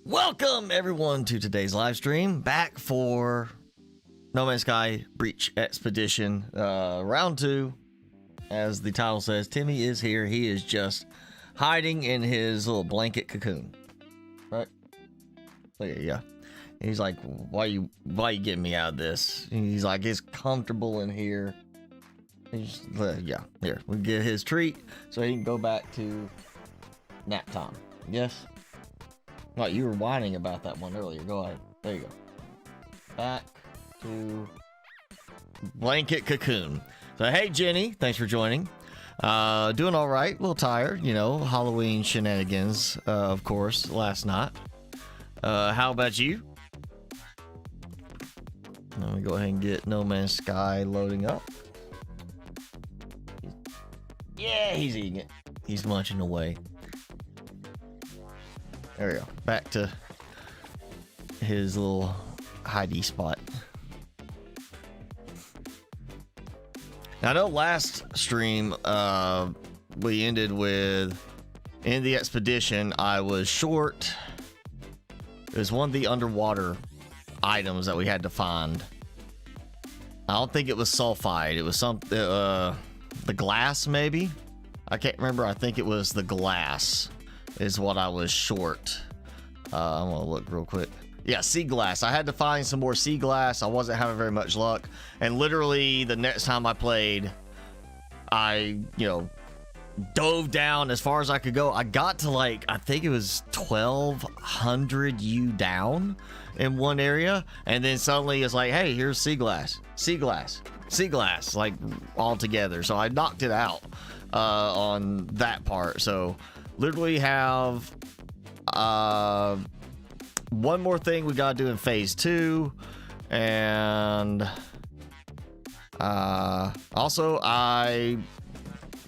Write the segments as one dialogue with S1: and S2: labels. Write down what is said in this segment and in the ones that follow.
S1: Welcome everyone to today's live stream, back for No Man's Sky Breach Expedition round 2. As the title says, Timmy is here. He is just hiding in his little blanket cocoon, right? Yeah. He's like, why you getting me out of this? He's like, it's comfortable in here. He's, yeah, here we get his treat so he can go back to nap time. Yes. What, you were whining about that one earlier. Go ahead. There you go. Back to blanket cocoon. So, hey, Jenny. Thanks for joining. Doing all right. A little tired. You know, Halloween shenanigans, of course, last night. How about you? Let me go ahead and get No Man's Sky loading up. Yeah, he's eating it. He's munching away. There we go. Back to his little hidey spot. Now, I know last stream we ended with in the expedition. I was short. It was one of the underwater items that we had to find. I don't think it was sulfide. It was some the glass, maybe. I can't remember. I think it was the glass is what I was short. I'm gonna look real quick. Yeah, sea glass. I had to find some more sea glass. I wasn't having very much luck, and literally the next time I played, I dove down as far as I could go. I got to like, I think it was 1200 U down in one area, and then suddenly it's like, hey, here's sea glass, like all together. So I knocked it out on that part. So literally have one more thing we gotta do in phase 2, and also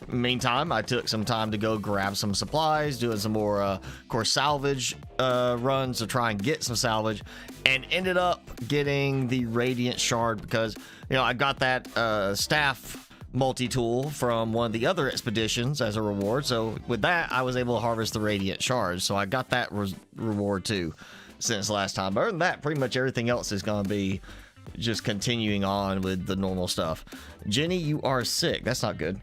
S1: meantime I took some time to go grab some supplies, doing some more of course salvage runs to try and get some salvage, and ended up getting the radiant shard because I got that staff multi-tool from one of the other expeditions as a reward. So with that, I was able to harvest the radiant shards, so I got that reward too since last time. But other than that, pretty much everything else is going to be just continuing on with the normal stuff. Jenny, you are sick. That's not good.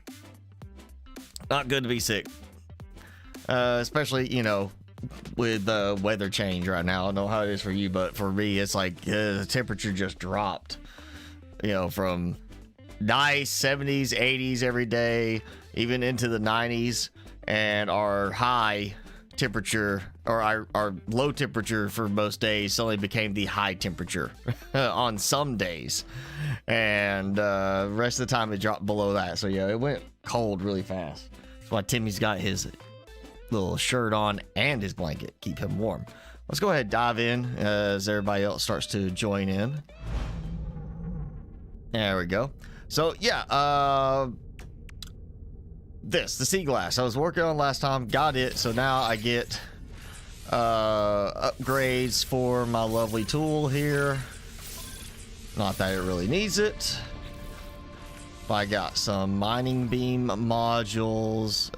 S1: Not good to be sick, especially with the weather change right now. I don't know how it is for you, but for me it's like the temperature just dropped, from nice 70s 80s every day, even into the 90s, and our high temperature, or our low temperature for most days, suddenly became the high temperature on some days, and the rest of the time it dropped below that. So yeah, it went cold really fast. That's why Timmy's got his little shirt on and his blanket, keep him warm. Let's go ahead and dive in as everybody else starts to join in. There we go. So yeah, the sea glass I was working on last time, got it. So now I get upgrades for my lovely tool here. Not that it really needs it. But I got some mining beam modules,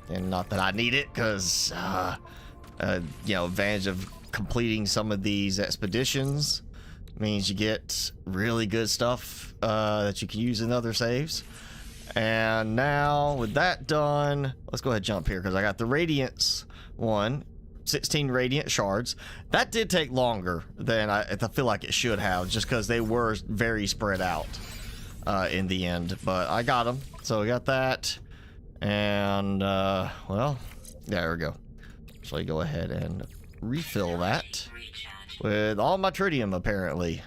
S1: and not that I need it, because advantage of completing some of these expeditions means you get really good stuff that you can use in other saves. And now with that done, let's go ahead and jump here because I got the Radiance one, 16 Radiant shards. That did take longer than I feel like it should have, just because they were very spread out in the end. But I got them, so we got that. And well, there we go. So you go ahead and refill that with all my tritium, apparently.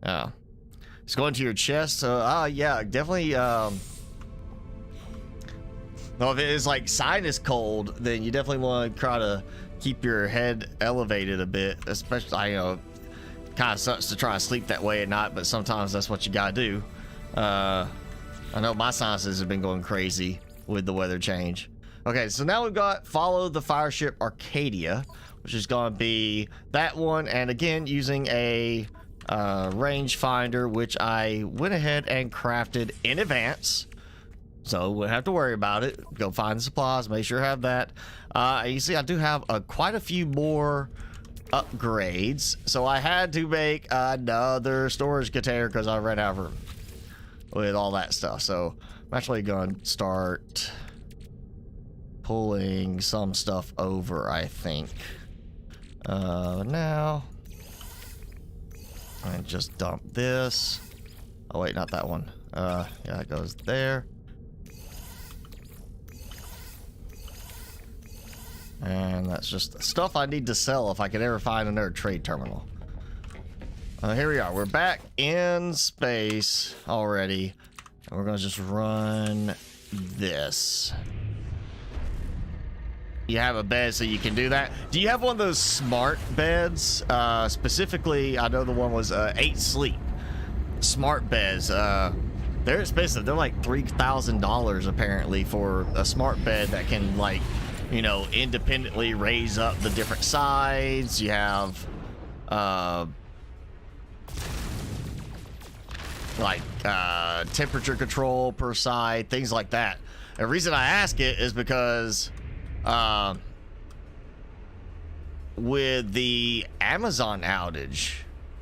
S1: It's going to your chest. So yeah, definitely. Well, if it is like sinus cold, then you definitely want to try to keep your head elevated a bit. Especially, kind of sucks to try and sleep that way at night, but sometimes that's what you gotta do. I know my sinuses have been going crazy with the weather change. Okay, so now we've got follow the fireship Arcadia, which is going to be that one, and again using a range finder, which I went ahead and crafted in advance So we have to worry about it. Go find the supplies, make sure I have that. You see, I do have quite a few more upgrades. So I had to make another storage container because I ran out of room with all that stuff. So I'm actually going to start pulling some stuff over, I think. Now, and just dump this. Oh wait, not that one. Yeah, it goes there. And that's just stuff I need to sell if I could ever find another trade terminal. Here we are. We're back in space already. And we're going to just run this. You have a bed so you can do that. Do you have one of those smart beds? Specifically, I know the one was 8 Sleep. Smart beds. They're expensive. They're like $3,000 apparently for a smart bed that can, like, you know, independently raise up the different sides. You have like temperature control per side, things like that. The reason I ask it is because with the Amazon outage,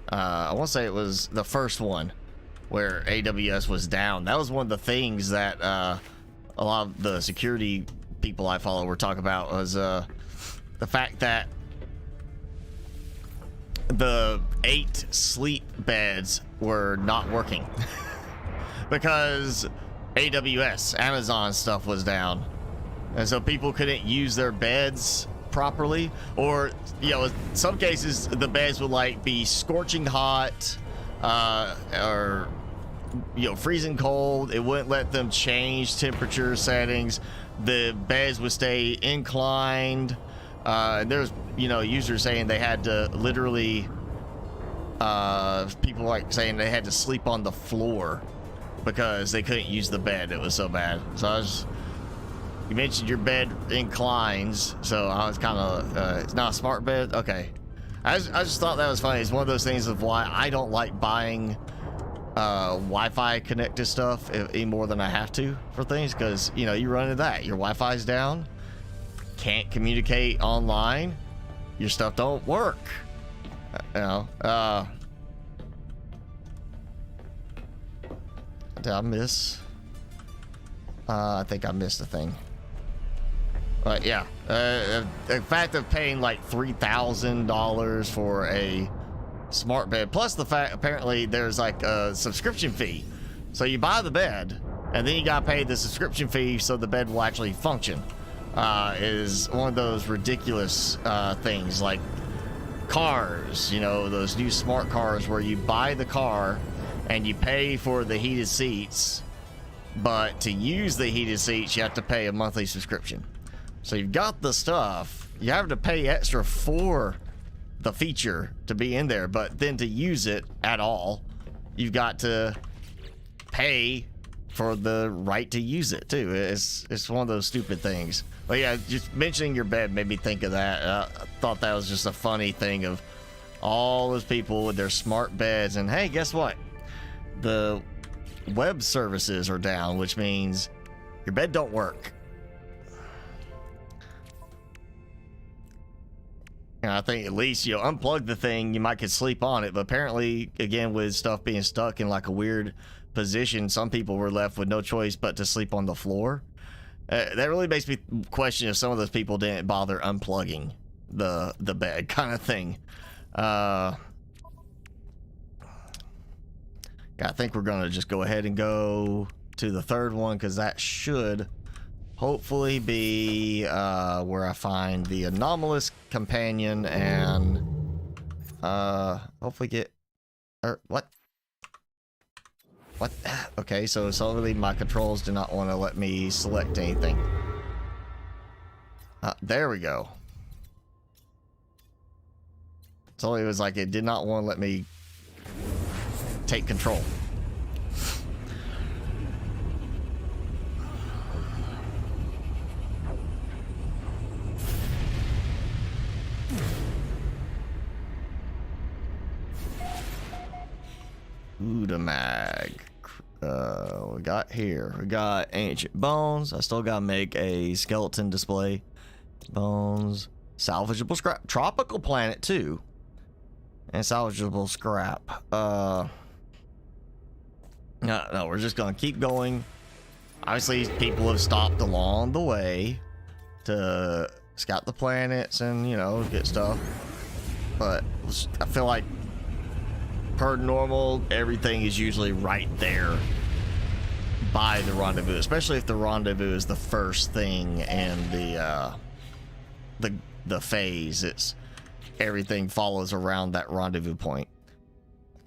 S1: I want to say it was the first one where AWS was down. That was one of the things that a lot of the security people I follow were talking about, was the fact that the 8 Sleep beds were not working because AWS, Amazon stuff was down, and so people couldn't use their beds properly, or, you know, in some cases the beds would like be scorching hot, or, you know, freezing cold. It wouldn't let them change temperature settings. The beds would stay inclined. There's, you know, users saying they had to literally, people like saying they had to sleep on the floor because they couldn't use the bed. It was so bad. So you mentioned your bed inclines, so I was kind of, it's not a smart bed. Okay. I just thought that was funny. It's one of those things of why I don't like buying Wi-Fi connected stuff any more than I have to for things, because, you know, you run into that. Your Wi-Fi's down, can't communicate online, your stuff don't work. You know, did I miss? I think I missed a thing. But yeah, the fact of paying like $3,000 for a smart bed, plus the fact apparently there's like a subscription fee. So you buy the bed and then you gotta pay the subscription fee so the bed will actually function. Is one of those ridiculous things, like cars, you know, those new smart cars where you buy the car and you pay for the heated seats, but to use the heated seats you have to pay a monthly subscription. So you've got the stuff, you have to pay extra for the feature to be in there, but then to use it at all, you've got to pay for the right to use it too. It's one of those stupid things. But yeah, just mentioning your bed made me think of that. I thought that was just a funny thing of all those people with their smart beds, and hey, guess what? The web services are down, which means your bed don't work. And I think at least you unplug the thing, you might could sleep on it. But apparently, again, with stuff being stuck in like a weird position, some people were left with no choice but to sleep on the floor. That really makes me question if some of those people didn't bother unplugging the bed, kind of thing. Yeah, I think we're gonna just go ahead and go to the third one, because that should hopefully be where I find the anomalous companion, and hopefully get, or what? Okay, so suddenly my controls do not want to let me select anything. There we go. So it was like it did not want to let me take control. Udamag. what we got here? We got ancient bones. I still gotta make a skeleton display. Bones, salvageable scrap, tropical planet too, and salvageable scrap. No, we're just gonna keep going. Obviously, people have stopped along the way to scout the planets and, you know, get stuff. But I feel like per normal, everything is usually right there by the rendezvous, especially if the rendezvous is the first thing in the phase. It's everything follows around that rendezvous point.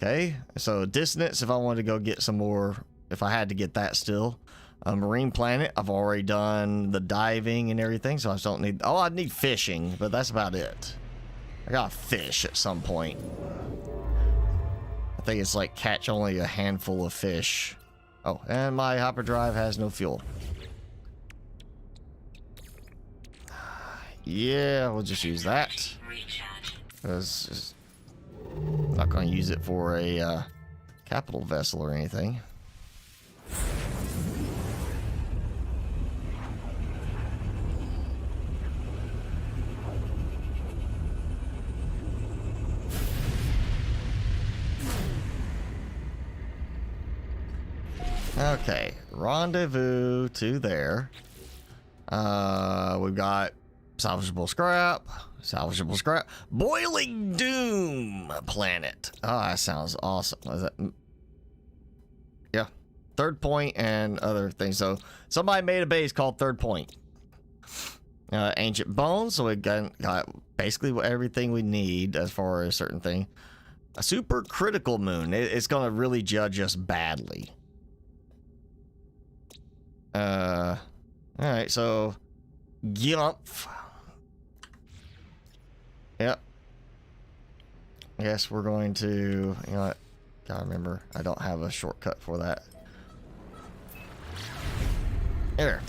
S1: Okay, so dissonance, if I wanted to go get some more, if I had to get that still. A marine planet, I've already done the diving and everything, so I just don't need, oh, I need fishing, but that's about it. I gotta fish at some point. I think it's like catch only a handful of fish. Oh, and my hyperdrive has no fuel. Yeah, we'll just use that. Because I'm not going to use it for a capital vessel or anything. Okay, rendezvous to there. We've got salvageable scrap, boiling doom planet. Oh, that sounds awesome. Is that? Yeah, third point and other things. So somebody made a base called Third Point. Ancient bones. So we got basically everything we need as far as certain thing. A super critical moon. It's gonna really judge us badly. All right, so Gyumph. Yep. I guess we're going to, you know what? Gotta remember, I don't have a shortcut for that. There.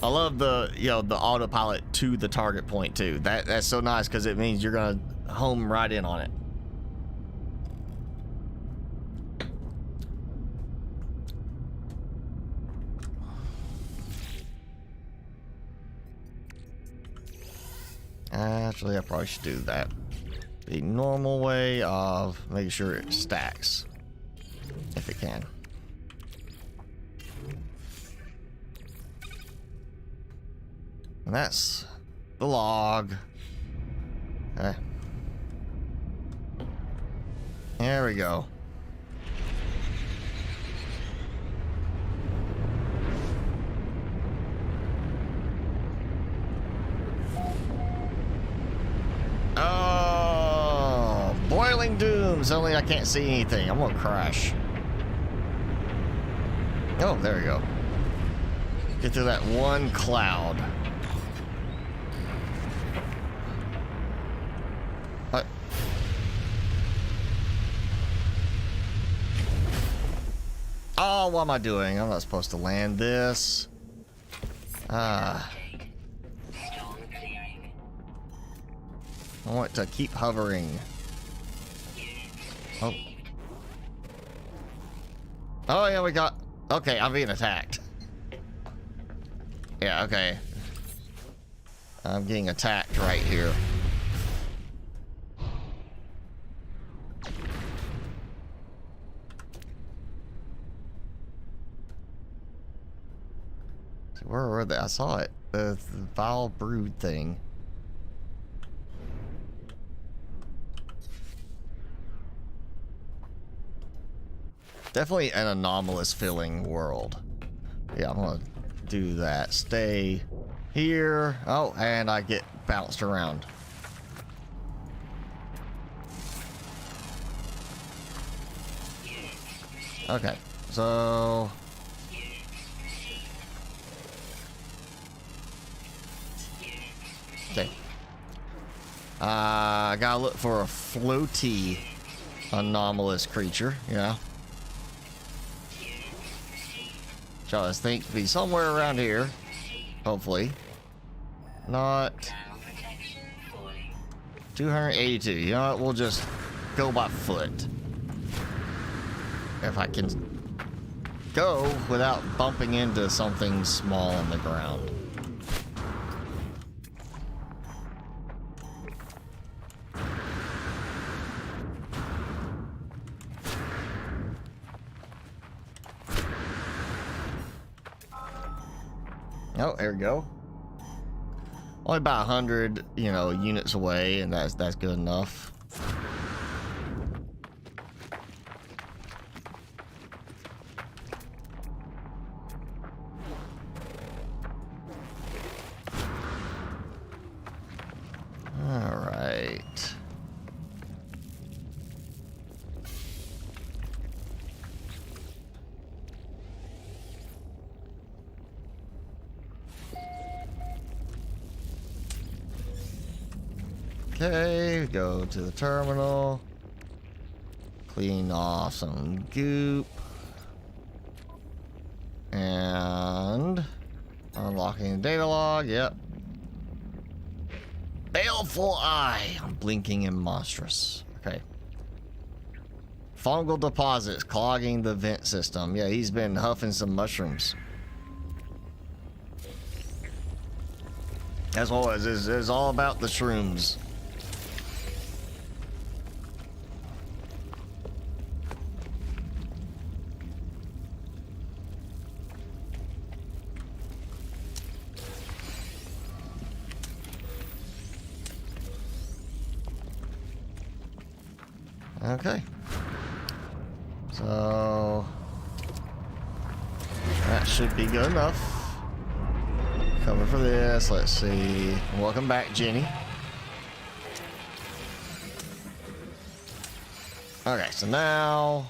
S1: I love the, you know, the autopilot to the target point too. That's so nice because it means you're gonna home right in on it. Actually, I probably should do that. The normal way of making sure it stacks, if it can. And that's the log. Okay. There we go. Oh, boiling doom. Suddenly I can't see anything. I'm gonna crash. Oh, there we go. Get through that one cloud. What? Oh, what am I doing? I'm not supposed to land this. I want to keep hovering. Oh. Oh, yeah, we got... Okay, I'm being attacked. Yeah, okay. I'm getting attacked right here. So where were they? I saw it. The vile brood thing. Definitely an anomalous feeling world. Yeah, I'm gonna do that. Stay here. Oh, and I get bounced around. Okay, so... Okay. I gotta look for a floaty anomalous creature, yeah. Which I think to be somewhere around here. Hopefully. Not 282. You know what? We'll just go by foot. If I can go without bumping into something small on the ground. Oh, there we go. Only about 100, you know, units away, and that's good enough. All right. Okay, go to the terminal. Clean off some goop. And unlocking the data log, yep. Baleful eye, blinking and monstrous. Okay. Fungal deposits clogging the vent system. Yeah, he's been huffing some mushrooms. As always, it's all about the shrooms. Okay. So that should be good enough. Cover for this. Let's see. Welcome back, Jenny. Okay, so now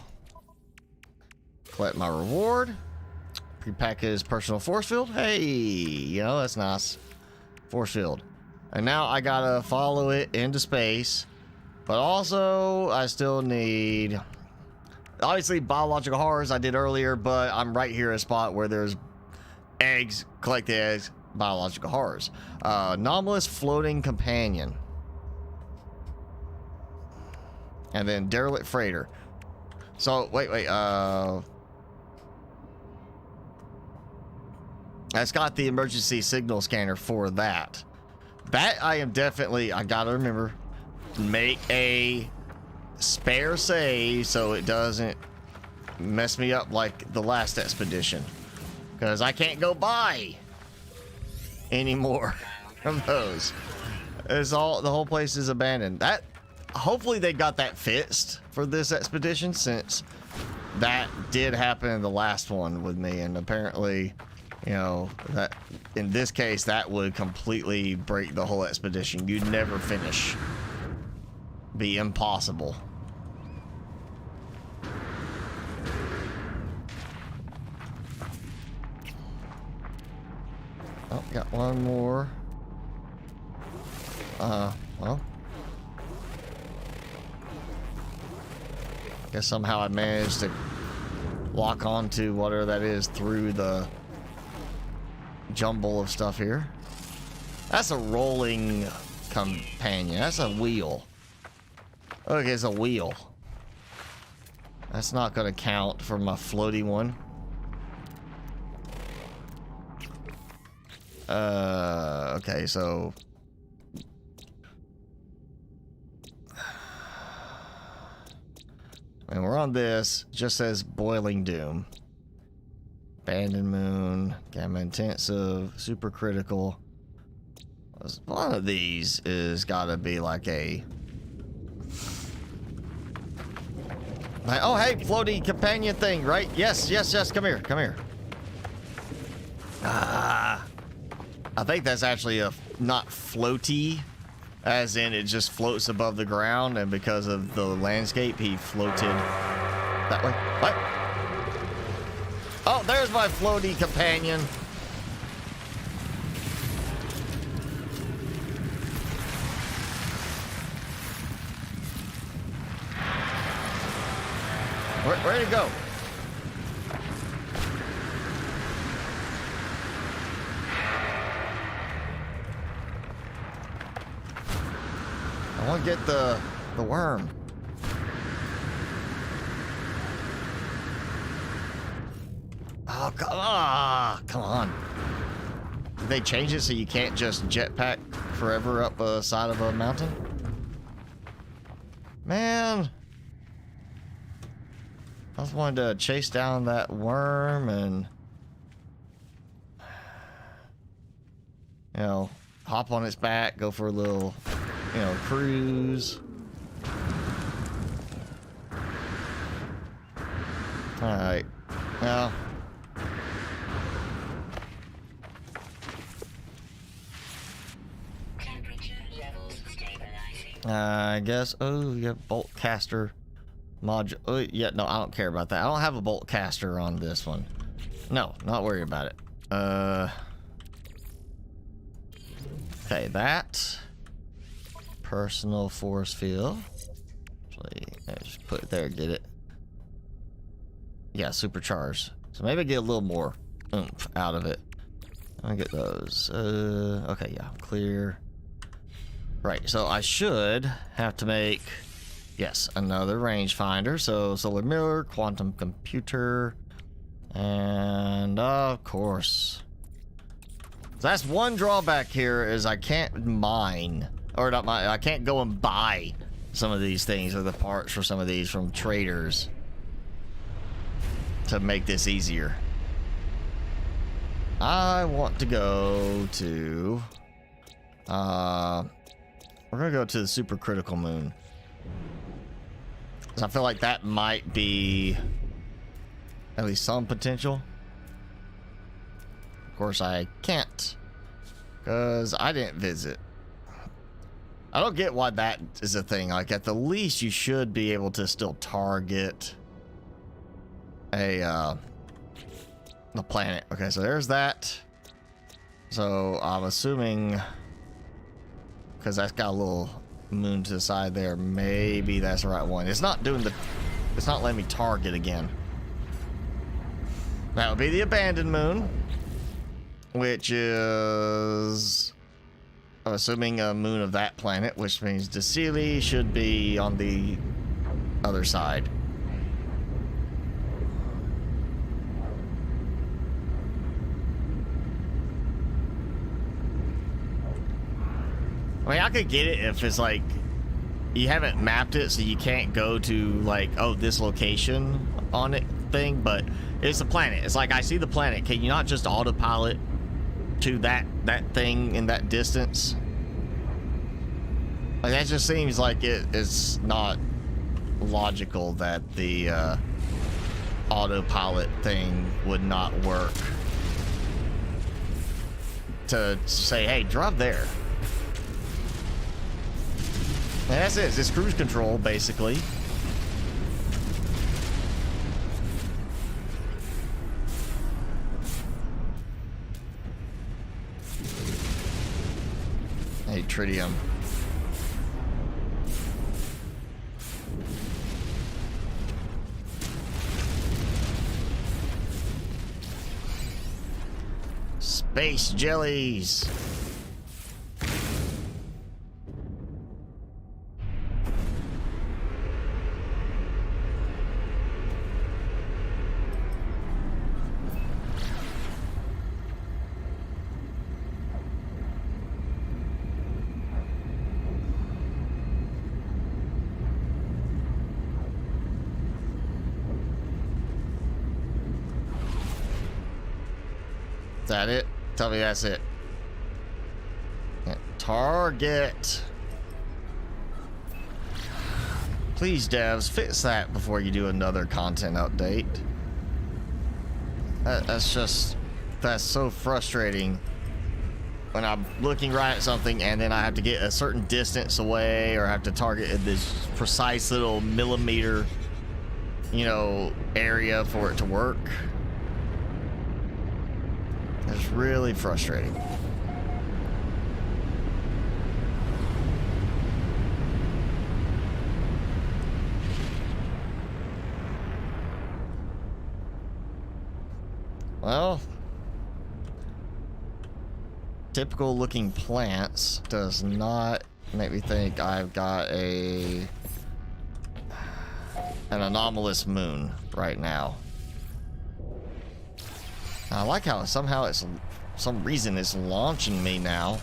S1: collect my reward. Prepackaged personal force field. Hey, you know, that's nice. Force field. And now I gotta follow it into space. But also, I still need, obviously, biological horrors I did earlier, but I'm right here at a spot where there's eggs, collect the eggs, biological horrors. Anomalous floating companion. And then derelict freighter. So, wait. It's got the emergency signal scanner for that. That I am definitely, I gotta remember. Make a spare save so it doesn't mess me up like the last expedition, because I can't go buy anymore from those. It's all, the whole place is abandoned. That hopefully they got that fixed for this expedition, since that did happen in the last one with me, and apparently, you know, that in this case that would completely break the whole expedition. You'd never finish. Be impossible. Oh, got one more. Well, guess somehow I managed to lock onto whatever that is through the jumble of stuff here. That's a rolling companion. That's a wheel. Okay, it's a wheel. That's not gonna count for my floaty one. Okay, so and we're on this. Just says boiling doom. Abandoned moon, gamma intensive, super critical. One of these is gotta be like a, oh, hey, floaty companion thing, right? Yes, come here. I think that's actually a, not floaty, as in it just floats above the ground, and because of the landscape, he floated that way. What? Oh, there's my floaty companion. Where'd it go? I want to get the worm. Ah, come on. Did they change it so you can't just jetpack forever up a side of a mountain? Man. I just wanted to chase down that worm and, you know, hop on its back, go for a little, you know, cruise. Alright. Well. I guess. Oh, you have bolt caster module. Oh, yeah, no, I don't care about that. I don't have a bolt caster on this one. No, not worried about it. Okay, that personal force field. Actually, just put it there. Get it. Yeah, supercharged. So maybe get a little more oomph out of it. Let me get those. Okay, yeah, clear. Right, so I should have to make, yes, another rangefinder. So solar mirror, quantum computer, and of course. So that's one drawback here is I can't mine, or not mine, I can't go and buy some of these things or the parts for some of these from traders to make this easier. I want to go to, we're gonna go to the supercritical moon. I feel like that might be at least some potential. Of course, I can't because I didn't visit. I don't get why that is a thing. Like, at the least, you should be able to still target a the planet. Okay, so there's that. So I'm assuming, because that's got a little moon to the side there, maybe that's the right one. It's not doing the, it's not letting me target again. That would be the abandoned moon, which is, I'm assuming, a moon of that planet, which means Decili should be on the other side. I mean, I could get it if it's like you haven't mapped it, so you can't go to like, oh, this location on it thing, but it's a planet. It's like, I see the planet. Can you not just autopilot to that thing in that distance? Like, that just seems like it's not logical that the autopilot thing would not work to say, hey, drive there. And that's it. It's cruise control, basically. Hey, tritium. Space jellies. Is that it? Tell me that's it. Target. Please, devs, fix that before you do another content update. That's so frustrating when I'm looking right at something and then I have to get a certain distance away or have to target in this precise little millimeter, you know, area for it to work. It's really frustrating. Well, typical looking plants does not make me think I've got an anomalous moon right now. I like how somehow it's some reason it's launching me now.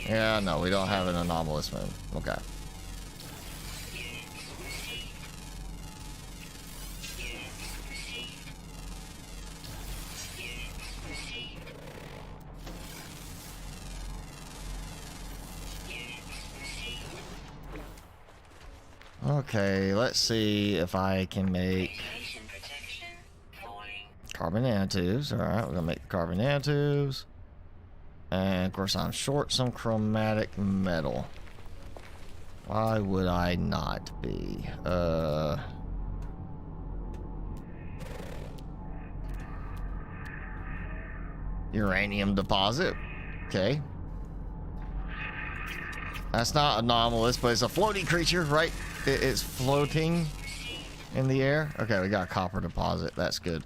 S1: Yeah, no, we don't have an anomalous moon. Okay. Okay, let's see if I can make carbon nanotubes. Alright, we're gonna make carbon nanotubes. And of course I'm short some chromatic metal. Why would I not be? Uranium deposit. Okay. That's not anomalous, but it's a floating creature, right? It's floating in the air. Okay, we got a copper deposit. That's good.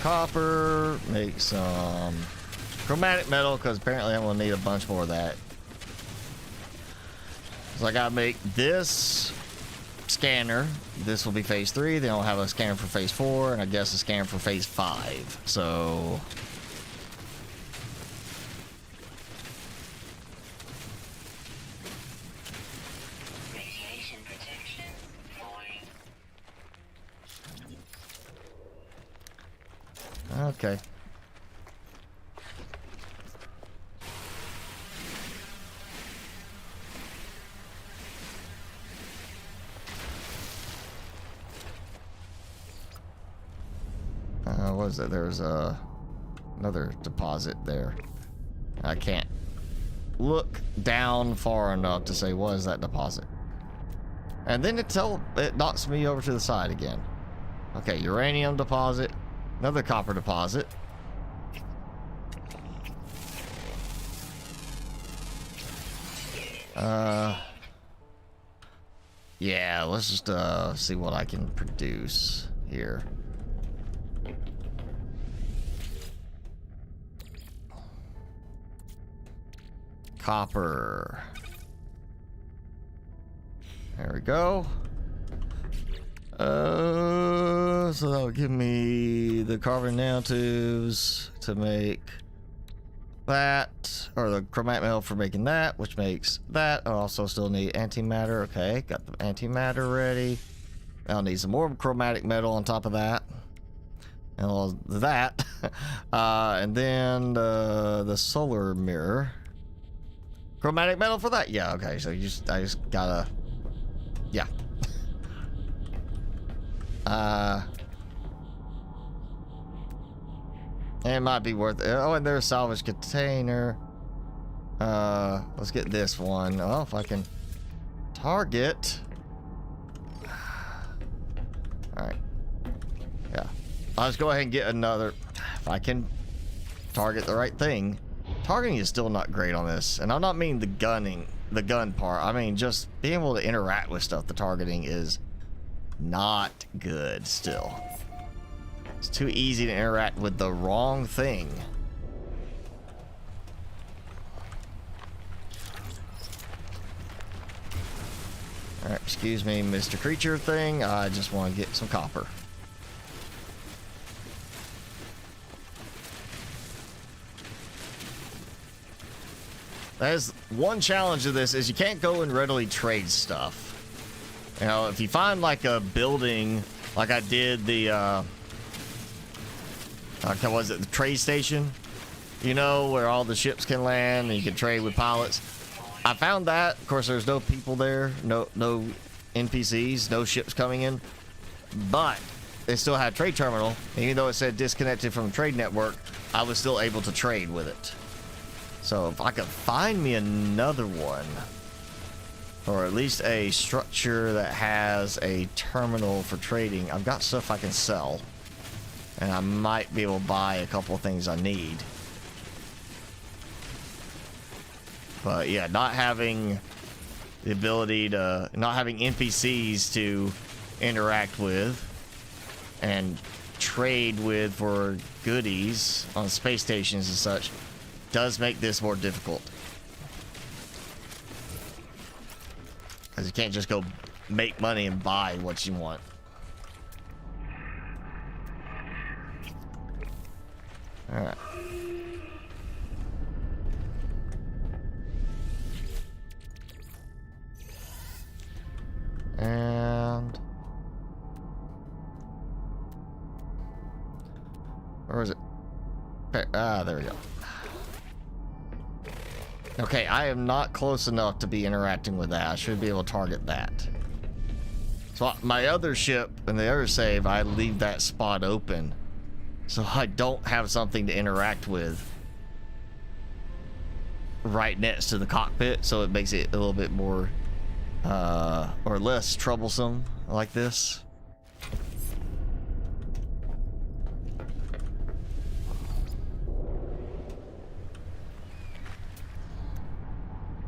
S1: Copper, make some chromatic metal, because apparently I'm going to need a bunch more of that. So I got to make this scanner. This will be phase 3. Then I'll have a scanner for phase 4, and I guess a scanner for phase 5. So... Okay. What is it? There's another deposit there. I can't look down far enough to say what is that deposit. And then it knocks me over to the side again. Okay, uranium deposit. Another copper deposit. Yeah, let's just see what I can produce here. Copper. There we go. So that'll give me the carbon nanotubes to make that, or the chromatic metal for making that, which makes that. I also still need antimatter. Okay, got the antimatter ready. I'll need some more chromatic metal on top of that, and all that. And then the solar mirror. Chromatic metal for that. Yeah. Okay. So I just gotta. Yeah. It might be worth it. Oh, and there's a salvage container. Let's get this one. Oh, if I can target. Alright. Yeah. I'll just go ahead and get another. If I can target the right thing. Targeting is still not great on this. And I'm not meaning the gun part. I mean just being able to interact with stuff. The targeting is not good still. It's too easy to interact with the wrong thing. Alright, excuse me, Mr. Creature thing. I just want to get some copper. That is one challenge of this, is you can't go and readily trade stuff. You know, if you find like a building, like I did the was it the trade station? You know, where all the ships can land and you can trade with pilots. I found that. Of course, there's no people there, no NPCs, no ships coming in. But they still had a trade terminal. And even though it said disconnected from the trade network, I was still able to trade with it. So if I could find me another one, or at least a structure that has a terminal for trading, I've got stuff I can sell. And I might be able to buy a couple of things I need. But yeah, not having the ability to, not having NPCs to interact with and trade with for goodies on space stations and such does make this more difficult. Because you can't just go make money and buy what you want. Alright. And where is it? Ah, there we go. Okay, I am not close enough to be interacting with that. I should be able to target that. So my other ship and the other save, I leave that spot open. So I don't have something to interact with right next to the cockpit. So it makes it a little bit more, or less troublesome like this.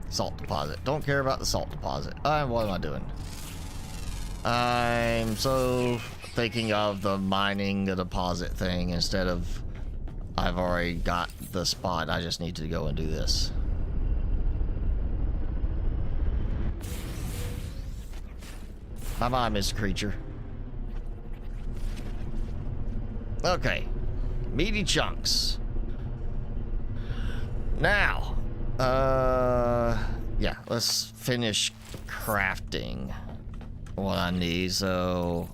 S1: Salt deposit. Don't care about the salt deposit. What am I doing? I'm so thinking of the mining the deposit thing instead of I've already got the spot. I just need to go and do this. Bye-bye, Mr. Creature. Okay. Meaty chunks. Now, yeah, let's finish crafting what I need. So,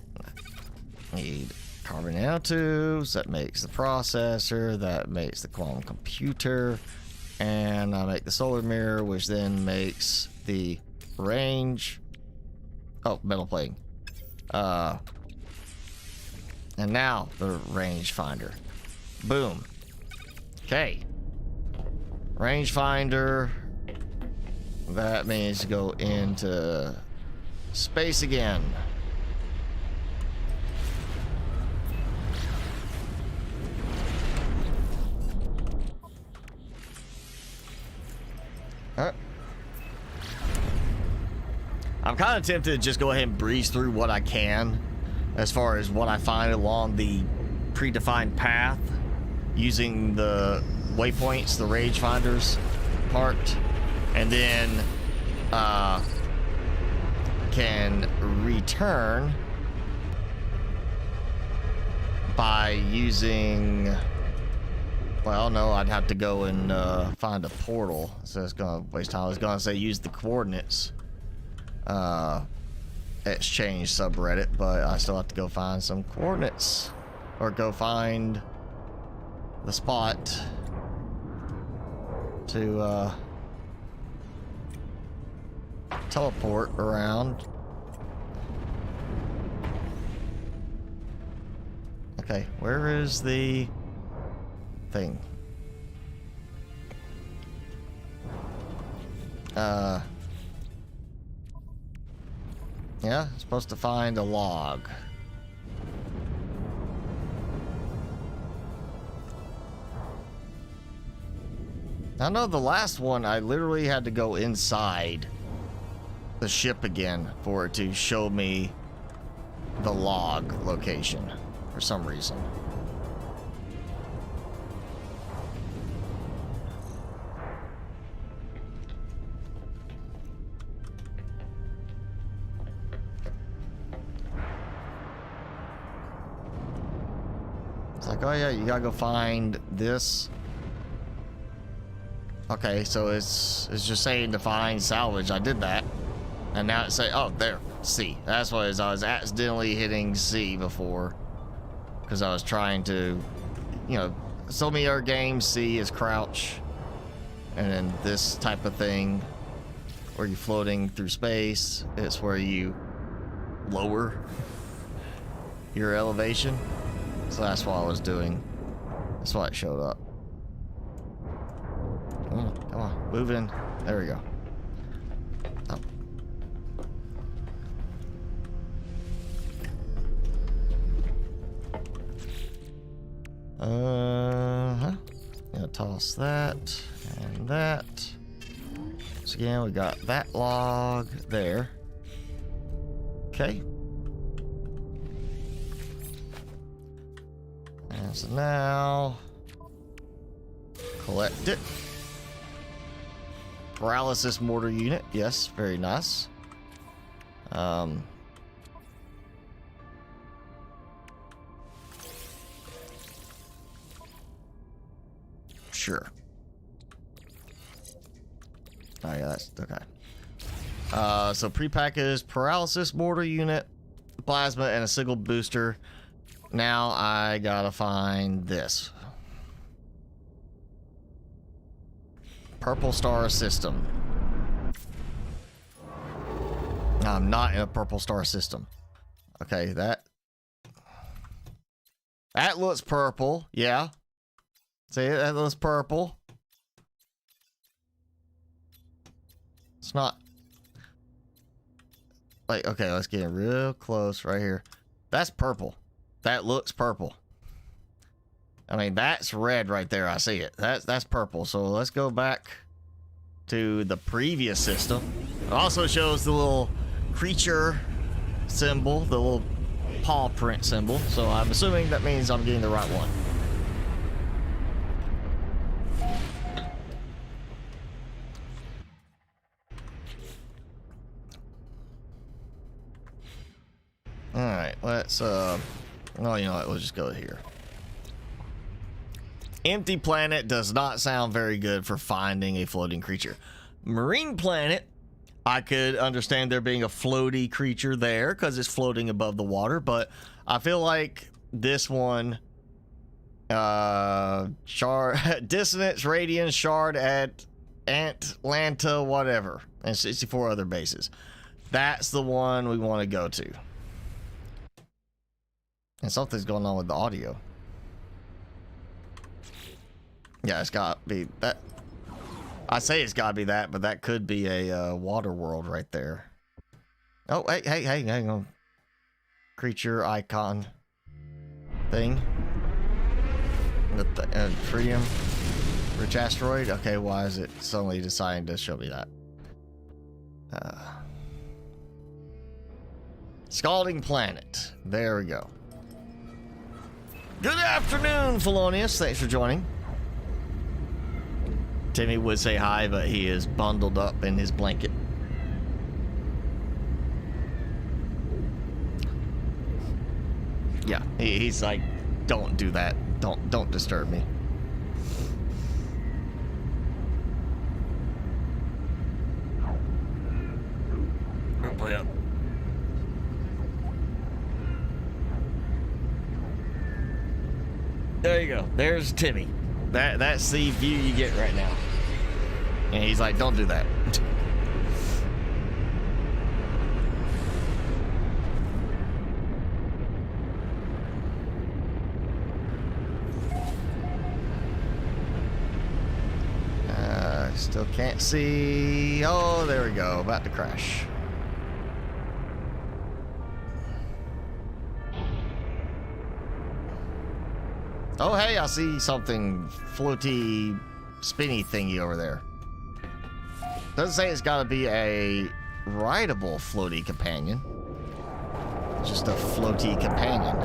S1: I need carbon nanotubes. That makes the processor. That makes the quantum computer. And I make the solar mirror, which then makes the range. Oh, metal plating. And now the range finder. Boom. Okay. Rangefinder. That means to go into space again. Alright. I'm kind of tempted to just go ahead and breeze through what I can as far as what I find along the predefined path using the waypoints, the rangefinders part, and then can return by using, well, no, I'd have to go and find a portal, so it's gonna waste time. I was gonna say use the coordinates exchange subreddit, but I still have to go find some coordinates or go find the spot to teleport around. Okay, where is the thing? Yeah, supposed to find a log. I know the last one, I literally had to go inside the ship again for it to show me the log location for some reason. It's like, oh yeah, you gotta go find this. Okay, so it's just saying to find salvage. I did that. And now it's saying, oh, there, C. That's what it is. I was accidentally hitting C before. Because I was trying to, you know, so many other games, C is crouch. And then this type of thing, where you're floating through space, it's where you lower your elevation. So that's what I was doing. That's why it showed up. Come on, move in. There we go. Gonna toss that and that. So again, we got that log there. Okay. And so now collect it. Paralysis mortar unit. Yes, very nice. Sure. Oh yeah, that's okay. So prepackaged paralysis mortar unit, plasma, and a signal booster. Now I gotta find this. Purple star system. I'm not in a purple star system. Okay, that looks purple. Yeah. See, that looks purple. It's not like, okay, let's get real close right here. That's purple. That looks purple. I mean, that's red right there. I see it. That's purple. So let's go back to the previous system. It also shows the little creature symbol, the little paw print symbol. So I'm assuming that means I'm getting the right one. All right, let's oh, you know what, we'll just go here. Empty planet does not sound very good for finding a floating creature. Marine planet, I could understand there being a floaty creature there because it's floating above the water, but I feel like this one, shard, dissonance, radiance, shard at Atlanta, whatever, and 64 other bases. That's the one we want to go to. And something's going on with the audio. Yeah, it's got to be that. I say it's got to be that, but that could be a water world right there. Oh, hey, hang on. Creature icon thing. The Freedom Rich Asteroid. Okay, why is it suddenly deciding to show me that? Scalding Planet. There we go. Good afternoon, Felonius. Thanks for joining. Timmy would say hi, but he is bundled up in his blanket. Yeah, he's like, don't do that. Don't disturb me. Oh, play up. There you go. There's Timmy. That's the view you get right now. And he's like, don't do that. Still can't see. Oh, there we go. About to crash. Oh, hey, I see something floaty, spinny thingy over there. Doesn't say it's got to be a rideable floaty companion. Just a floaty companion.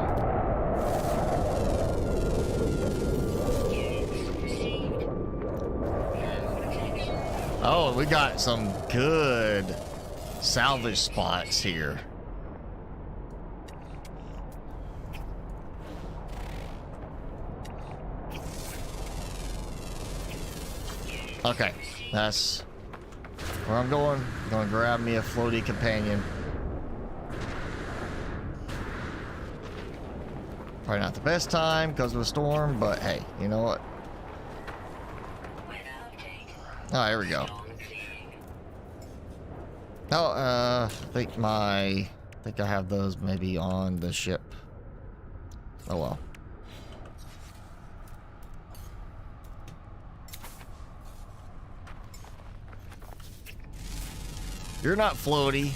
S1: Oh, we got some good salvage spots here. Okay, that's where I'm going. I'm gonna grab me a floaty companion. Probably not the best time because of the storm, but hey, you know what? Oh, here we go. Oh, I think I have those maybe on the ship. Oh well. You're not floaty.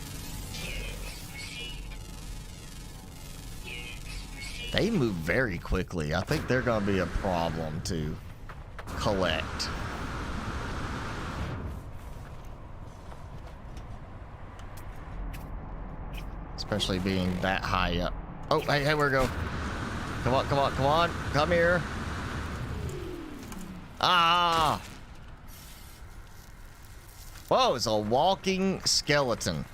S1: They move very quickly. I think they're going to be a problem to collect. Especially being that high up. Oh, hey, where we go? Come on, come on, come on. Come here. Ah! Whoa, it's a walking skeleton.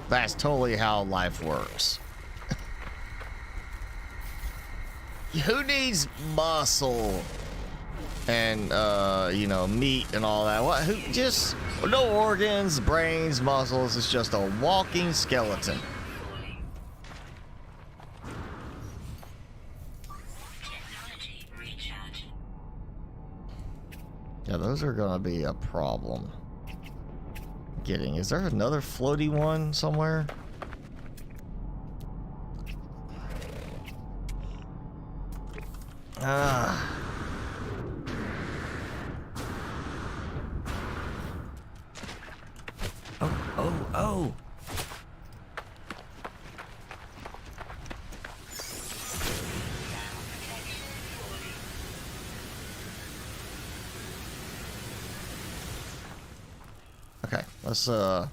S1: That's totally how life works. Who needs muscle and you know, meat and all that? What? Who? Just no organs, brains, muscles. It's just a walking skeleton. Yeah, those are gonna be a problem. Getting. Is there another floaty one somewhere? Ah. Oh. Okay, let's I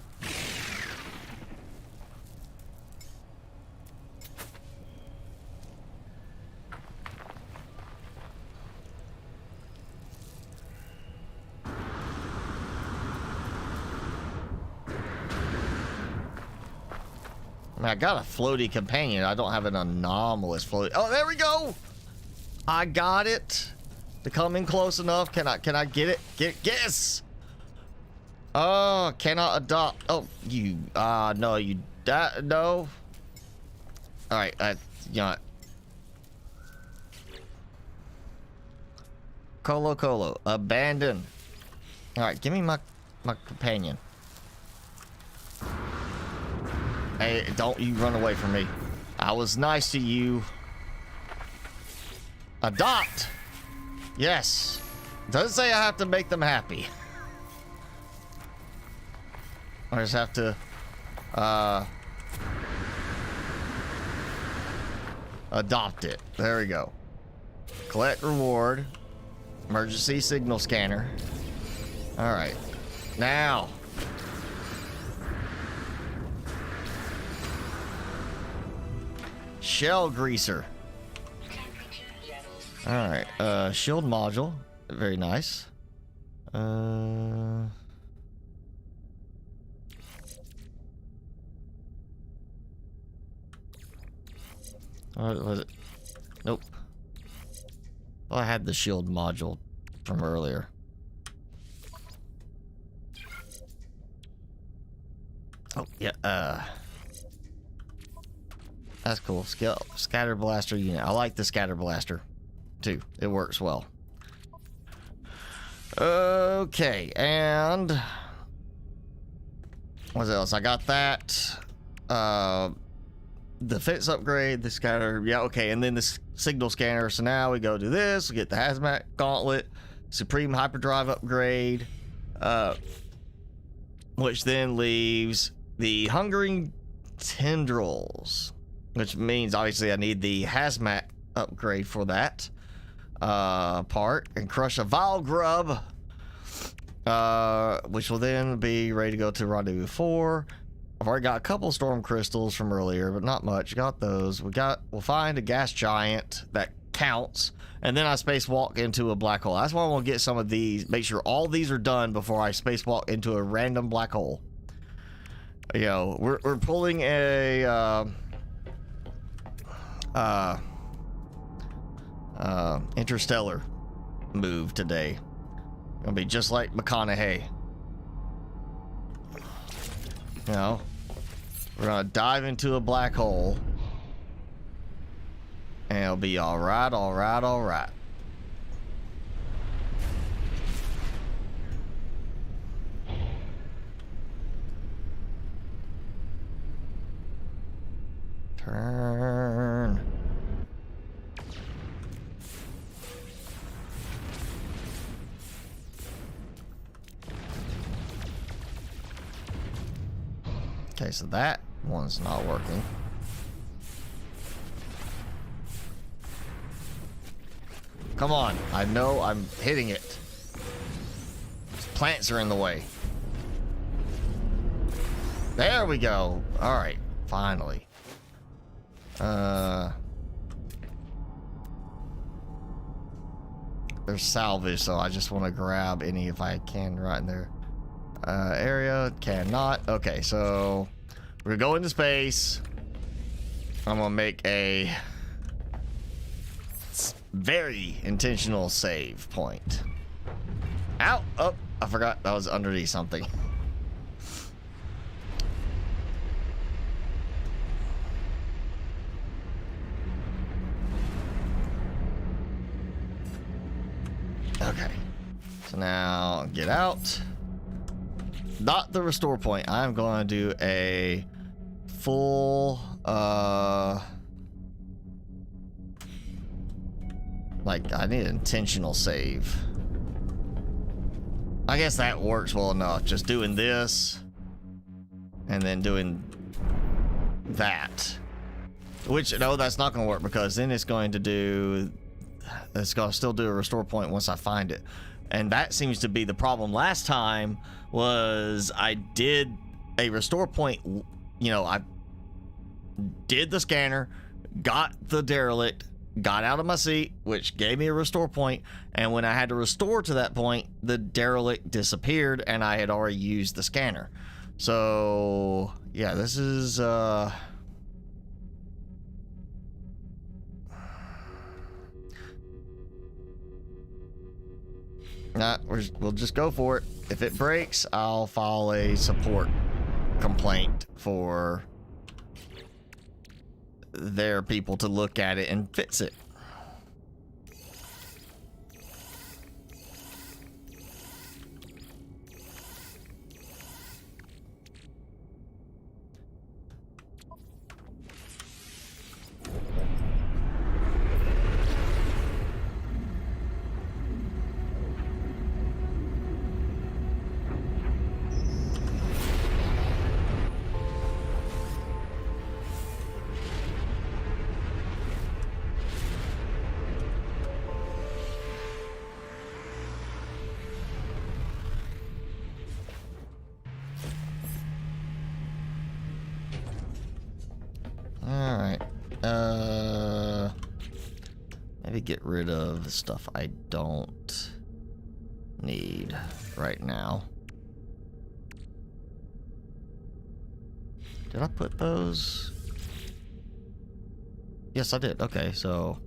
S1: mean, I got a floaty companion. I don't have an anomalous floaty. Oh, there we go. I got it. To come in close enough. Can I get it? Yes. Oh, cannot adopt. Oh, you. No, you. No. All right. You know. Colo. Abandon. All right. Give me my companion. Hey, don't you run away from me. I was nice to you. Adopt. Yes. Doesn't say I have to make them happy. I just have to adopt it. There we go. Collect reward. Emergency signal scanner. All right. Now. Shell greaser. All right. Shield module. Very nice. What was it? Nope. Well, I had the shield module from earlier. Oh, yeah. That's cool. Scatter blaster unit. I like the scatter blaster too. It works well. Okay, and what else? I got that. The fence upgrade, the scatter. Yeah, okay, and then the signal scanner. So now we go to this. We get the hazmat gauntlet, supreme hyperdrive upgrade, which then leaves the hungering tendrils. Which means obviously I need the hazmat upgrade for that part, and crush a vile grub, which will then be ready to go to rendezvous 4. I've already got a couple storm crystals from earlier, but not much. Got those. We'll find a gas giant that counts, and then I spacewalk into a black hole. That's why I want to get some of these. Make sure all these are done before I spacewalk into a random black hole. You know, we're pulling a interstellar move today. Gonna be just like McConaughey. You know, we're gonna dive into a black hole and it'll be all right. Turn. Okay, so that one's not working. Come on. I know I'm hitting it. These plants are in the way. There we go. All right. Finally. There's salvage, so I just want to grab any if I can right in there. Area. Cannot. Okay, so we're going to go into space. I'm going to make a very intentional save point. Ow! Oh, I forgot that was underneath something. Okay. So now get out. Not the restore point. I'm going to do a full like I need an intentional save. I guess that works well enough. Just doing this and then doing that. Which no, that's not going to work because then it's going to do. It's going to still do a restore point once I find it. And that seems to be the problem. Last time was I did a restore point. You know, I did the scanner, got the derelict, got out of my seat, which gave me a restore point. And when I had to restore to that point, the derelict disappeared and I had already used the scanner. So yeah, this is we'll just go for it. If it breaks, I'll file a support complaint for their people to look at it and fix it. Alright. Maybe get rid of the stuff I don't need right now. Did I put those? Yes, I did. Okay, so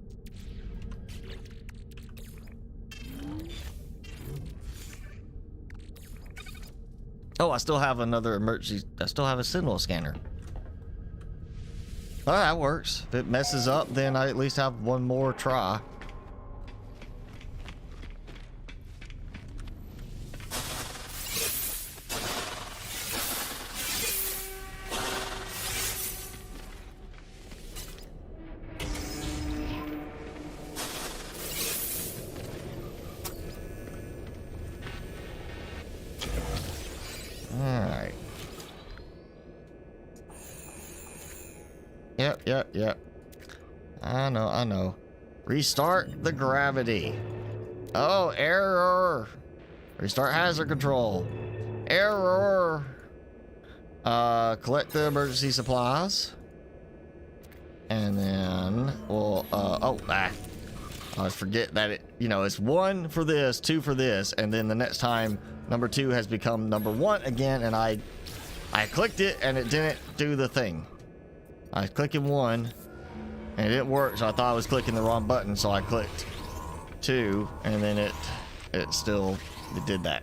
S1: oh, I still have another emergency. I still have a sentinel scanner. Oh, that works. If it messes up, then I at least have one more try. Alright. Yep. I know. Restart the gravity. Oh, error. Restart hazard control. Error. Collect the emergency supplies. And then we'll, I always forget that it's 1 for this, 2 for this, and then the next time number 2 has become number 1 again, and I clicked it and it didn't do the thing. I was clicking 1 and it didn't work, so I thought I was clicking the wrong button, so I clicked 2 and then it did that.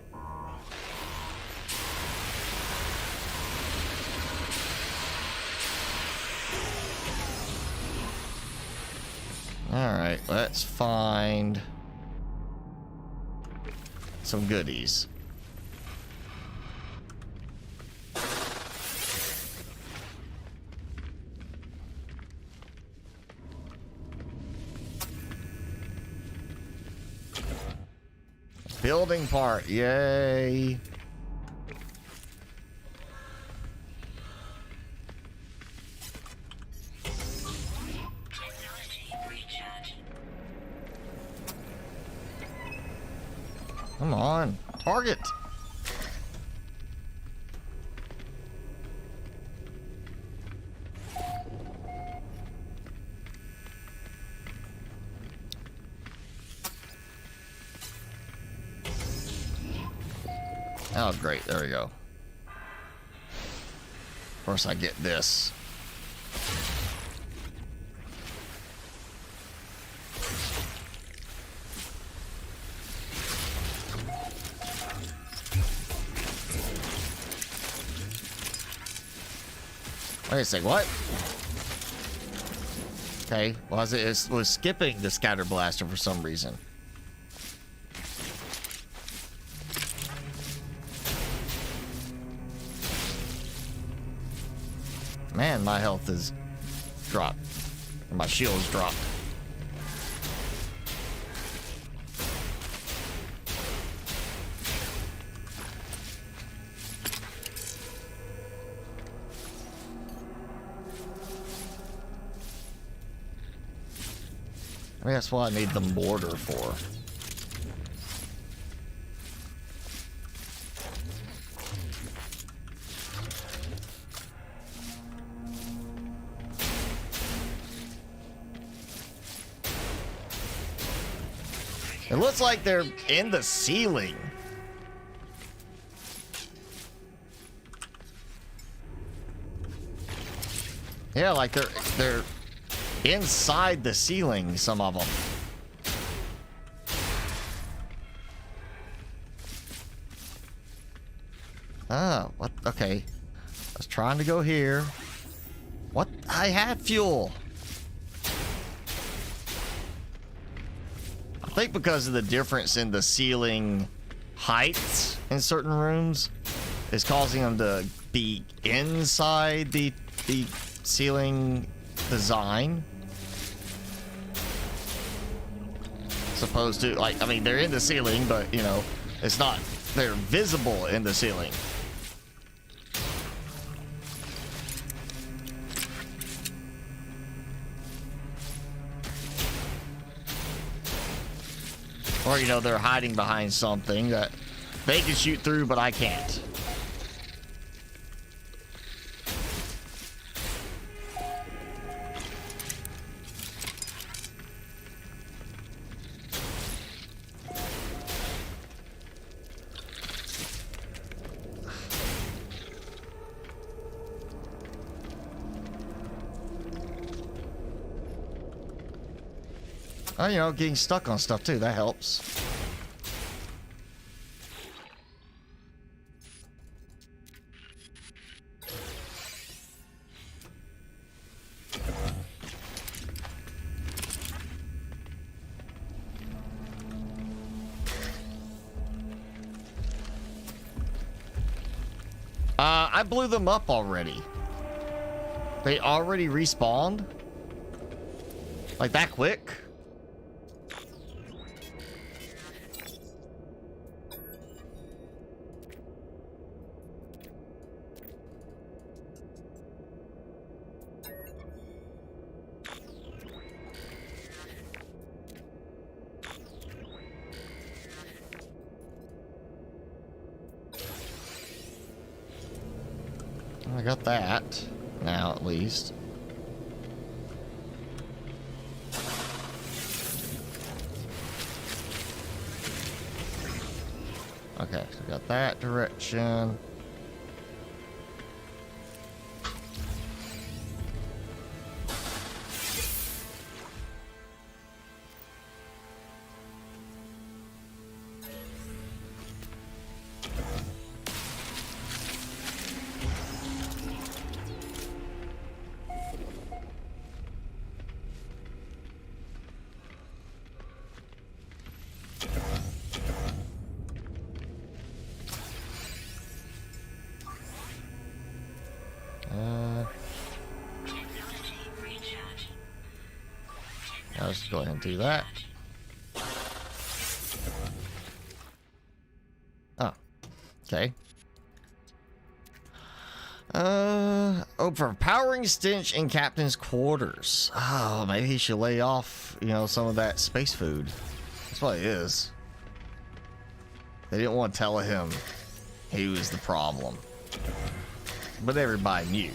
S1: Alright, let's find some goodies. Building part, yay. target. Oh, great. There we go. Of course, I get this. Wait a sec, what? Okay, well, it was skipping the scatter blaster for some reason. Man, my health is dropped. Or my shield's dropped. I mean, that's what I need the mortar for. It looks like they're in the ceiling. Yeah, like they're inside the ceiling, some of them. Oh, what? Okay. I was trying to go here. What? I had fuel. I think because of the difference in the ceiling heights in certain rooms is causing them to be inside the ceiling design. Supposed to, like, I mean, they're in the ceiling, but, you know, it's not, they're visible in the ceiling. Or, you know, they're hiding behind something that they can shoot through, but I can't. Oh, you know, getting stuck on stuff too, that helps. I blew them up already. They already respawned? Like that quick? I got that now, at least. Okay, so got that direction. Let's go ahead and do that. Oh, okay. Overpowering stench in captain's quarters. Oh, maybe he should lay off, you know, some of that space food. That's what it is. They didn't want to tell him he was the problem. But everybody knew.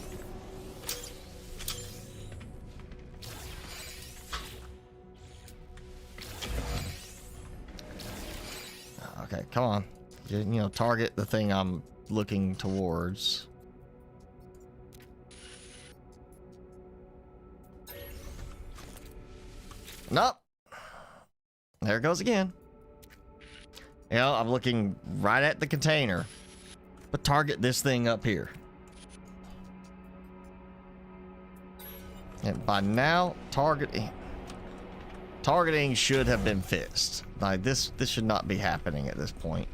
S1: Okay, come on. You know, target the thing I'm looking towards. Nope. There it goes again. You know, I'm looking right at the container. But target this thing up here. And by now, targeting should have been fixed. Like this should not be happening at this point.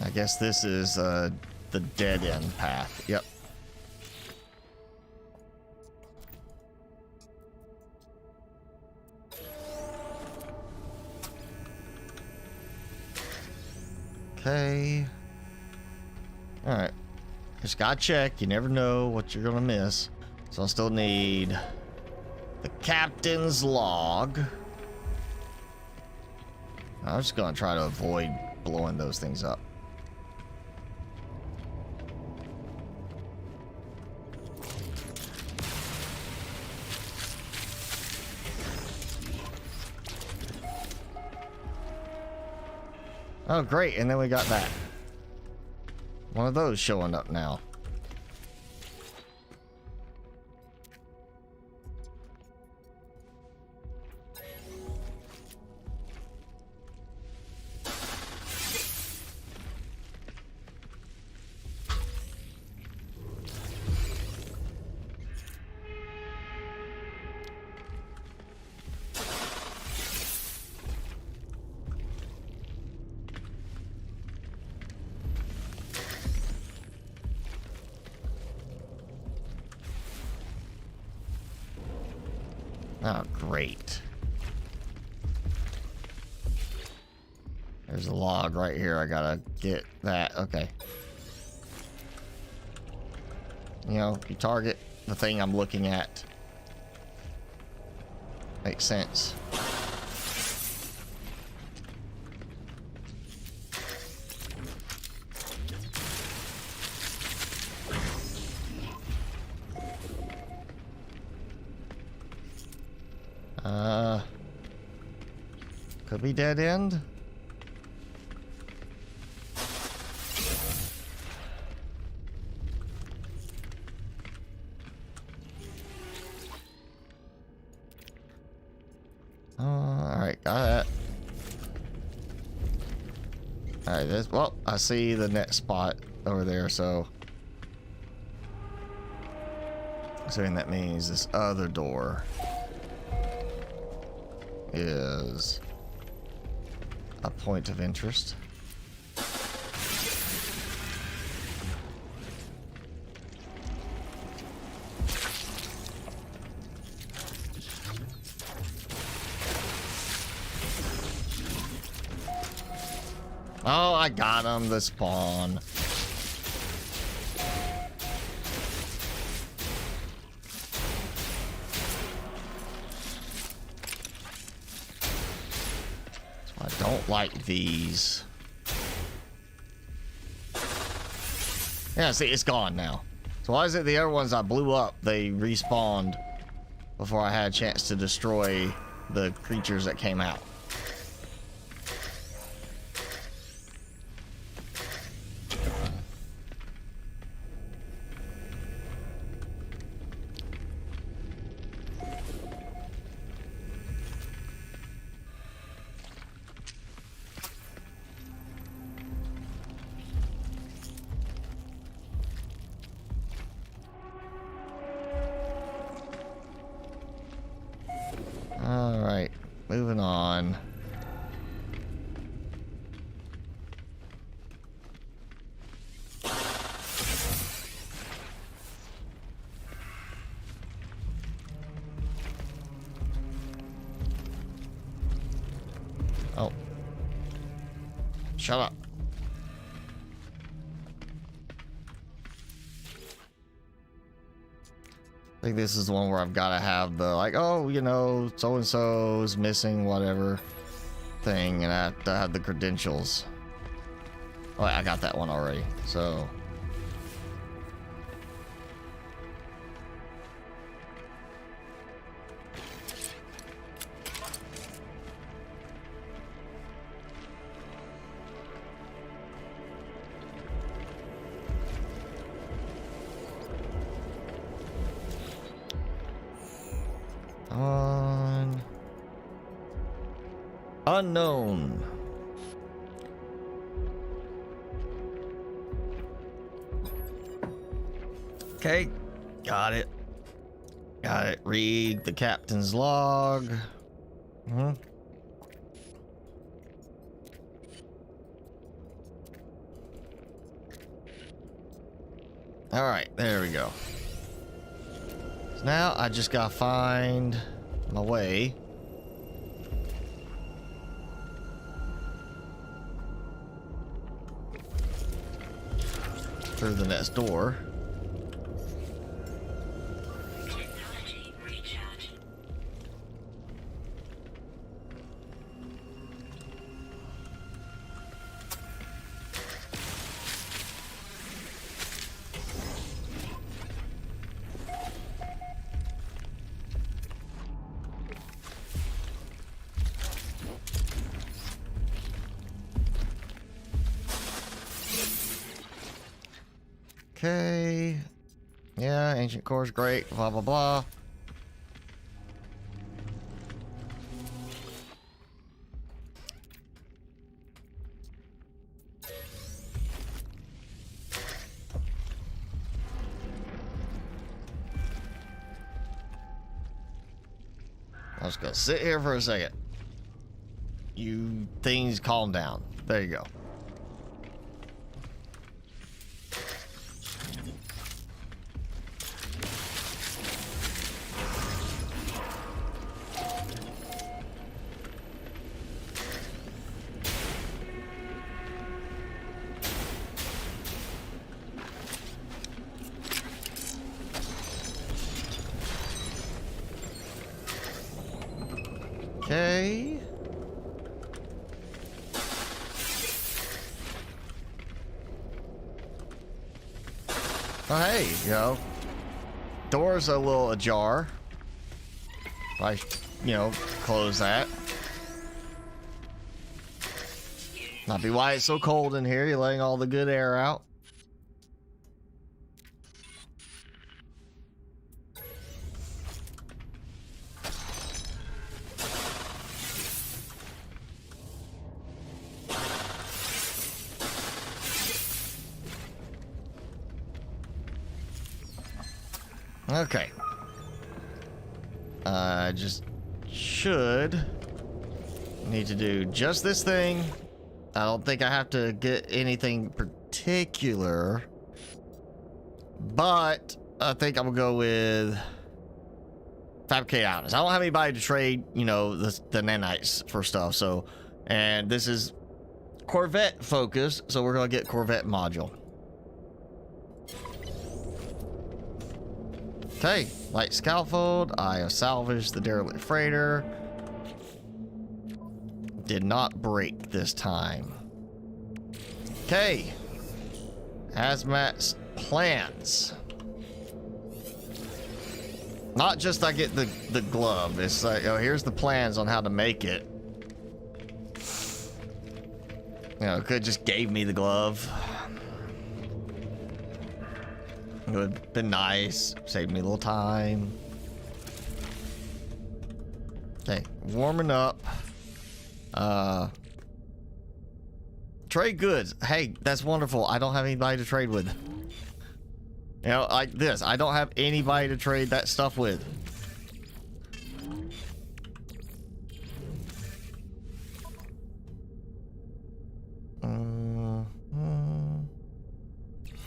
S1: I guess this is the dead end path. Yep. Okay. All right. Just gotta check. You never know what you're gonna miss. So I still need the captain's log. I'm just gonna try to avoid blowing those things up. Oh, great. And then we got that. One of those showing up now. Oh, great. There's a log right here. I gotta get that. Okay. You know, you target the thing I'm looking at. Makes sense. Could be dead end. Alright, got that. Alright, this, well, I see the next spot over there, so assuming that means this other door is a point of interest. Oh, I got him, the spawn. I don't like these. Yeah, see, it's gone now. So why is it the other ones I blew up, they respawned before I had a chance to destroy the creatures that came out? Alright, moving on. Oh. Shut up. think this is the one where I've got to have the, like, oh, you know, so-and-so is missing whatever thing, and I have to have the credentials. Oh, I got that one already, so... On... Unknown. Okay, got it. Got it. Read the captain's log. All right, there we go. So now I just gotta find my way. Through the next door. Okay. Yeah, ancient core's great. Blah, blah, blah. I'm just gonna sit here for a second. You things calm down. There you go. Okay. Oh, hey, you know, door's a little ajar. I, you know, close that. Not be why it's so cold in here. You're letting all the good air out. Okay. I just should need to do just this thing. I don't think I have to get anything particular, but I think I'm gonna go with fabricate items. I don't have anybody to trade, you know, the nanites for stuff. So, and this is Corvette focused, so we're gonna get Corvette module. Okay, light scaffold. I have salvaged the derelict freighter. Did not break this time. Okay. Hazmat's plans. Not just I get the glove. It's like, oh, here's the plans on how to make it. You know, could just gave me the glove. It would have been nice. Saved me a little time. Okay, warming up. Trade goods. Hey, that's wonderful. I don't have anybody to trade with. You know, like this. I don't have anybody to trade that stuff with.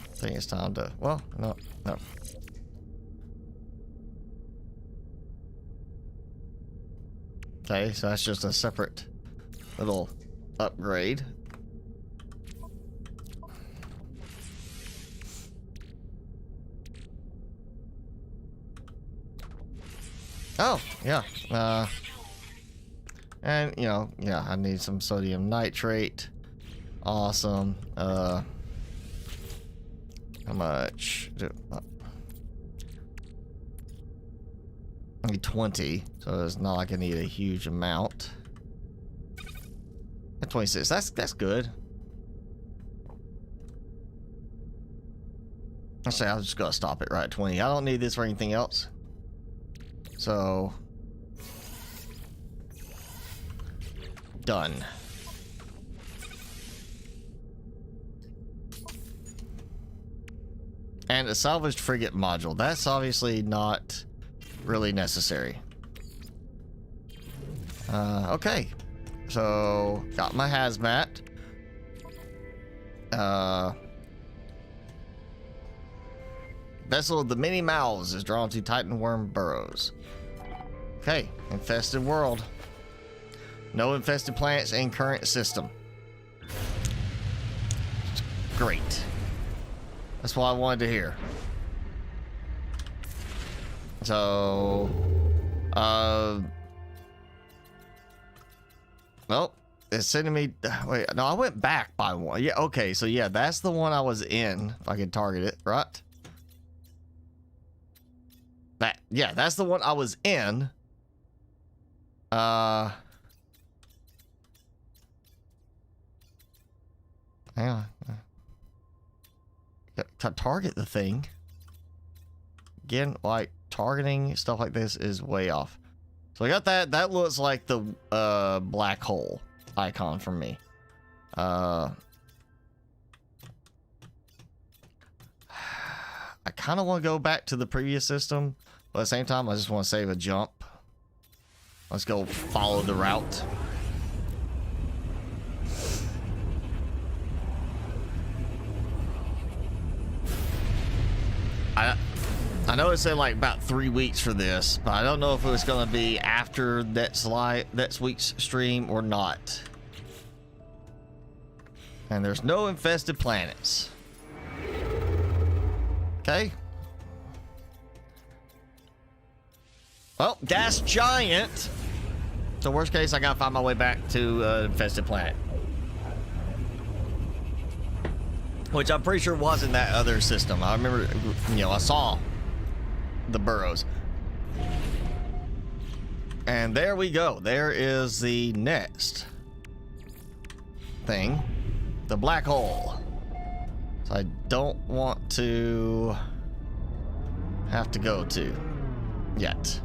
S1: I think it's time to, well, no. Okay, so that's just a separate little upgrade. Oh, yeah. And, you know, yeah, I need some sodium nitrate. Awesome. How much? I need 20, so it's not like I need a huge amount. At 26, that's good. Actually, I'll just go stop it right at 20. I don't need this for anything else. So, done. And a salvaged frigate module. That's obviously not really necessary. Okay. So, got my hazmat. Vessel of the Many Mouths is drawn to Titan worm burrows. Okay, infested world. No infested planets in current system. Great. That's what I wanted to hear. So, well, it's sending me. Wait, no, I went back by one. Yeah, okay, so yeah, that's the one I was in. If I could target it, right? Yeah, that's the one I was in. Hang on. To target the thing. Again, like, targeting stuff like this is way off. So I got that. That looks like the black hole icon for me. I kind of want to go back to the previous system, but at the same time, I just want to save a jump. Let's go follow the route. I know it said like about 3 weeks for this, but I don't know if it was going to be after that week's stream or not. And there's no infested planets. Okay. Well, gas giant. So worst case, I gotta find my way back to infested planet, which I'm pretty sure was in that other system. I remember, you know, I saw the burrows. And there we go. There is the next thing, the black hole. So I don't want to have to go to yet.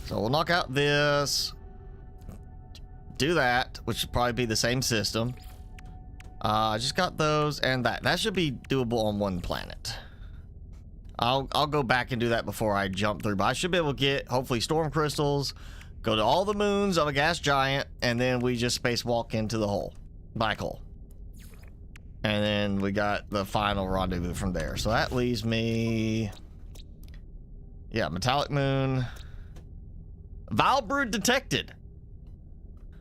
S1: So we'll knock out this, do that, which should probably be the same system. I just got those and that. That should be doable on one planet. I'll go back and do that before I jump through, but I should be able to get, hopefully, storm crystals, go to all the moons of a gas giant, and then we just spacewalk into the hole, black hole. And then we got the final rendezvous from there. So that leaves me, yeah, metallic moon. Vile brood detected,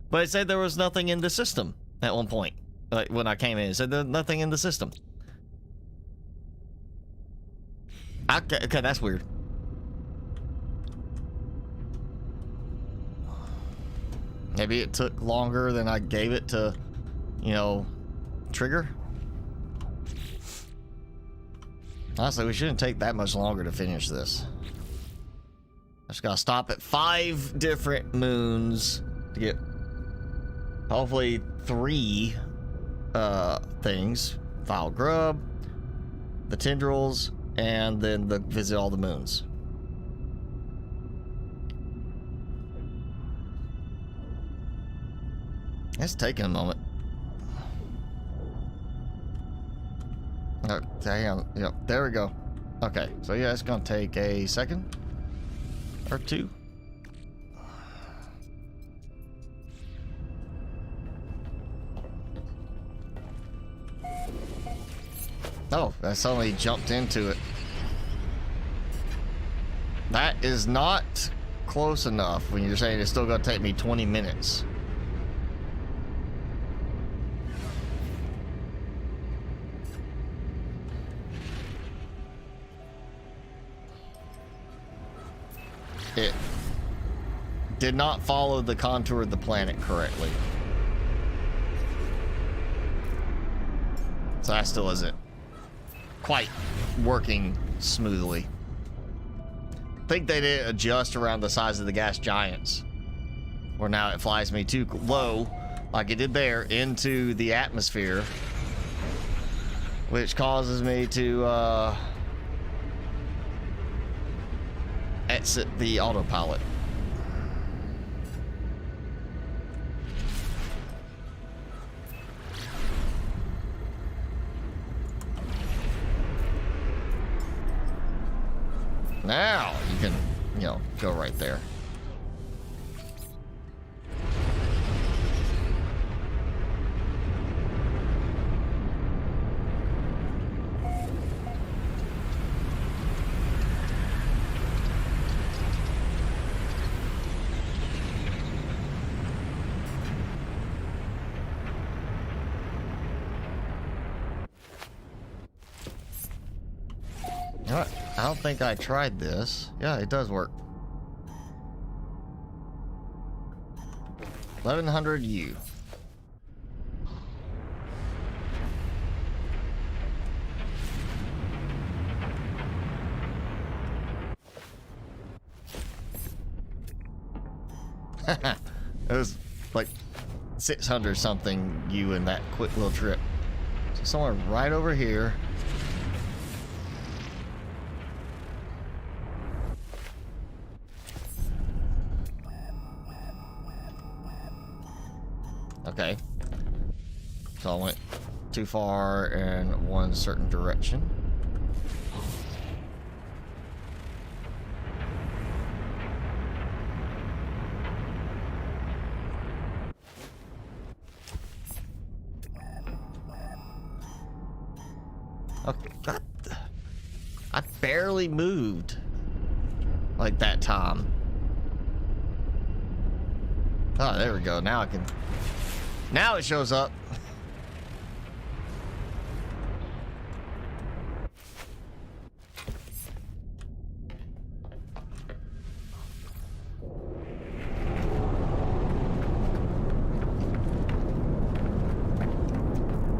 S1: but it said there was nothing in the system at one point. Like when I came in, it said there's nothing in the system. Okay, that's weird. Maybe it took longer than I gave it to, you know, trigger. Honestly, we shouldn't take that much longer to finish this. I just gotta stop at 5 different moons to get hopefully 3 things. Vile grub, the tendrils, and then visit all the moons. It's taking a moment. Okay, hang on. Yep, there we go. Okay, so yeah, it's gonna take a second or 2. Oh, I suddenly jumped into it. That is not close enough when you're saying it's still gonna take me 20 minutes. it did not follow the contour of the planet correctly. So that still isn't quite working smoothly. I think they didn't adjust around the size of the gas giants. Or now it flies me too low, like it did there, into the atmosphere. Which causes me to exit the autopilot. Now you can, you know, go right there. You know what? I don't think I tried this. Yeah, it does work. 1100U. It was like 600 something U in that quick little trip. So somewhere right over here. Okay. So I went too far in one certain direction. Okay, God. I barely moved like that time. Oh, there we go. Now I can... Now it shows up.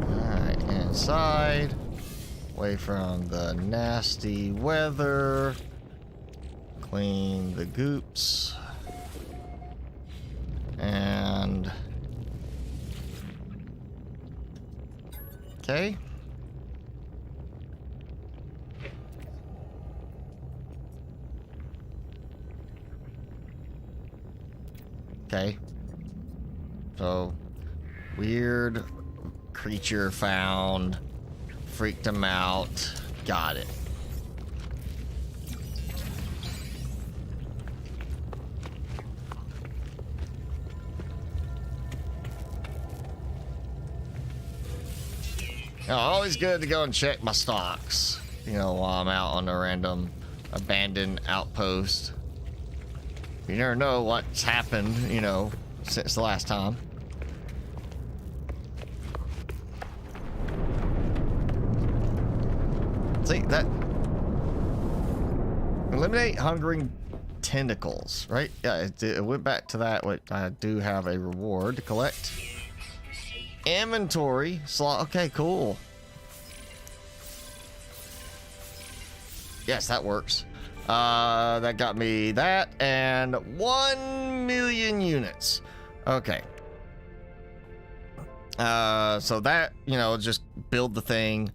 S1: Alright, inside. Away from the nasty weather. Clean the goops. And... Okay. Okay. So, weird creature found. Freaked him out. Got it. You know, always good to go and check my stocks, you know, while I'm out on a random abandoned outpost. You never know what's happened, you know, since the last time. See, that... Eliminate hungering tentacles, right? Yeah, it went back to that. Wait, I do have a reward to collect. Inventory slot. Okay, cool. Yes, that works. That got me that and 1 million units. Okay. So that, you know, just build the thing,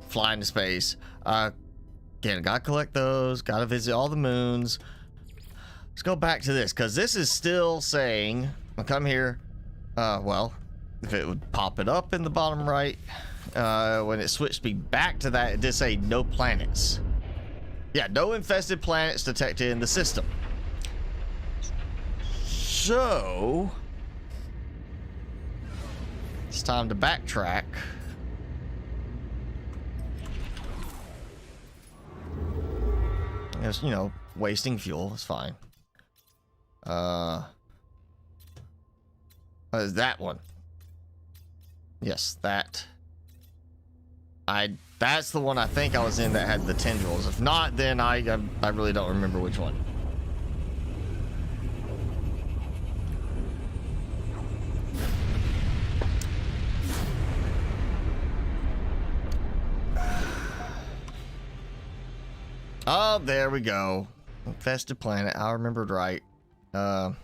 S1: fly into space. Again, gotta collect those, gotta visit all the moons. Let's go back to this, because this is still saying, I'll come here, well, if it would pop it up in the bottom right, when it switched me back to that, it did say no planets. Yeah, no infested planets detected in the system. So, it's time to backtrack. It's, you know, wasting fuel. It's fine. That one. Yes, that. That's the one I think I was in that had the tendrils. If not, then I really don't remember which one. Oh, there we go. Infested planet. I remembered right. Okay.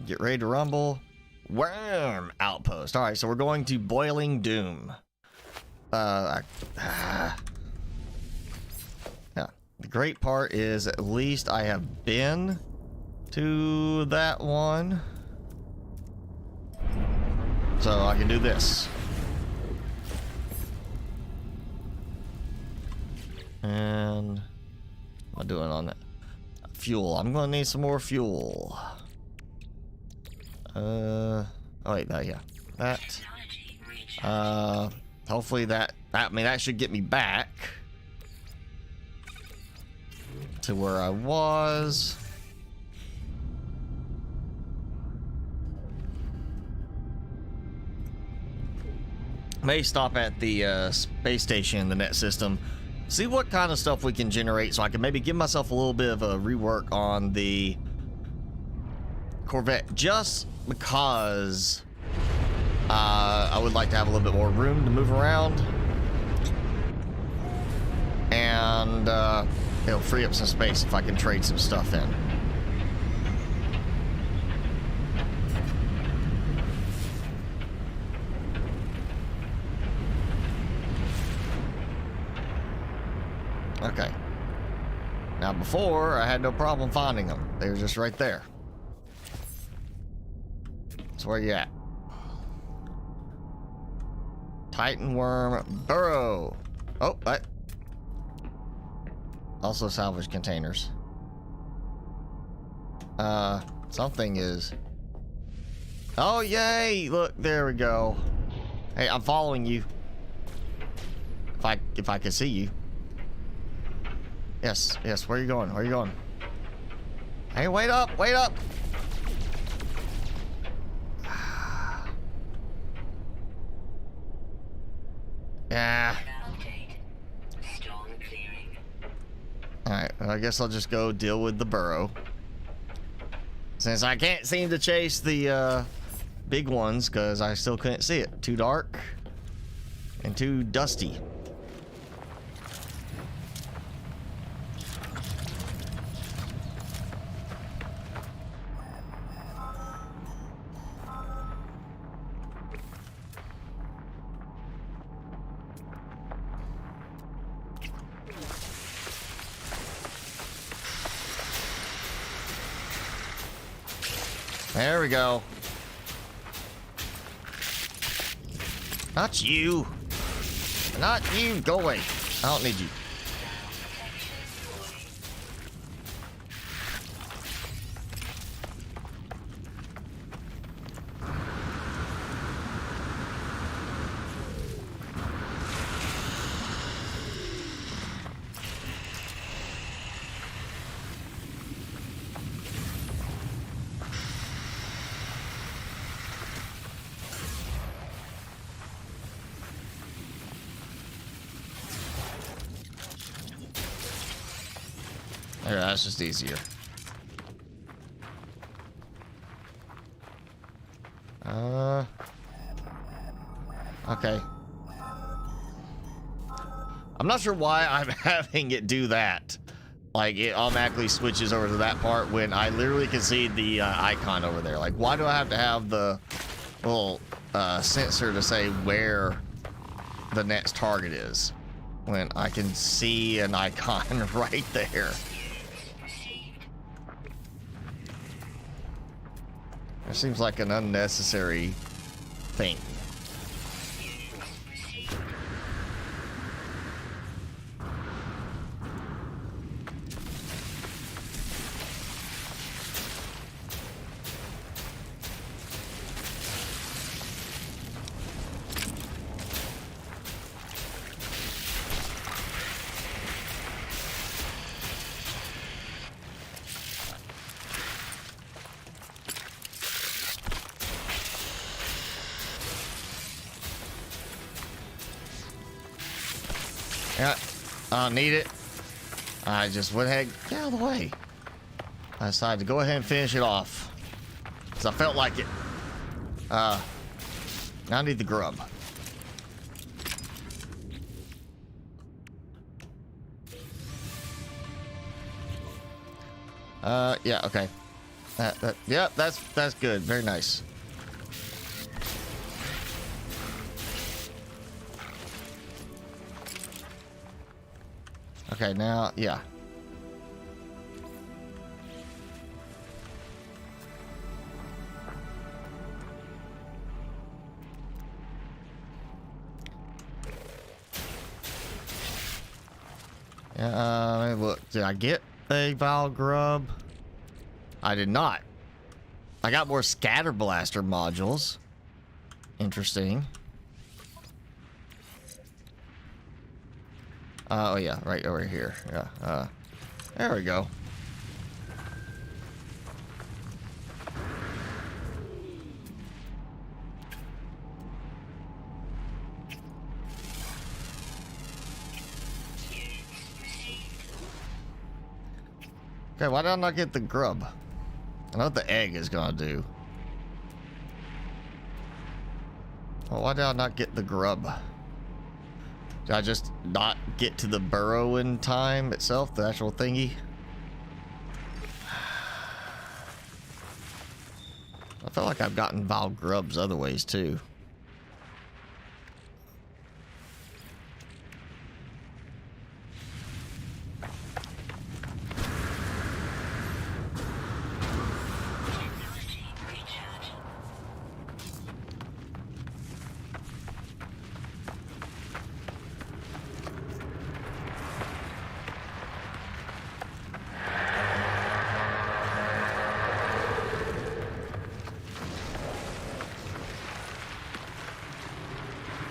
S1: Get ready to rumble. Worm outpost. All right, so we're going to Boiling Doom. Yeah. The great part is at least I have been to that one. So I can do this. And what am I doing on that? Fuel. I'm gonna need some more fuel. Oh wait, yeah. That. Hopefully that should get me back to where I was. May stop at the space station in the net system, see what kind of stuff we can generate, so I can maybe give myself a little bit of a rework on the Corvette, just because I would like to have a little bit more room to move around, and it'll free up some space if I can trade some stuff in. Okay. Now before, I had no problem finding them. They were just right there. So where you at? Titan worm burrow. Oh, what? Also salvage containers. Something is... Oh, yay! Look, there we go. Hey, I'm following you. If I could see you. Yes, yes, where are you going? Where are you going? Hey, wait up, wait up! Yeah. Alright, well, I guess I'll just go deal with the burrow. Since I can't seem to chase the big ones, because I still couldn't see it. Too dark and too dusty. There we go. Not you. Not you. Go away. I don't need you. There, that's just easier. Okay. I'm not sure why I'm having it do that. Like, it automatically switches over to that part when I literally can see the icon over there. Like, why do I have to have the little sensor to say where the next target is when I can see an icon right there? It seems like an unnecessary thing. Yeah, I don't need it. I just went ahead, get out of the way. I decided to go ahead and finish it off, because I felt like it. Now I need the grub. Yeah, okay. Yeah, that's good. Very nice. Okay, now, yeah. Yeah, look, did I get a Val Grub? I did not. I got more Scatter Blaster modules. Interesting. Oh yeah, right over here. Yeah, there we go. Okay, why did I not get the grub? I know what the egg is gonna do. Well, why did I not get the grub? Did I just not get to the burrow in time itself, the actual thingy? I feel like I've gotten Val Grubs other ways too.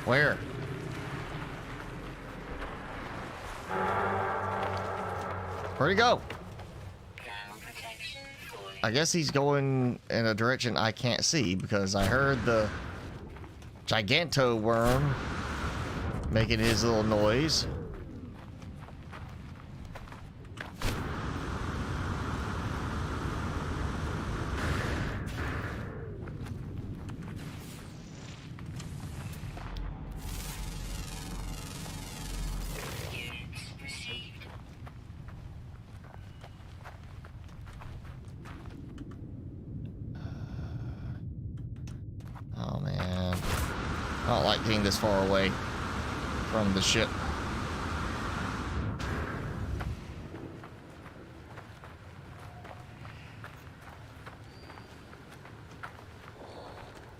S1: Where? Where'd he go? I guess he's going in a direction I can't see because I heard the Giganto worm making his little noise. Oh man, I don't like being this far away from the ship.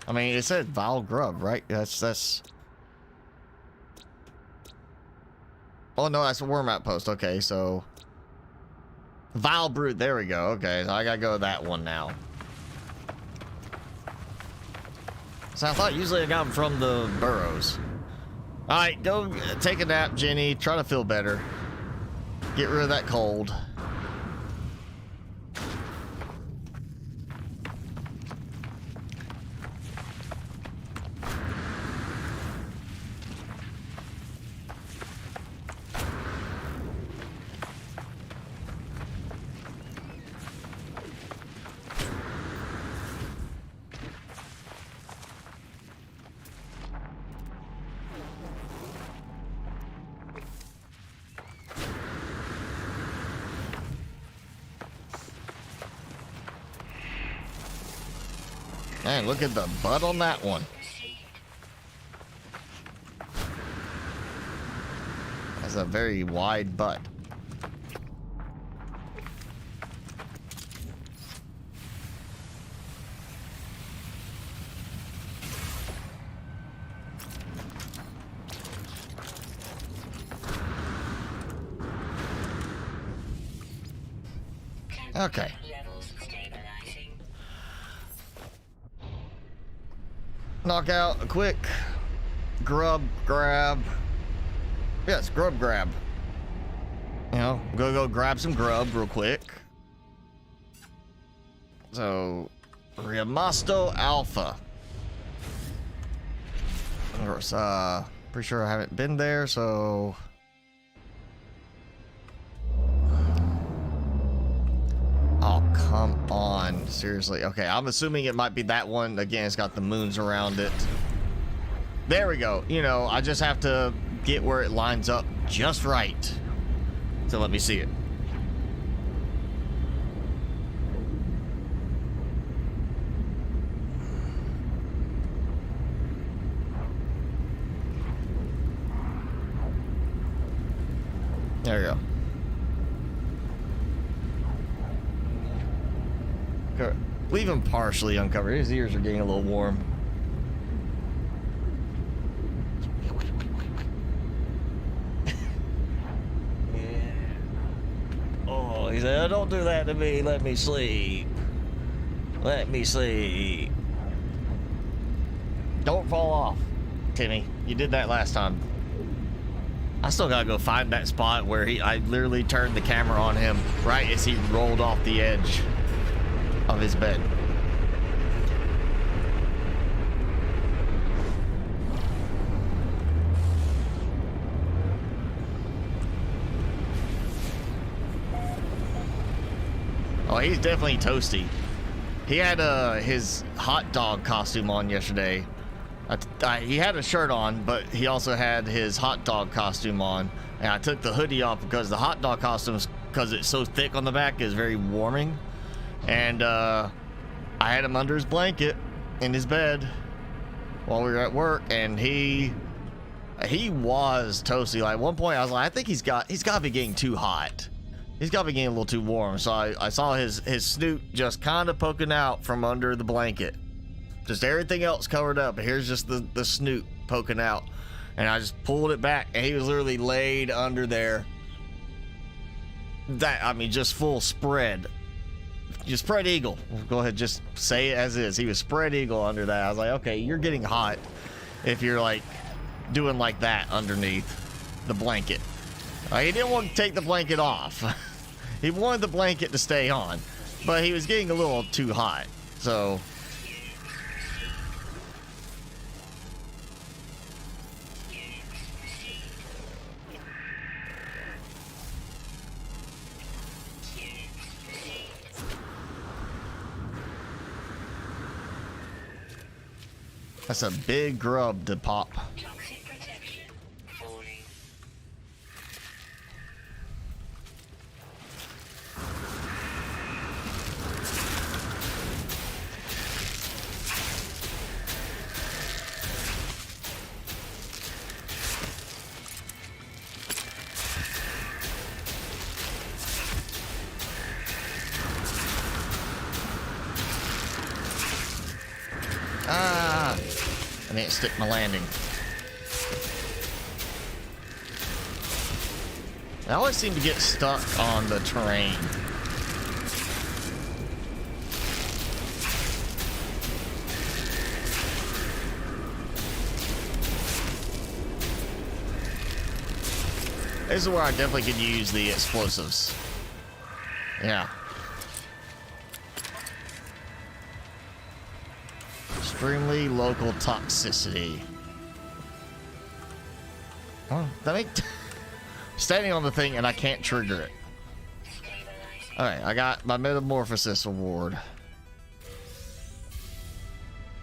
S1: I mean, it said Val Grub, right? That's. Oh no, that's a worm outpost. Okay, so Val Brute. There we go. Okay, so I gotta go with that one now. So I thought usually I got them from the burrows. All right, go take a nap, Jenny. Try to feel better. Get rid of that cold. Man, look at the butt on that one. That's a very wide butt. Okay. Knock out a quick grub grab. Yes, grub grab. You know, go grab some grub real quick. So, Riamasto Alpha. Of course, pretty sure I haven't been there, so. Oh, Come on, seriously. Okay, I'm assuming it might be that one. Again, it's got the moons around it. There we go. You know, I just have to get where it lines up just right. So let me see it. There we go. Leave him partially uncovered. His ears are getting a little warm. Yeah. Oh, he said, "Don't do that to me. Let me sleep. Let me sleep. Don't fall off, Timmy. You did that last time." I still gotta go find that spot where I literally turned the camera on him right as he rolled off the edge of his bed. Oh, he's definitely toasty. He had his hot dog costume on yesterday. He had a shirt on, but he also had his hot dog costume on. And I took the hoodie off because the hot dog costume, because it's so thick on the back, is very warming. And I had him under his blanket in his bed while we were at work, and he was toasty. Like, at one point I was like, I think he's got to be getting too hot. He's got to be getting a little too warm. So I saw his snoot just kind of poking out from under the blanket. Just everything else covered up, but here's just the snoot poking out. And I just pulled it back, and he was literally laid under there. I mean, just full spread. Just spread eagle. Go ahead, just say it as is. He was spread eagle under that. I was like, okay, you're getting hot if you're like doing like that underneath the blanket. He didn't want to take the blanket off. He wanted the blanket to stay on, but he was getting a little too hot. So that's a big grub to pop. I didn't stick my landing. I always seem to get stuck on the terrain. This is where I definitely could use the explosives. Yeah. Extremely local toxicity. Oh, that ain't standing on the thing and I can't trigger it. Alright, I got my metamorphosis award.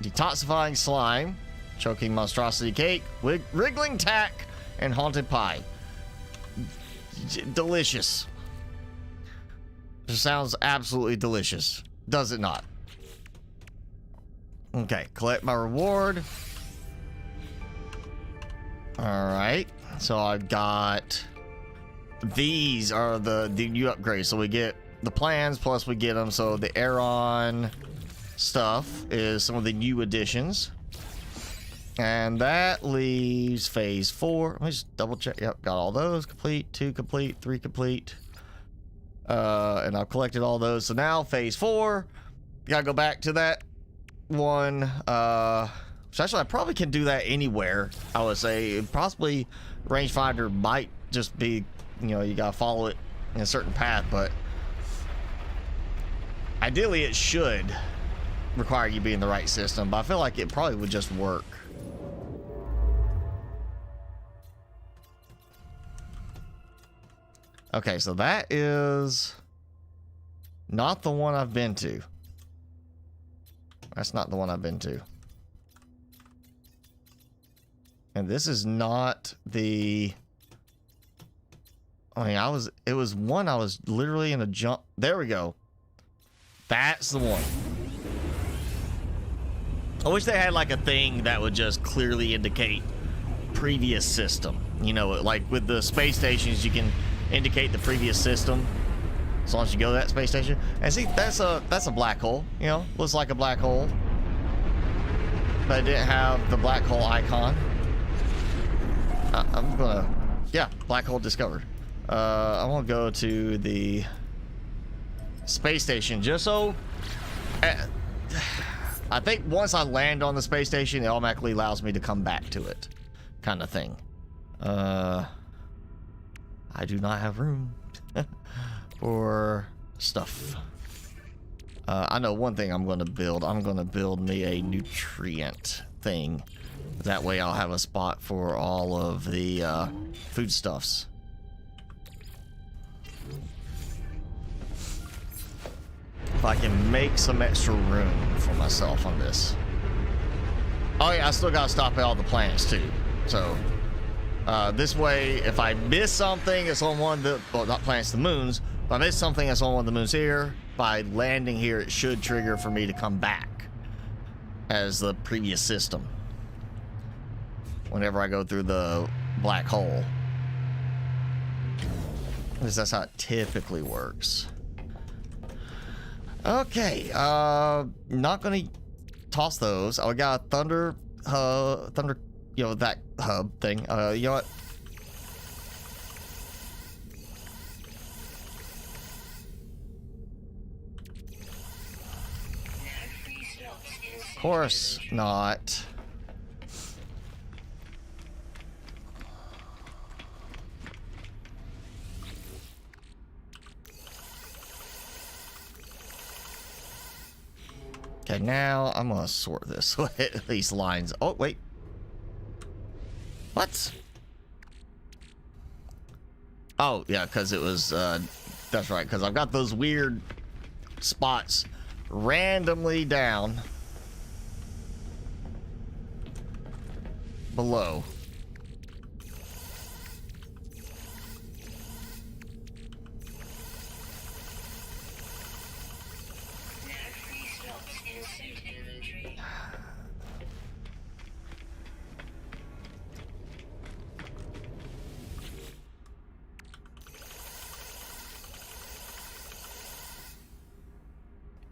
S1: Detoxifying slime, choking monstrosity cake, wriggling tack, and haunted pie. Delicious. Just sounds absolutely delicious. Does it not? Okay, collect my reward. Alright, so I've got these are the new upgrades. So we get the plans plus we get them. So the Aeron stuff is some of the new additions. And that leaves phase 4. Let me just double check. Yep, got all those complete. 2 complete, 3 complete. And I've collected all those. So now phase 4. Gotta go back to that one. Which actually I probably can do that anywhere. I would say possibly rangefinder might just be, you know, you gotta follow it in a certain path, but ideally it should require you be in the right system, but I feel like it probably would just work. Okay, so that is Not the one I've been to. That's not the one I've been to. And this is not the... I mean, it was one I was literally in a jump. There we go. That's the one. I wish they had like a thing that would just clearly indicate previous system. You know, like with the space stations, you can indicate the previous system as long as you go to that space station. And see, that's a black hole. You know, looks like a black hole, but it didn't have the black hole icon. I'm gonna, yeah, black hole discovered. I want to go to the space station just so. I think once I land on the space station, it automatically allows me to come back to it, kind of thing. I do not have room for stuff. I know one thing I'm going to build. I'm going to build me a nutrient thing. That way I'll have a spot for all of the foodstuffs. If I can make some extra room for myself on this. Oh yeah, I still gotta stop at all the planets too. So this way, if I miss something, it's on one of the, well, not planets, the moons. If I miss something that's on one of the moons here, by landing here, it should trigger for me to come back as the previous system. Whenever I go through the black hole. Because that's how it typically works. Okay, not gonna toss those. I got a thunder, you know, that hub thing. You know what? Of course not. Okay, now I'm gonna sort this so it at least lines. Oh, wait. What? Oh, yeah, because it was, that's right, because I've got those weird spots randomly down below.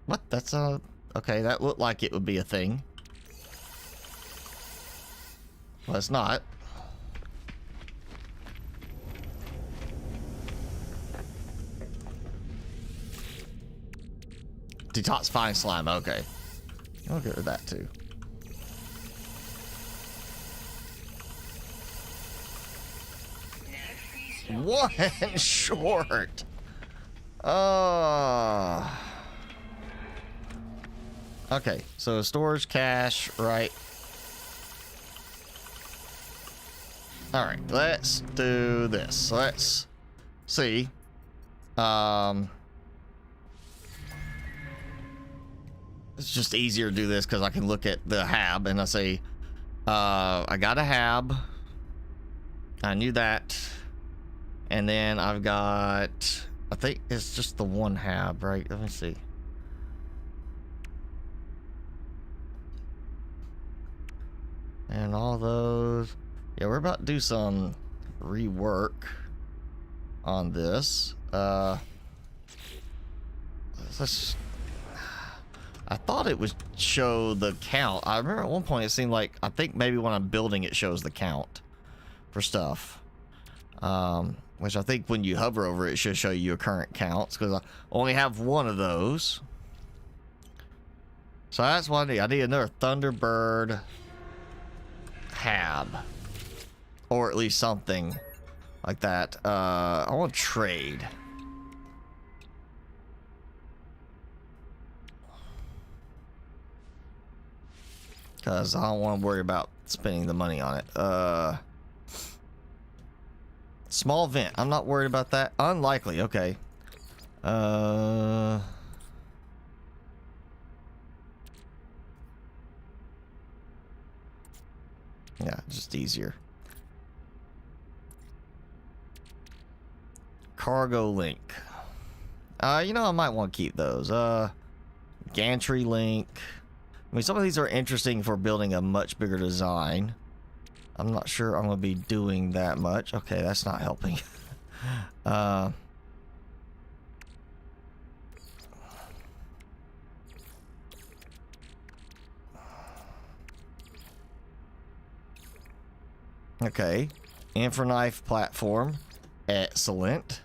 S1: What? That's a... Okay, that looked like it would be a thing. Well, it's not. Detoxifying slime, okay. I'll get rid of that too. One short. Okay, so storage cache, right? All right, let's do this. Let's see. It's just easier to do this because I can look at the hab and I say, I got a hab. I knew that. And then I've got, I think it's just the one hab, right? Let me see. And all those. Yeah, we're about to do some rework on this. Let's, I thought it would show the count. I remember at one point it seemed like, I think maybe when I'm building it shows the count for stuff. Which I think when you hover over it, it should show you your current counts because I only have one of those. So that's what I need. I need another Thunderbird hab. Or at least something like that. I want to trade. Because I don't want to worry about spending the money on it. Small vent. I'm not worried about that. Unlikely. Okay. Yeah, just easier. Cargo link. You know, I might want to keep those. Gantry link. I mean, some of these are interesting for building a much bigger design. I'm not sure I'm going to be doing that much. Okay, that's not helping. Okay. Infraknife platform. Excellent.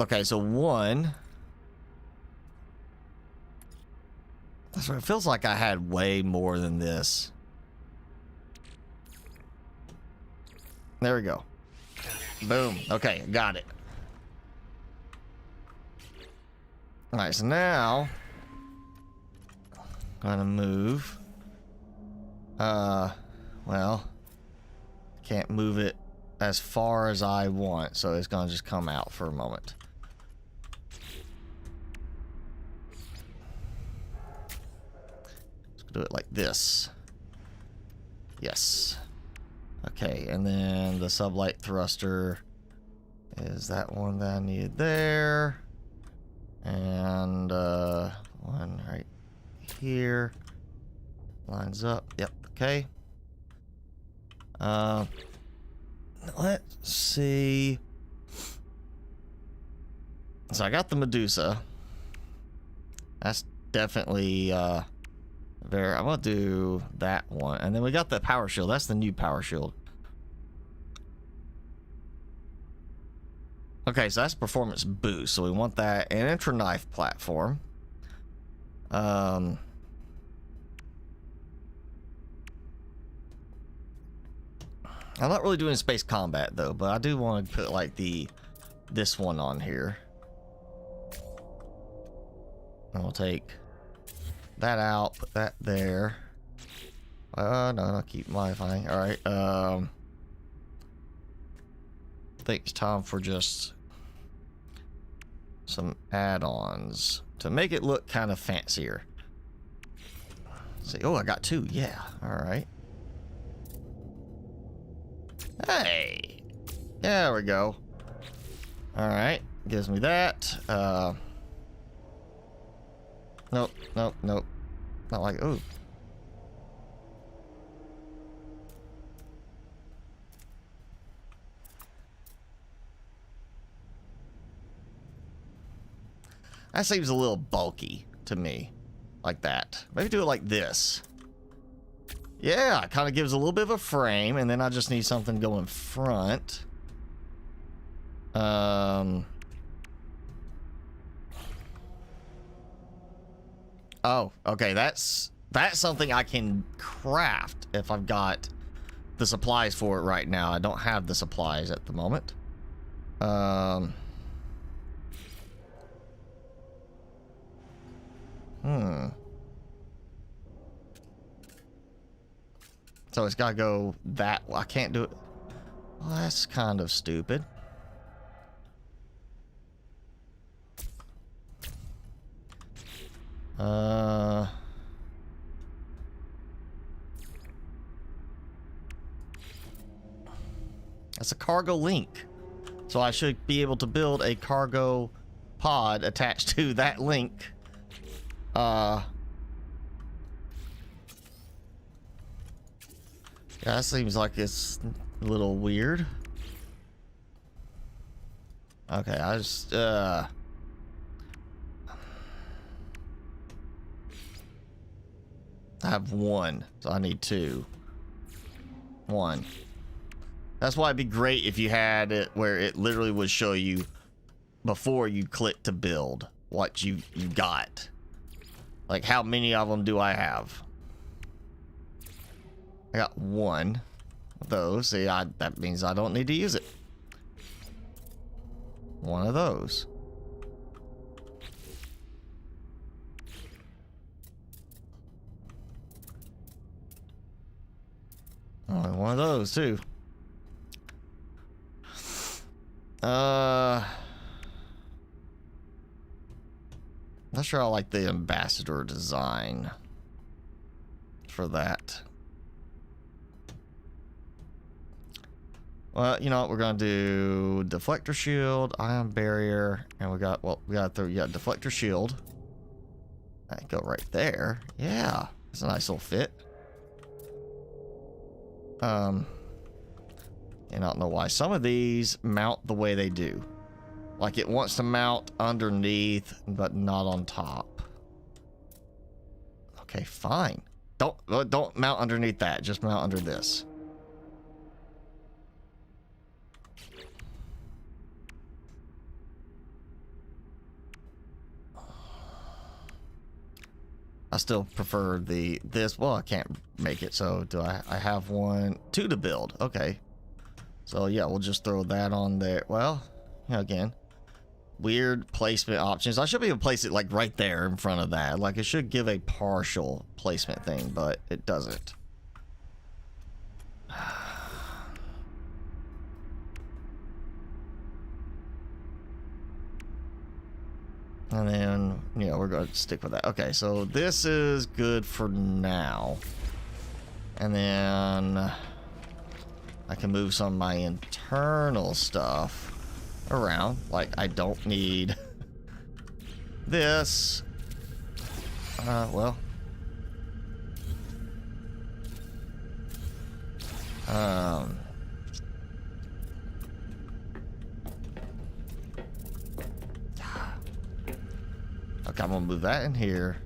S1: Okay, so one. That's what it feels like. I had way more than this. There we go. Boom. Okay, got it. Alright, so now gonna move. Well, can't move it as far as I want, so it's gonna just come out for a moment. Let's do it like this. Yes. Okay, and then the sublight thruster is that one that I needed there. And one right here. Lines up. Yep, okay. Let's see. So I got the Medusa. That's definitely very. I'm gonna do that one, and then we got the power shield. That's the new power shield. Okay, so that's performance boost. So we want that. An intra-knife platform. I'm not really doing space combat though, but I do want to put like this one on here. And we'll take that out, put that there. No, keep modifying. All right. I think it's time for just some add-ons to make it look kind of fancier. Let's see, oh, I got two. Yeah. All right. Hey, there we go. All right, gives me that. Nope, nope, nope. Not like, ooh. That seems a little bulky to me, like that. Maybe do it like this. Yeah, it kind of gives a little bit of a frame, and then I just need something going front. Oh, okay, that's something I can craft if I've got the supplies for it right now. I don't have the supplies at the moment. So it's got to go that. I can't do it. Well, that's kind of stupid. That's a cargo link. So I should be able to build a cargo pod attached to that link. Yeah, that seems like it's a little weird. Okay, I just I have one, so I need two. One. That's why it'd be great if you had it where it literally would show you before you click to build what you got. Like, how many of them do I have? I got one of those. See, that means I don't need to use it. One of those. Oh, one of those too. Not sure I like the ambassador design for that. Well, you know what? We're gonna do deflector shield, ion barrier, and we got deflector shield. That go right there. Yeah, it's a nice little fit. And I don't know why some of these mount the way they do. Like it wants to mount underneath, but not on top. Okay, fine. Don't mount underneath that. Just mount under this. I still prefer this. Well, I can't make it, so do I have two to build. Okay. So yeah, we'll just throw that on there. Well, again, weird placement options. I should be able to place it like right there in front of that. Like it should give a partial placement thing, but it doesn't. And then, we're going to stick with that. Okay, so this is good for now. And then I can move some of my internal stuff around. Like, I don't need this. Well. Okay, I'm gonna move that in here.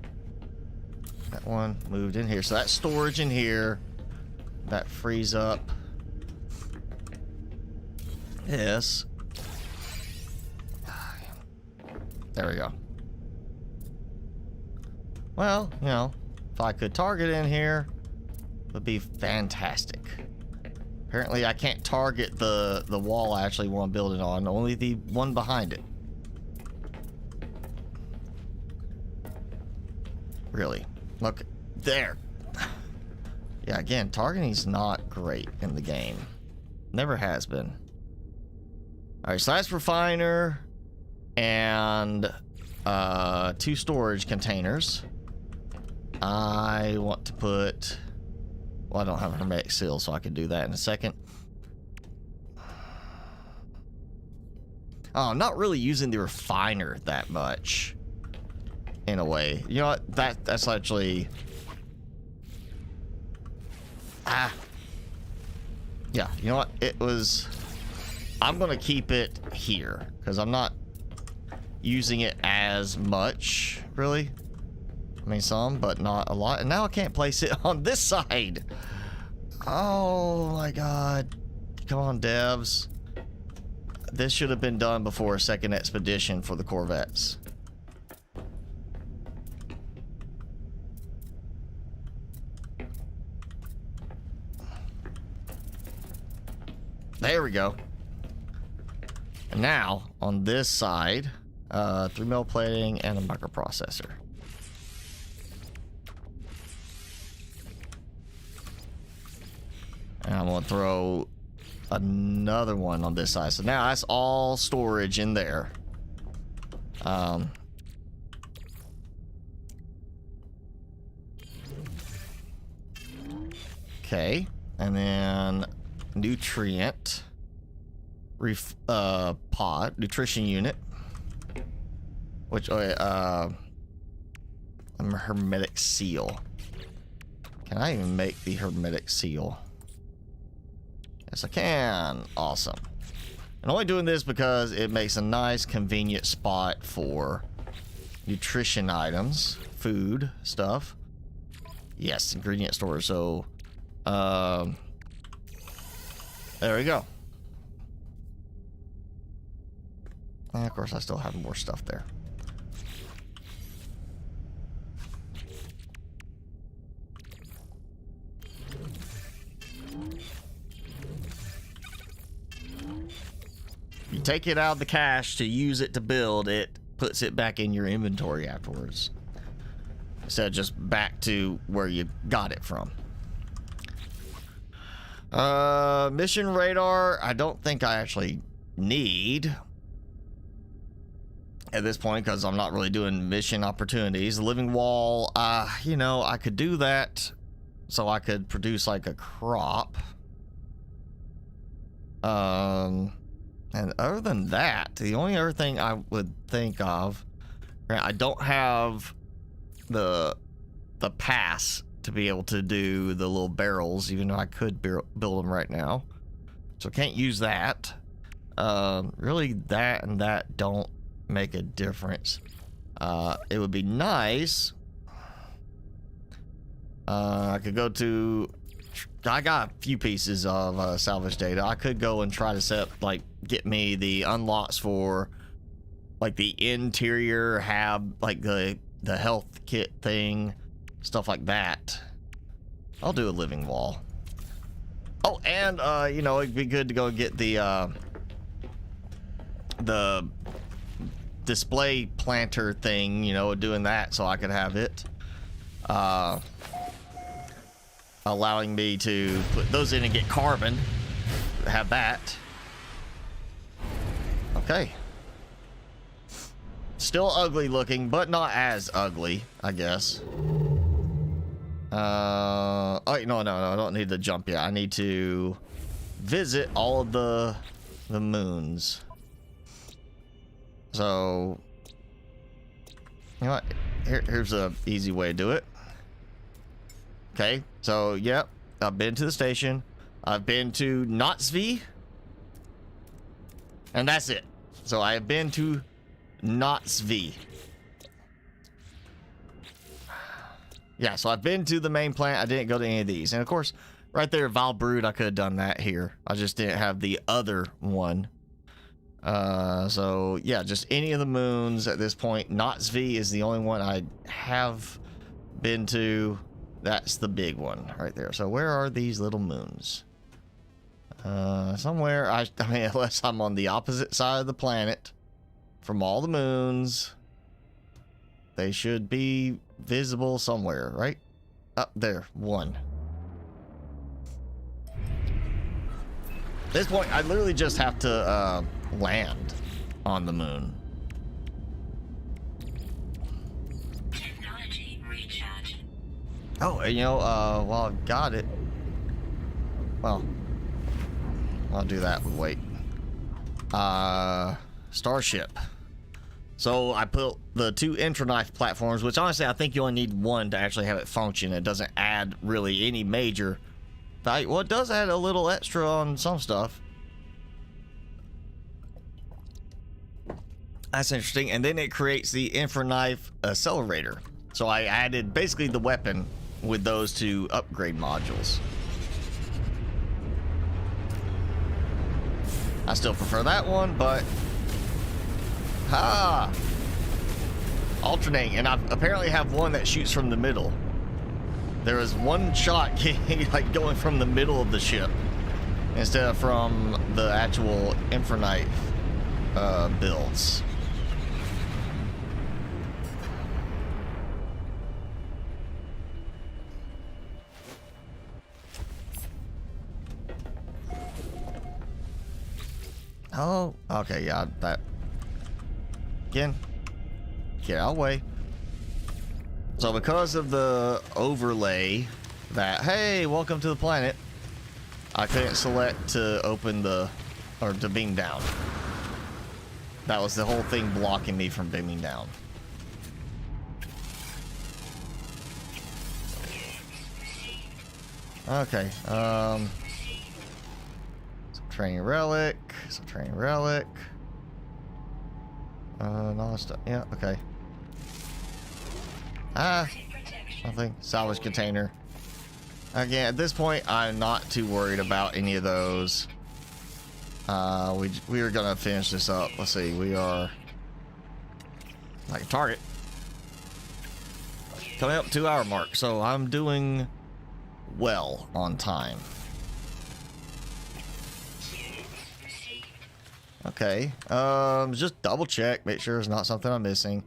S1: That one moved in here. So that's storage in here. That frees up this. There we go. Well, if I could target in here, it would be fantastic. Apparently I can't target the wall I actually want to build it on, only the one behind it. Really? Look, there. Yeah, again, targeting's not great in the game. Never has been. Alright, so that's refiner and 2 storage containers. I want to put... Well, I don't have a hermetic seal, so I can do that in a second. Oh, I'm not really using the refiner that much. In a way. You know what? That's actually... Yeah, you know what? It was... I'm going to keep it here, because I'm not using it as much, really. I mean, some, but not a lot. And now I can't place it on this side. Oh, my God. Come on, devs. This should have been done before a second expedition for the Corvettes. There we go. And now, on this side, 3mm plating and a microprocessor. And I'm going to throw another one on this side. So now that's all storage in there. Okay. And then nutrient pod, nutrition unit. Which, I'm a hermetic seal. Can I even make the hermetic seal? Yes, I can. Awesome. I'm only doing this because it makes a nice, convenient spot for nutrition items, food, stuff. Yes, ingredient storage. So, there we go. And of course, I still have more stuff there. You take it out of the cache to use it to build, it puts it back in your inventory afterwards. Instead of just back to where you got it from. Mission radar, I don't think I actually need at this point because I'm not really doing mission opportunities. The living wall, you know, I could do that so I could produce like a crop. And other than that, the only other thing I would think of, I don't have the pass to be able to do the little barrels, even though I could build them right now. So can't use that. Really, that and that don't make a difference. It would be nice. I could go to. I got a few pieces of salvage data. I could go and try to set, like, get me the unlocks for, like, the interior hab, like the health kit thing, stuff like that. I'll do a living wall. Oh, and you know, it'd be good to go get the display planter thing, you know, doing that so I could have it. Allowing me to put those in and get carbon. Have that. Okay. Still ugly looking, but not as ugly, I guess. Oh, no, I don't need to jump yet. I need to visit all of the moons. So, you know what? Here's a easy way to do it. Okay, so, yep, I've been to the station. I've been to Knotsville. And that's it. So I have been to Knotsville. Yeah, so I've been to the main plant. I didn't go to any of these. And of course, right there, Valbrood, I could have done that here. I just didn't have the other one. So, yeah, just any of the moons at this point. Knotsville is the only one I have been to. That's the big one right there. So where are these little moons? Somewhere, I mean, unless I'm on the opposite side of the planet from all the moons, they should be visible somewhere, right? Up there, one. At this point, I literally just have to land on the moon. Oh, you know, well, I've got it. Well, I'll do that. Wait. Starship. So I put the 2 intraknife platforms, which honestly I think you only need one to actually have it function. It doesn't add really any major value. Well, it does add a little extra on some stuff. That's interesting. And then it creates the infraknife accelerator. So I added basically the weapon with those 2 upgrade modules. I still prefer that one, but alternating, and I apparently have one that shoots from the middle. There is one shot like going from the middle of the ship instead of from the actual infraknife builds. Oh, okay, yeah, that. Again, get out of the way. So because of the overlay that, hey, welcome to the planet, I couldn't select to open the, or to beam down. That was the whole thing blocking me from beaming down. Okay, training relic, some training relic. No stuff. Yeah, okay. Nothing. Salvage container. Again, at this point, I'm not too worried about any of those. We are gonna finish this up. Let's see. We are like a target. Coming up 2-hour mark, so I'm doing well on time. Okay, just double check, make sure there's not something I'm missing.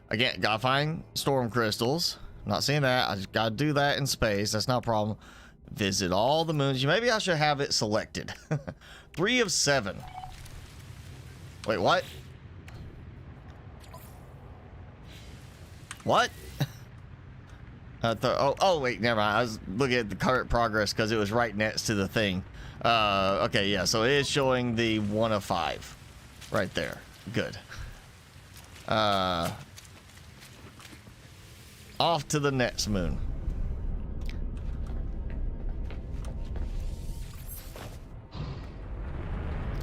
S1: Again, gotta find storm crystals. Not seeing that. I just gotta do that in space. That's not a problem. Visit all the moons. Maybe I should have it selected. 3 of 7. Wait, what? What? Oh, wait, never mind. I was looking at the current progress because it was right next to the thing. Okay, yeah, so it is showing the 1 of 5 right there. Good. Off to the next moon.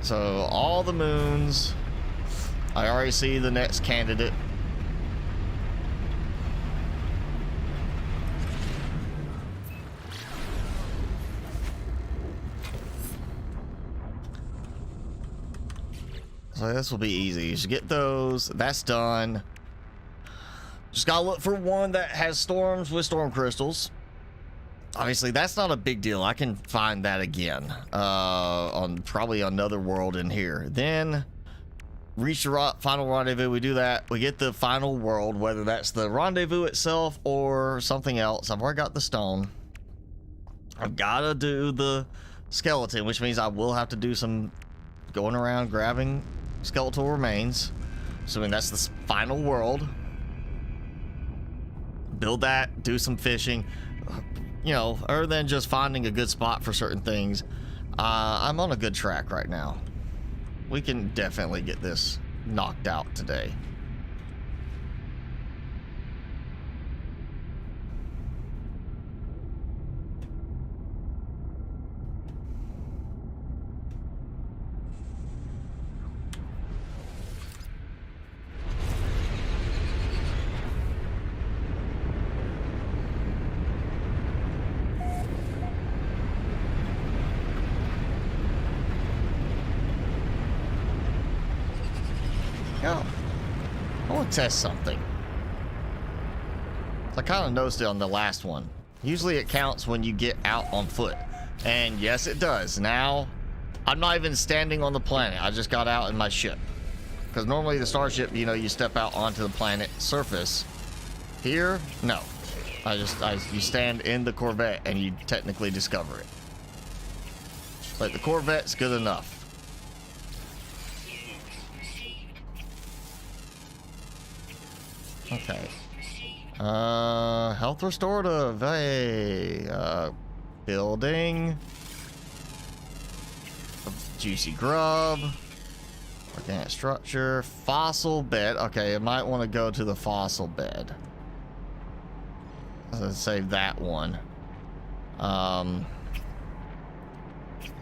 S1: So all the moons, I already see the next candidate. So this will be easy. You should get those. That's done. Just gotta look for one that has storms with storm crystals. Obviously, that's not a big deal. I can find that again on probably another world in here. Then reach the final rendezvous. We do that. We get the final world, whether that's the rendezvous itself or something else. I've already got the stone. I've got to do the skeleton, which means I will have to do some going around grabbing skeletal remains. Assuming that's the final world. Build that, do some fishing. You know, other than just finding a good spot for certain things, I'm on a good track right now. We can definitely get this knocked out today. Yeah, I want to test something. I kind of noticed it on the last one. Usually it counts when you get out on foot. And yes, it does. Now, I'm not even standing on the planet. I just got out in my ship. Because normally the starship, you know, you step out onto the planet surface. Here, no. You stand in the Corvette and you technically discover it. But the Corvette's good enough. Okay. Health restorative. Hey. Building. Juicy grub. Organic structure. Fossil bed. Okay, I might want to go to the fossil bed. Let's save that one.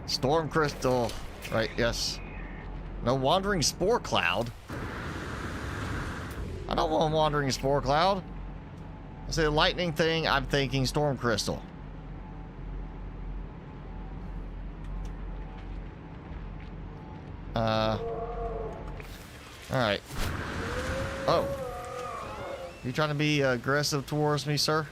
S1: Storm crystal. Right, yes. No wandering spore cloud. I don't want a wandering spore cloud. I say the lightning thing, I'm thinking storm crystal. Alright. Oh. You trying to be aggressive towards me, sir?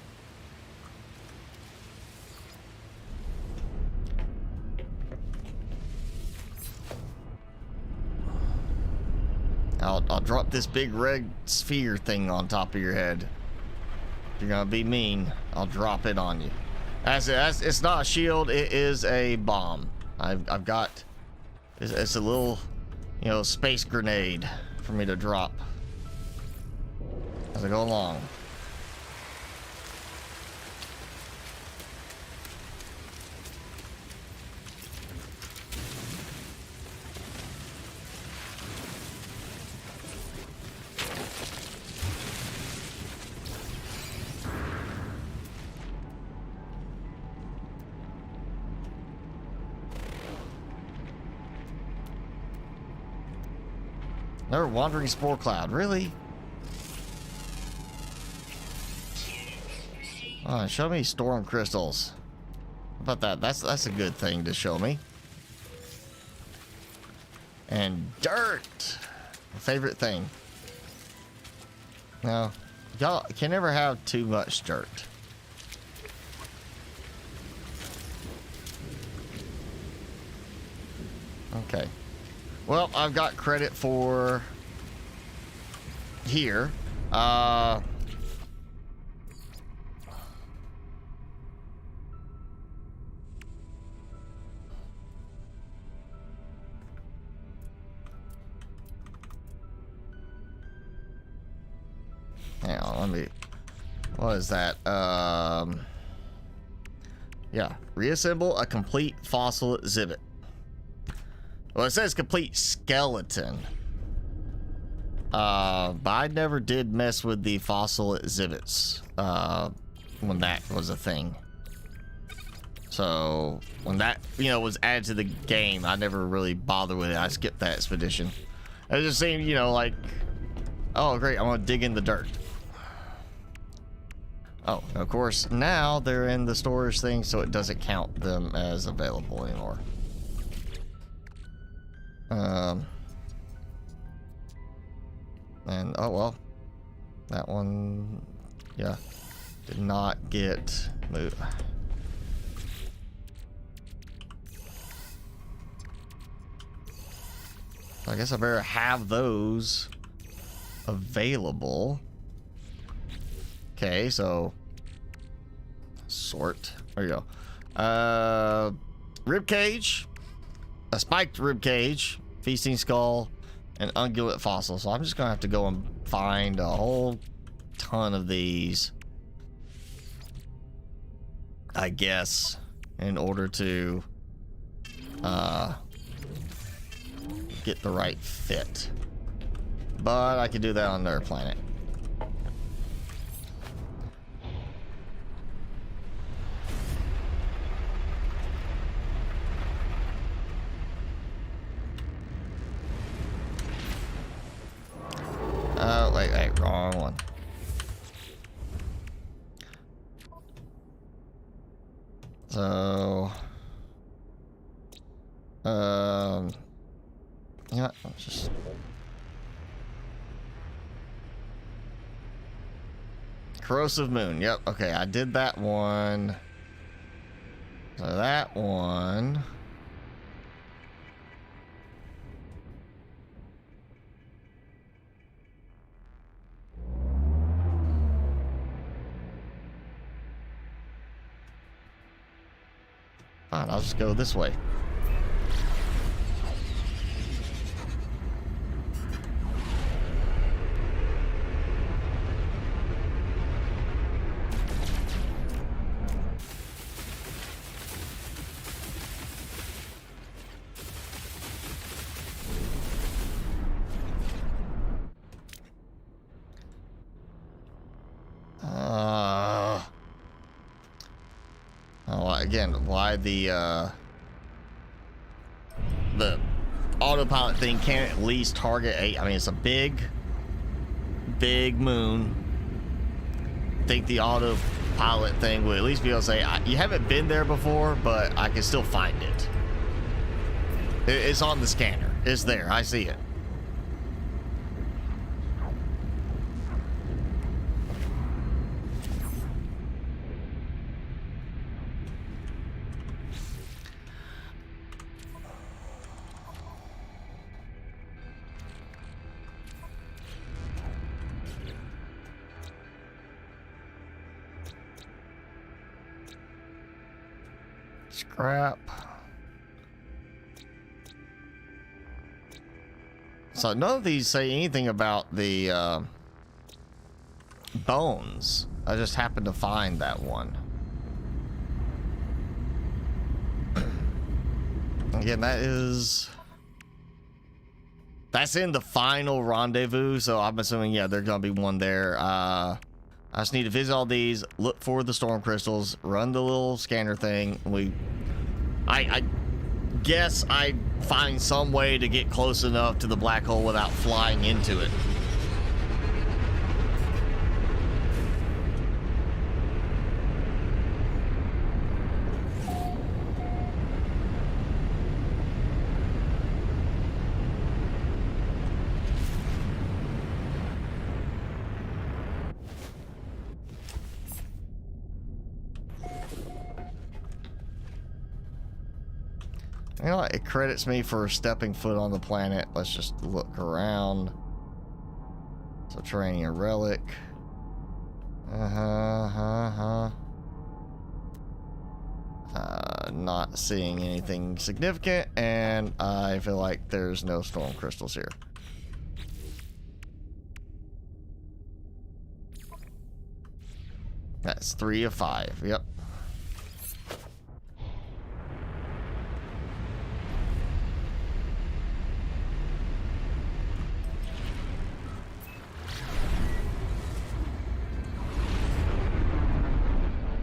S1: I'll drop this big red sphere thing on top of your head. If you're gonna be mean, I'll drop it on you. It's not a shield, it is a bomb. I've got it's a little, you know, space grenade for me to drop as I go along. Another wandering spore cloud, really? Show me storm crystals. How about that? That's a good thing to show me. And dirt, my favorite thing. No, y'all can never have too much dirt. Okay. Well, I've got credit for here. Hang on, let me. What is that? Yeah. Reassemble a complete fossil exhibit. Well, it says complete skeleton. But I never did mess with the fossil exhibits when that was a thing. So when that, you know, was added to the game, I never really bothered with it. I skipped that expedition. It just seemed, you know, like, oh great, I'm gonna dig in the dirt. Oh, of course, now they're in the storage thing, so it doesn't count them as available anymore. And oh well, that one, yeah, did not get moved. I guess I better have those available. Okay, so sort. There you go. Rib cage, a spiked rib cage, feasting skull, and ungulate fossil. So I'm just gonna have to go and find a whole ton of these, I guess, in order to get the right fit. But I could do that on their planet. Oh, wait, wrong one. So, yeah, let's just corrosive moon. Yep. Okay, I did that one. So that one. Fine, I'll just go this way. Again, why the autopilot thing can't at least target I mean, it's a big moon. I think the autopilot thing would at least be able to say, you haven't been there before, but I can still find it. It's on the scanner. It's there. I see it. Scrap. So none of these say anything about the bones. I just happened to find that one. Again, that's in the final rendezvous, so I'm assuming, yeah, there's gonna be one there. I just need to visit all these, look for the storm crystals, run the little scanner thing. I guess I find some way to get close enough to the black hole without flying into it. You know what? It credits me for stepping foot on the planet. Let's just look around. Subterranean relic. Not seeing anything significant, and I feel like there's no storm crystals here. That's 3 of 5. Yep.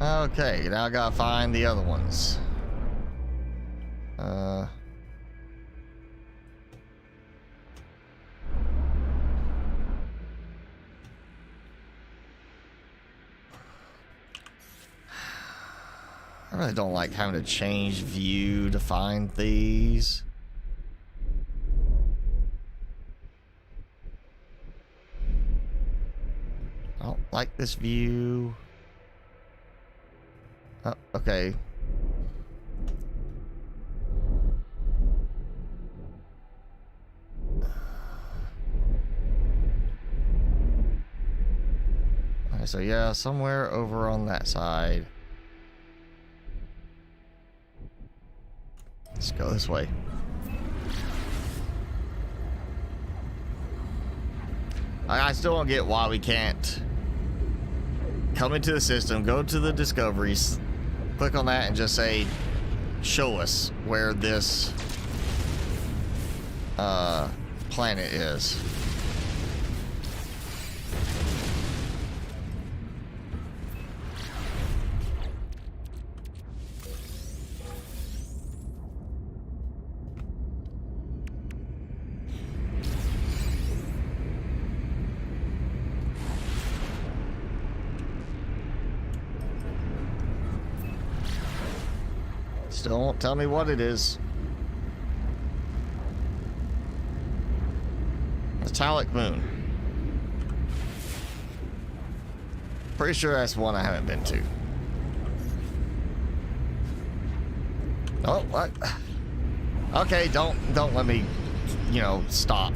S1: Okay, now I gotta find the other ones. I really don't like having to change view to find these. I don't like this view. Oh, okay. Okay, so yeah, somewhere over on that side. Let's go this way. I still don't get why we can't come into the system, go to the discoveries, click on that and just say, show us where this planet is. Still won't tell me what it is. Metallic moon. Pretty sure that's one I haven't been to. Oh, what? Okay, don't let me, you know, stop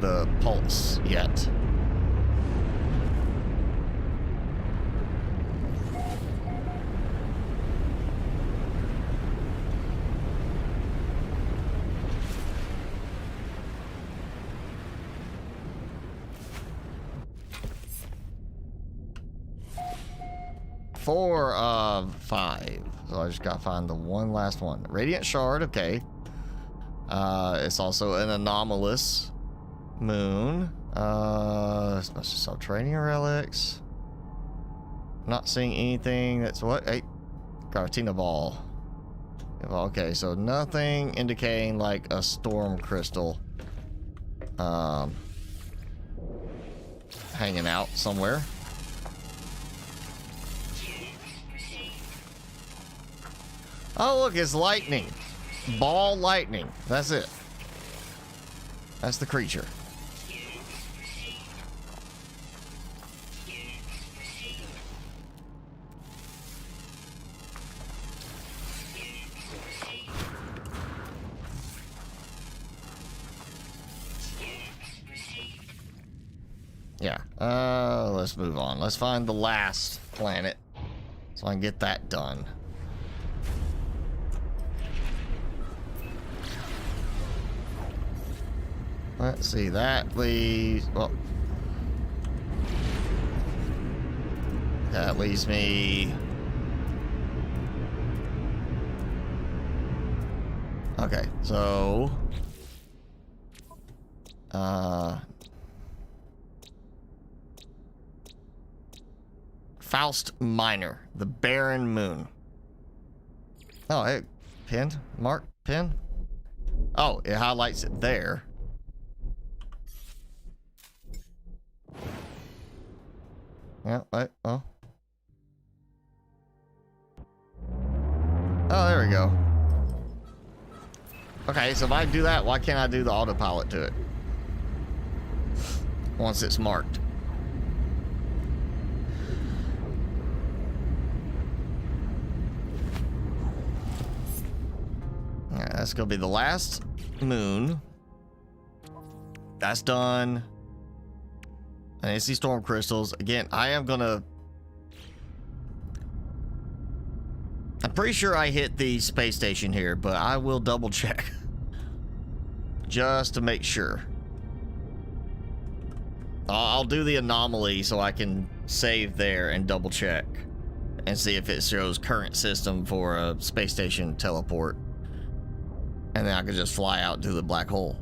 S1: the pulse yet. Four of 5. So I just gotta find the one last one. Radiant shard, okay. It's also an anomalous moon. Subterranean relics. Not seeing anything that's what? Hey, Garatina ball. Okay, so nothing indicating like a storm crystal hanging out somewhere. Oh, look, it's lightning. Ball lightning. That's it. That's the creature. Yeah. Let's move on. Let's find the last planet so I can get that done. Let's see, that leaves, well, that leaves me, okay, so, Faust Minor, the Barren Moon. Oh, hey, pin, mark, pin. Oh, it highlights it there. Yeah, wait, oh. Oh, there we go. Okay, so if I do that, why can't I do the autopilot to it? Once it's marked. Alright, that's gonna be the last moon. That's done. And I see storm crystals. Again, I'm pretty sure I hit the space station here, but I will double check. Just to make sure. I'll do the anomaly so I can save there and double check. And see if it shows current system for a space station teleport. And then I can just fly out to the black hole.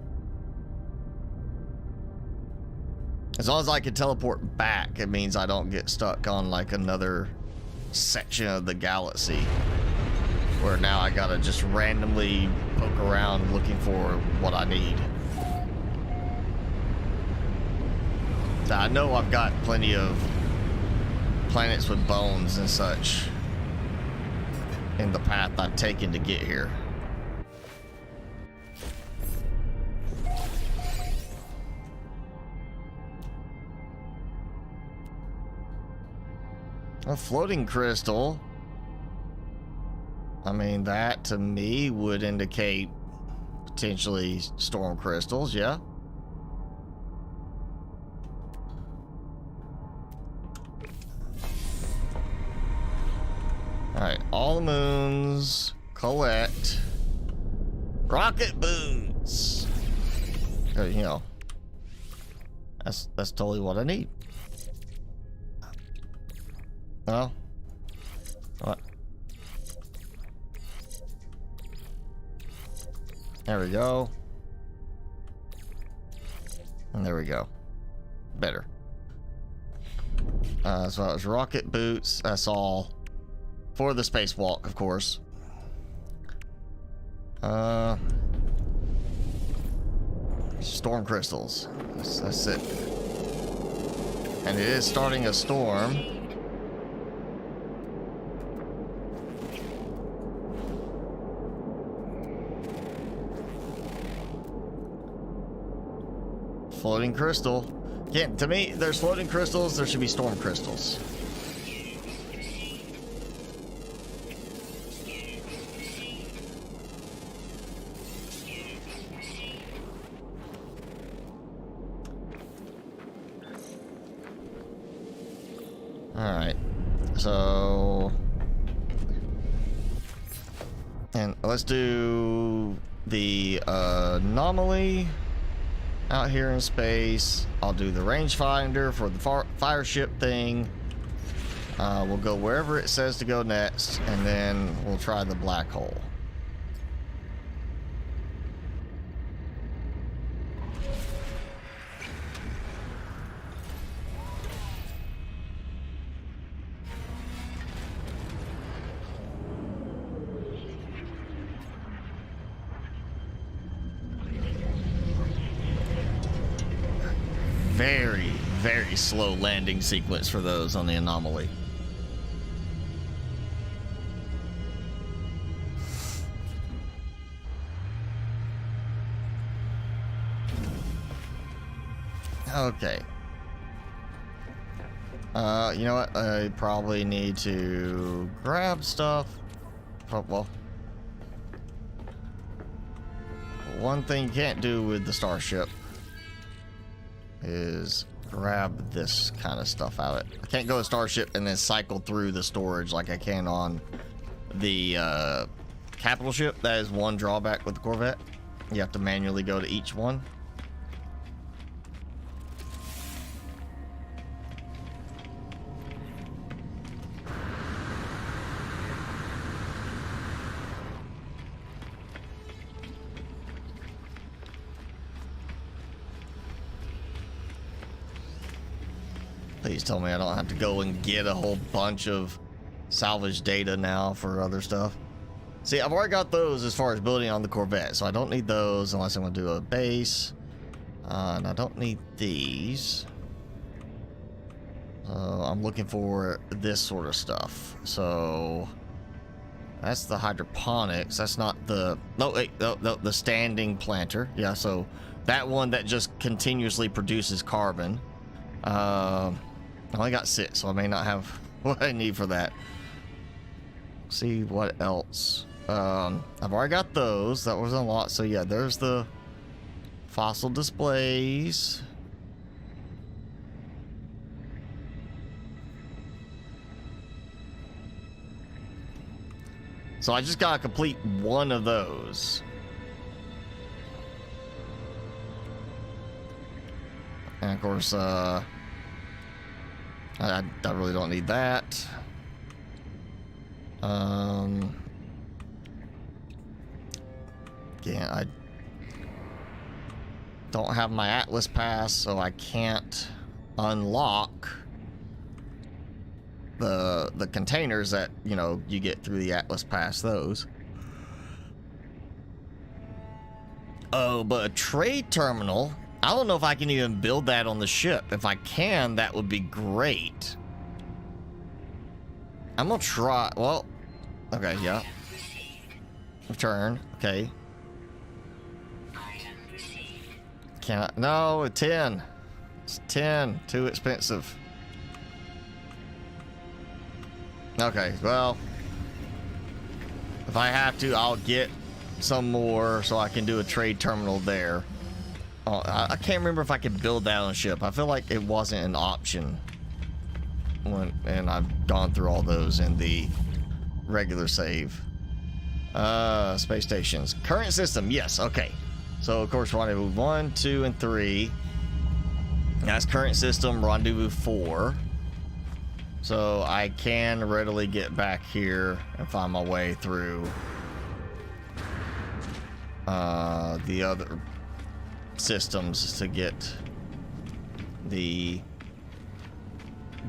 S1: As long as I can teleport back, it means I don't get stuck on like another section of the galaxy where now I gotta just randomly poke around looking for what I need. Now, I know I've got plenty of planets with bones and such in the path I've taken to get here. A floating crystal. I mean, that to me would indicate potentially storm crystals, yeah. Alright, all the moons collect rocket boots. You know, that's totally what I need. Oh. What? There we go. And there we go. Better. So it was rocket boots. That's all for the spacewalk, of course. Storm crystals. That's it. And it is starting a storm. Floating crystal. Yeah, to me, there's floating crystals, there should be storm crystals. Alright. So... and let's do the anomaly. Out here in space, I'll do the rangefinder for the fire ship thing. We'll go wherever it says to go next, and then we'll try the black hole. Very slow landing sequence for those on the anomaly. Okay. You know what? I probably need to grab stuff. Oh, well, one thing you can't do with the starship is grab this kind of stuff out of it. I can't go to starship and then cycle through the storage like I can on the capital ship. That is one drawback with the Corvette. You have to manually go to each one. Please tell me I don't have to go and get a whole bunch of salvage data now for other stuff. See, I've already got those as far as building on the Corvette, so I don't need those unless I'm going to do a base. And I don't need these. I'm looking for this sort of stuff. So that's the hydroponics. That's not the... no, wait, no, the standing planter. Yeah, so that one that just continuously produces carbon. I only got 6, so I may not have what I need for that. See what else. I've already got those. That was unlocked. So yeah, there's the fossil displays. So I just gotta complete one of those. And of course, I really don't need that. Again, I don't have my Atlas pass, so I can't unlock the containers that, you know, you get through the Atlas Pass, those. Oh, but a trade terminal, I don't know if I can even build that on the ship. If I can, that would be great. I'm gonna try. Well, okay, yeah. Return, okay. Can I? No, 10. It's 10. Too expensive. Okay, well, if I have to, I'll get some more so I can do a trade terminal there. Oh, I can't remember if I could build that on a ship. I feel like it wasn't an option and I've gone through all those in the regular save. Space stations. Current system, yes, okay. So of course rendezvous 1, 2, and 3. That's current system, rendezvous 4. So I can readily get back here and find my way through the other systems to get the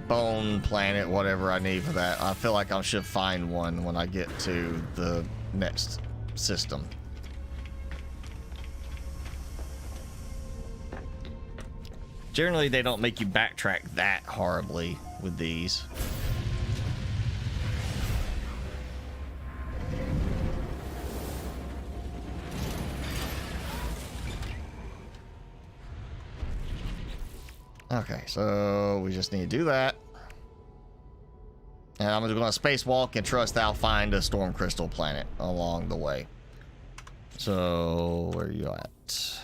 S1: bone planet, whatever I need for that. I feel like I should find one when I get to the next system. Generally, they don't make you backtrack that horribly with these. Okay, so we just need to do that. And I'm just going to spacewalk and trust I'll find a storm crystal planet along the way. So, where are you at?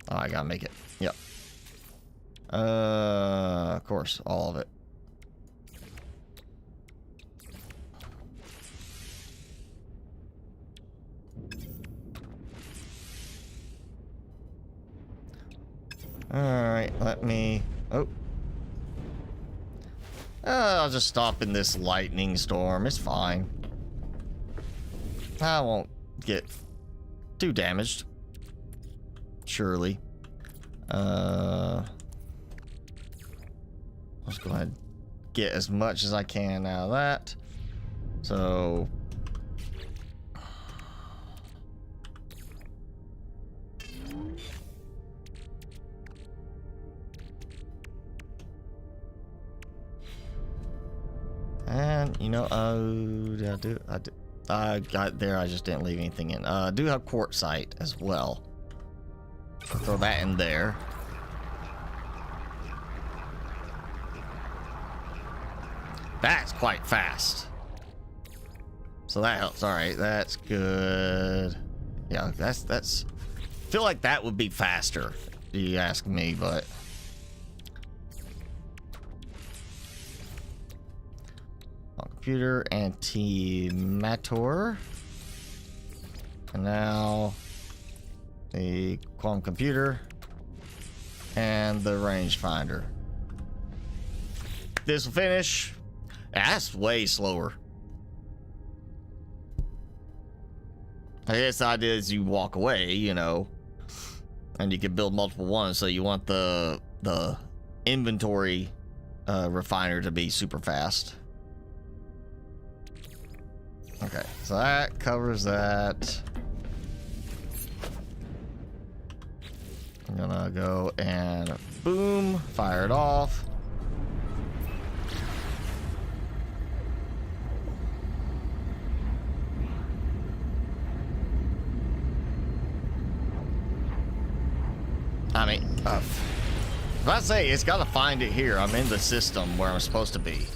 S1: Oh, I gotta make it. Yep. Of course, all of it. Alright, let me... Oh. I'll just stop in this lightning storm. It's fine. I won't get too damaged. Surely. Let's go ahead and get as much as I can out of that. So... And, you know, I got there, I just didn't leave anything in. I do have quartzite as well. So throw that in there. That's quite fast. So that helps. All right, that's good. Yeah, that's. I feel like that would be faster, if you ask me, but. Computer antimatter. And now the quantum computer and the rangefinder. This will finish. That's way slower. I guess the idea is you walk away, you know, and you can build multiple ones. So you want the inventory refiner to be super fast. Okay, so that covers that. I'm gonna go and boom, fire it off. I mean, if I say it's gotta find it here, I'm in the system where I'm supposed to be.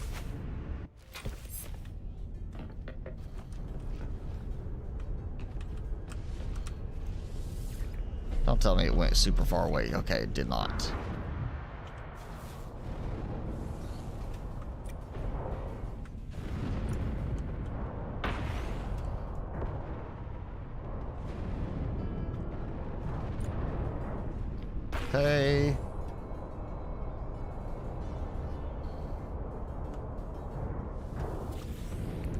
S1: Don't tell me it went super far away. Okay, it did not. Okay.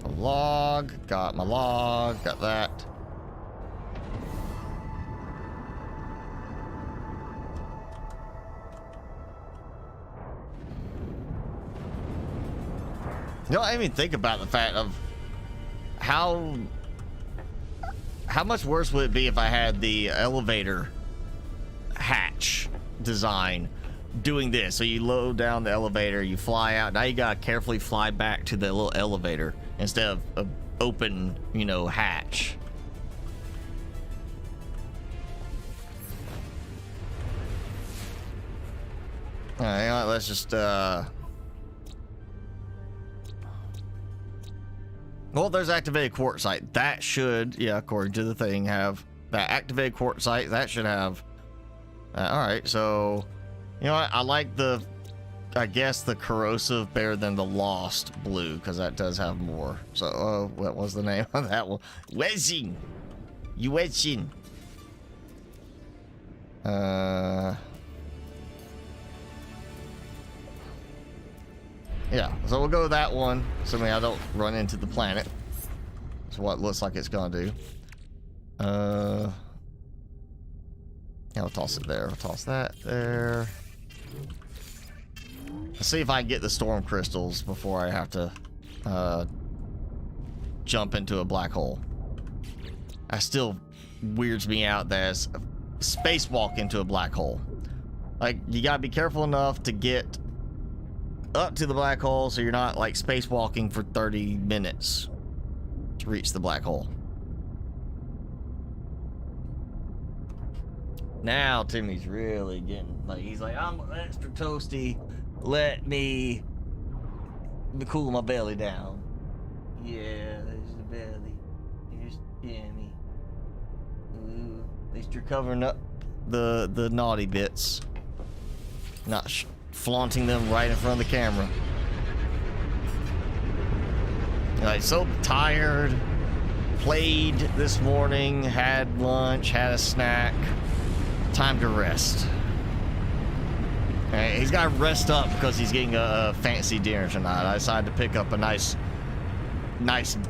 S1: A log. Got my log. Got that. You know, I didn't even think about the fact of how much worse would it be if I had the elevator hatch design doing this. So you load down the elevator, you fly out. Now you gotta carefully fly back to the little elevator instead of an open, you know, hatch. All right, let's just well, there's activated quartzite. That should, yeah, according to the thing, have that activated quartzite. That should have. All right, so you know what? I like the, I guess the corrosive better than the lost blue because that does have more. So, what was the name of that one? Wedging. You wedging. Yeah, so we'll go with that one, assuming I don't run into the planet. That's what it looks like it's gonna do. Yeah, I'll toss it there. I'll toss that there. Let's see if I can get the storm crystals before I have to jump into a black hole. That still weirds me out that it's spacewalk into a black hole. Like, you gotta be careful enough to get up to the black hole so you're not like spacewalking for 30 minutes to reach the black hole. Now Timmy's really getting like, he's like, I'm extra toasty, let me cool my belly down. Yeah, there's the belly. Here's Timmy. Ooh, at least you're covering up the naughty bits, not flaunting them right in front of the camera. Like, so tired, played this morning, had lunch, had a snack, time to rest. He's got to rest up because he's getting a fancy dinner tonight. I decided to pick up a nice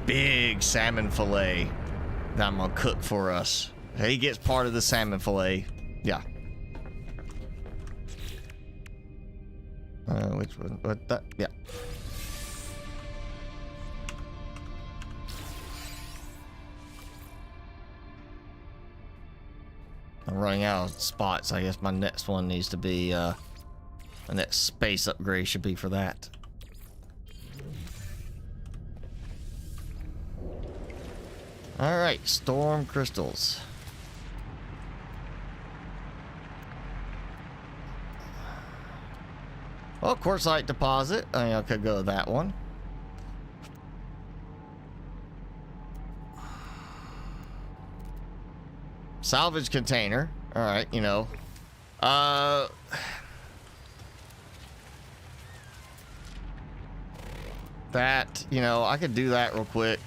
S1: big salmon fillet that I'm gonna cook for us. He gets part of the salmon fillet. Yeah. Which one? What that? Yeah. I'm running out of spots. I guess my next one needs to be, the next space upgrade should be for that. Alright, storm crystals. Well, quartzite deposit. I mean, I could go with that one. Salvage container. All right, you know. That, you know, I could do that real quick.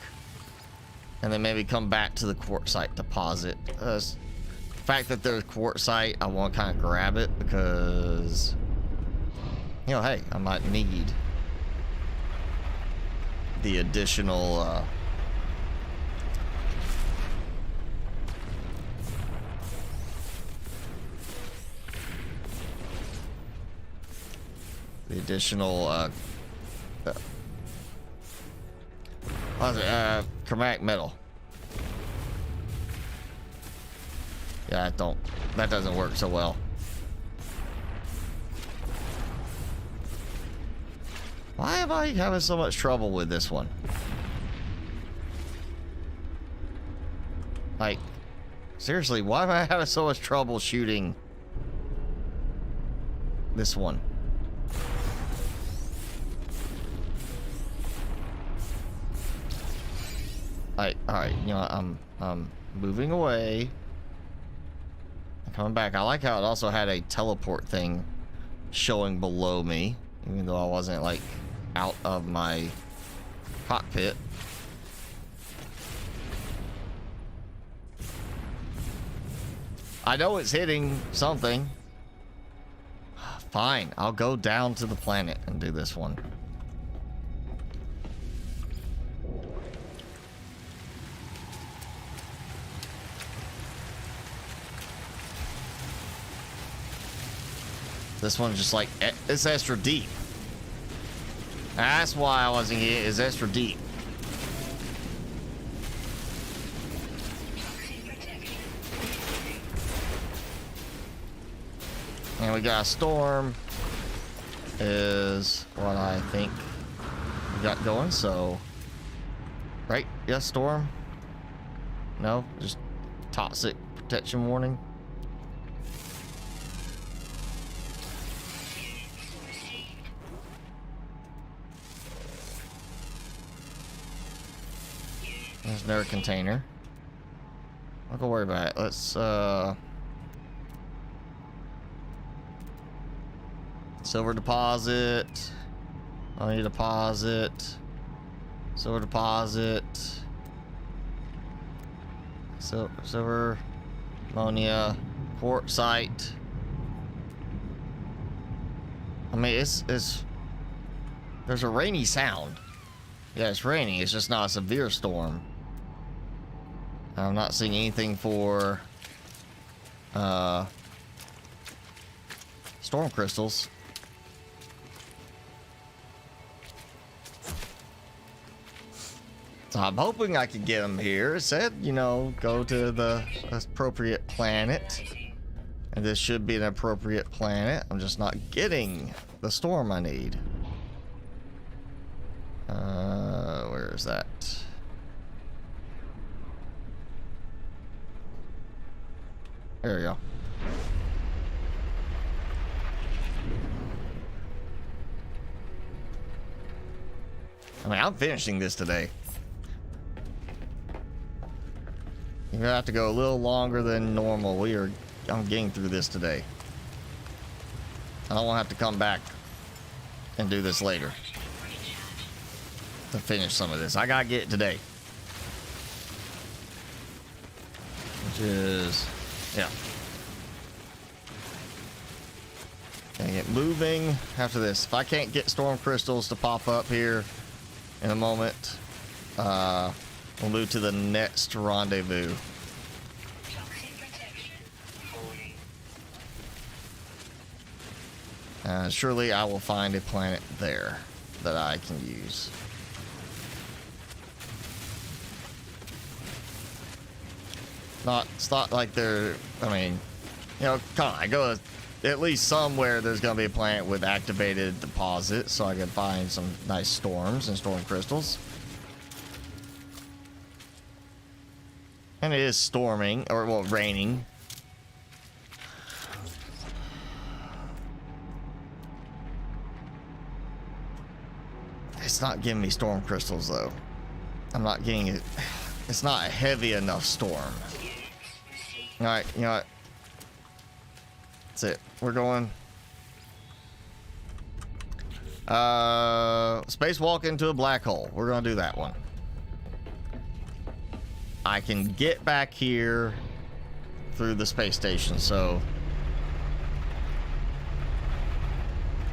S1: And then maybe come back to the quartzite deposit. The fact that there's quartzite, I want to kind of grab it because, you know, hey, I might need the additional chromatic metal. Yeah, that doesn't work so well. Why am I having so much trouble with this one? Like, seriously, why am I having so much trouble shooting this one? Alright, you know, I'm moving away. Coming back. I like how it also had a teleport thing showing below me, even though I wasn't like out of my cockpit. I know it's hitting something. Fine, I'll go down to the planet and do this one. This one's just like, it's extra deep. That's why I wasn't getting it. It's extra deep. And we got a storm is what I think we got going, so right? Yeah, storm. No, just toxic protection warning. There's another container. I'll go worry about it. Let's silver deposit. Money deposit. Silver deposit. Silver. Ammonia. Port site. I mean, it's there's a rainy sound. Yeah, it's raining. It's just not a severe storm. I'm not seeing anything for storm crystals. So I'm hoping I can get them here. It said, you know, go to the appropriate planet. And this should be an appropriate planet. I'm just not getting the storm I need. Where is that? There we go. I mean, I'm finishing this today. You're gonna have to go a little longer than normal. I'm getting through this today. I don't want to have to come back and do this later to finish some of this. I gotta get it today. Which is, yeah. Gonna get moving after this. If I can't get storm crystals to pop up here in a moment, we'll move to the next rendezvous. Surely I will find a planet there that I can use. It's not like they're, I mean, you know, come on, I go at least somewhere there's going to be a planet with activated deposits so I can find some nice storms and storm crystals. And it is storming, or well, raining. It's not giving me storm crystals though. I'm not getting it. It's not a heavy enough storm. Alright, you know what? That's it. We're going. Spacewalk into a black hole. We're gonna do that one. I can get back here through the space station, so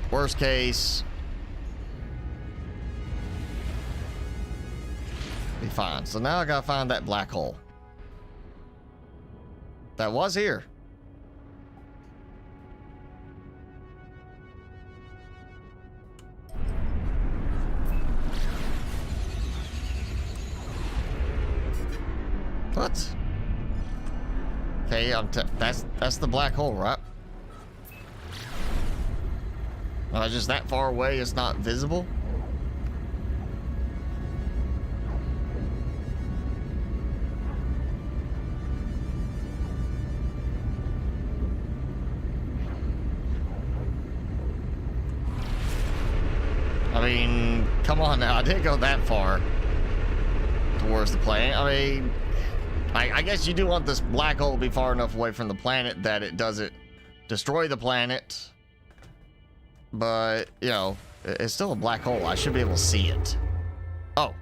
S1: worst case, be fine. So now I gotta find that black hole that was here. What? Okay, that's the black hole, right? Just that far away, it's not visible. I mean, come on now, I didn't go that far towards the planet. I mean, I guess you do want this black hole to be far enough away from the planet that it doesn't destroy the planet. But, you know, it's still a black hole. I should be able to see it. Oh.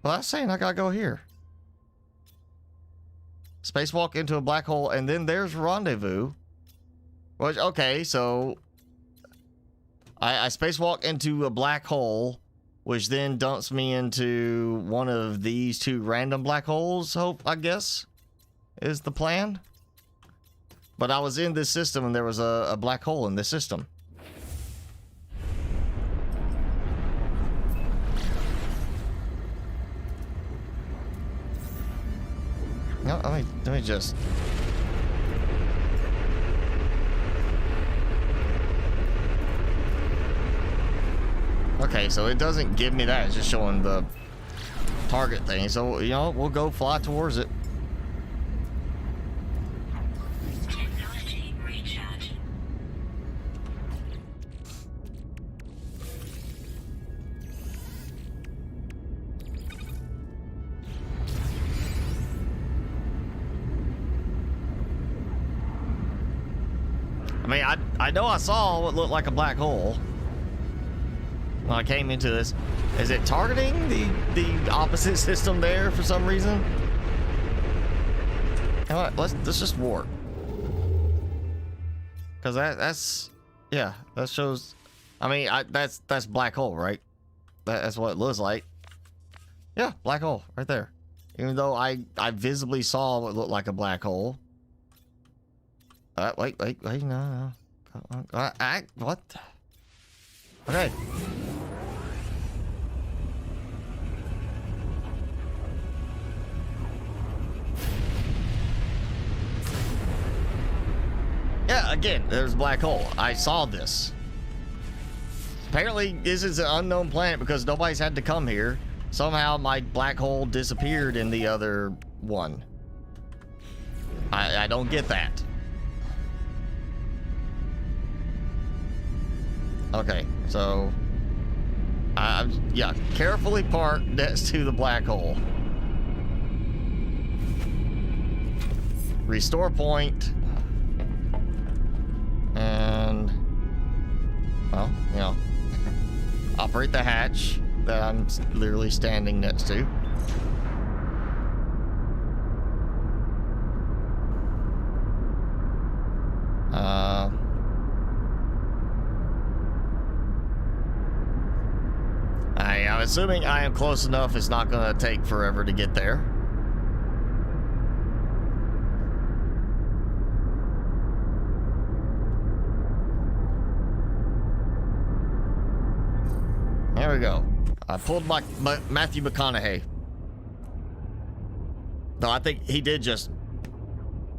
S1: Well, I was saying I gotta go here. Spacewalk into a black hole, and then there's rendezvous. Which, okay, so I spacewalk into a black hole, which then dumps me into one of these two random black holes, I guess, is the plan. But I was in this system and there was a black hole in this system. let me just. Okay, so it doesn't give me that. It's just showing the target thing. So, you know, we'll go fly towards it.
S2: Technology recharge.
S1: I mean, I know I saw what looked like a black hole when I came into this. Is it targeting the opposite system there for some reason? You know what? Let's just warp. Cause that's yeah, that shows. I mean, that's black hole, right? That's what it looks like. Yeah, black hole right there. Even though I visibly saw what looked like a black hole. Wait, no. What? Okay. Yeah, again, there's a black hole. I saw this. Apparently, this is an unknown planet because nobody's had to come here. Somehow, my black hole disappeared in the other one. I don't get that. Okay, so yeah, carefully park next to the black hole. Restore point. And well, you know, operate the hatch that I'm literally standing next to. I'm assuming I am close enough. It's not going to take forever to get there. There we go. I pulled my Matthew McConaughey. No, I think he did just...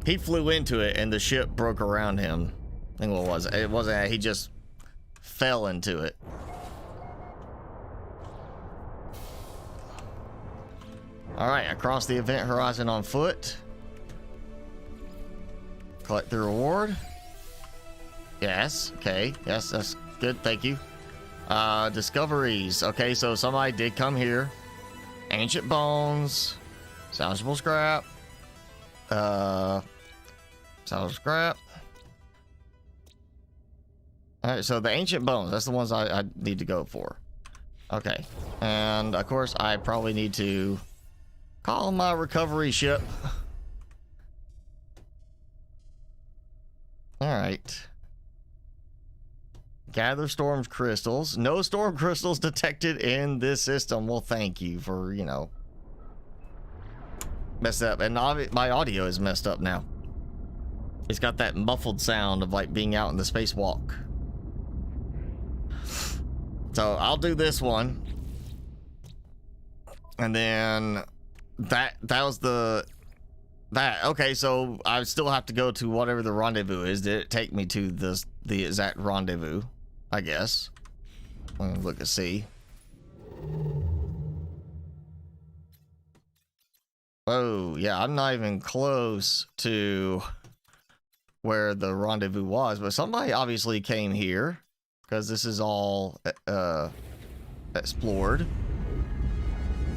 S1: He flew into it and the ship broke around him. I think what it was. It wasn't... He just fell into it. Alright, I crossed the event horizon on foot. Collect the reward. Yes, okay. Yes, that's good. Thank you. Discoveries. Okay, so somebody did come here. Ancient bones. Salvageable scrap. Salvageable scrap. Alright, so the ancient bones. That's the ones I need to go for. Okay. And, of course, I probably need to call my recovery ship. Alright. Gather storm crystals. No storm crystals detected in this system. Well, thank you for, you know, messed up. And my audio is messed up now. It's got that muffled sound of like being out in the spacewalk. So I'll do this one. And then that was that. Okay, so I still have to go to whatever the rendezvous is. Did it take me to the exact rendezvous? I guess. Let me look and see. Oh, yeah, I'm not even close to where the rendezvous was, but somebody obviously came here because this is all explored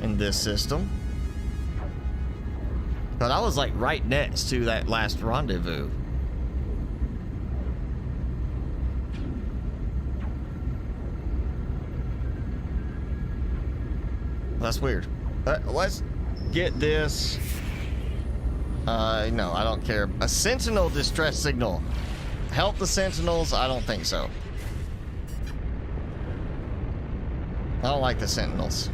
S1: in this system. But I was like right next to that last rendezvous. That's weird. Let's get this. No, I don't care. A sentinel distress signal. Help the sentinels? I don't think so. I don't like the sentinels.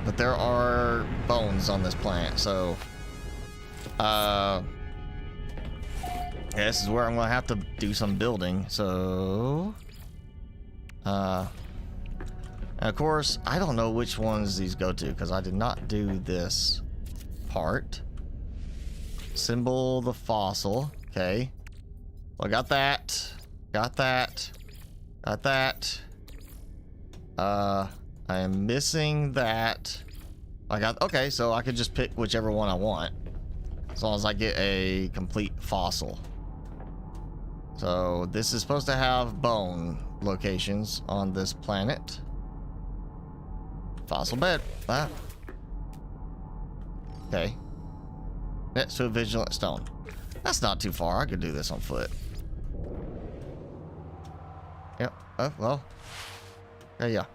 S1: But there are bones on this planet, so yeah, this is where I'm gonna have to do some building. So And of course, I don't know which ones these go to because I did not do this part. Symbol the fossil. Okay. Well, I got that. Got that. Got that. I am missing that. I got, okay, so I could just pick whichever one I want. As long as I get a complete fossil. So this is supposed to have bone locations on this planet. Fossil bed. Ah. Okay. Next to a vigilant stone. That's not too far. I could do this on foot. Yep. Oh, well. There you go.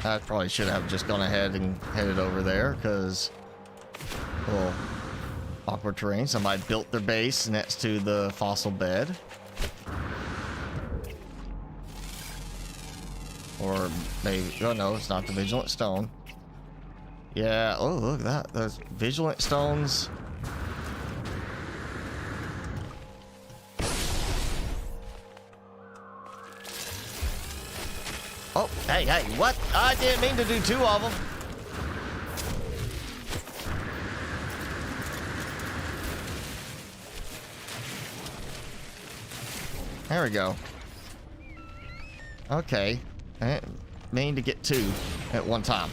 S1: I probably should have just gone ahead and headed over there because a little awkward terrain. Somebody built their base next to the fossil bed. Or maybe, oh no, it's not the vigilant stone. Yeah, oh look at that. Those vigilant stones. Oh, hey, hey, what? I didn't mean to do two of them. There we go. Okay. I didn't mean to get two at one time.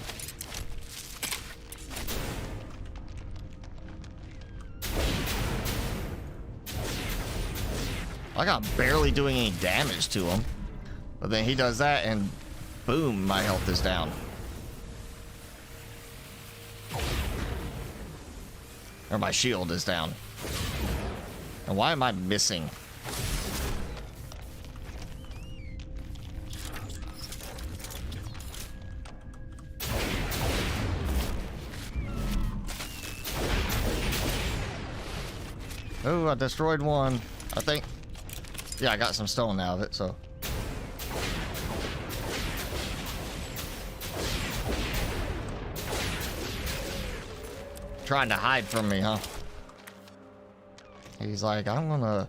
S1: Like I'm barely doing any damage to him. But then he does that and boom, my health is down. Or my shield is down. And why am I missing? Oh, I destroyed one. I think. Yeah, I got some stone out of it, so. Trying to hide from me, huh? He's like, I'm gonna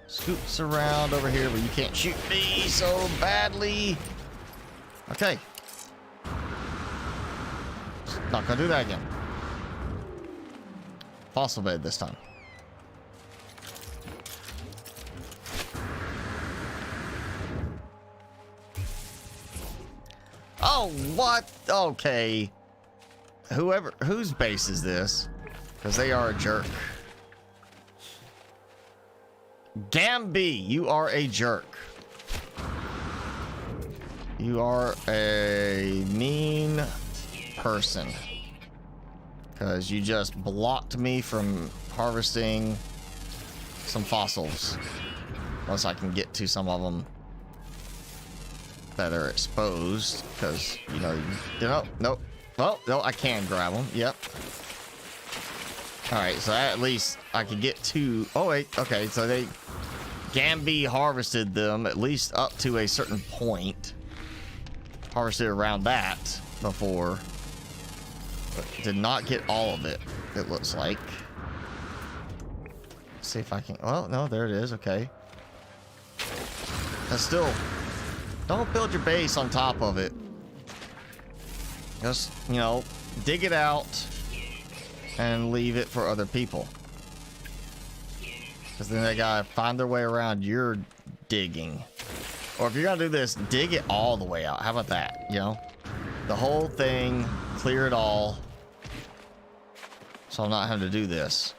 S1: scoots around over here, but you can't shoot me so badly. Okay. Not gonna do that again. Fossil bed this time. Oh, what? Okay. Whose base is this? Because they are a jerk. Gamby, you are a jerk. You are a mean person. Because you just blocked me from harvesting some fossils. Unless I can get to some of them that are exposed. Because, you know, nope. Well, no, I can grab them. Yep. Alright, so at least I can get two. Oh, wait. Okay, so they... Gamby harvested them at least up to a certain point. Harvested around that before. But did not get all of it, it looks like. Let's see if I can... Oh, no, there it is. Okay. That's still... Don't build your base on top of it. Just, you know, dig it out and leave it for other people. Because then they gotta find their way around your digging. Or if you're gonna do this, dig it all the way out. How about that, you know? The whole thing, clear it all. So I'm not having to do this.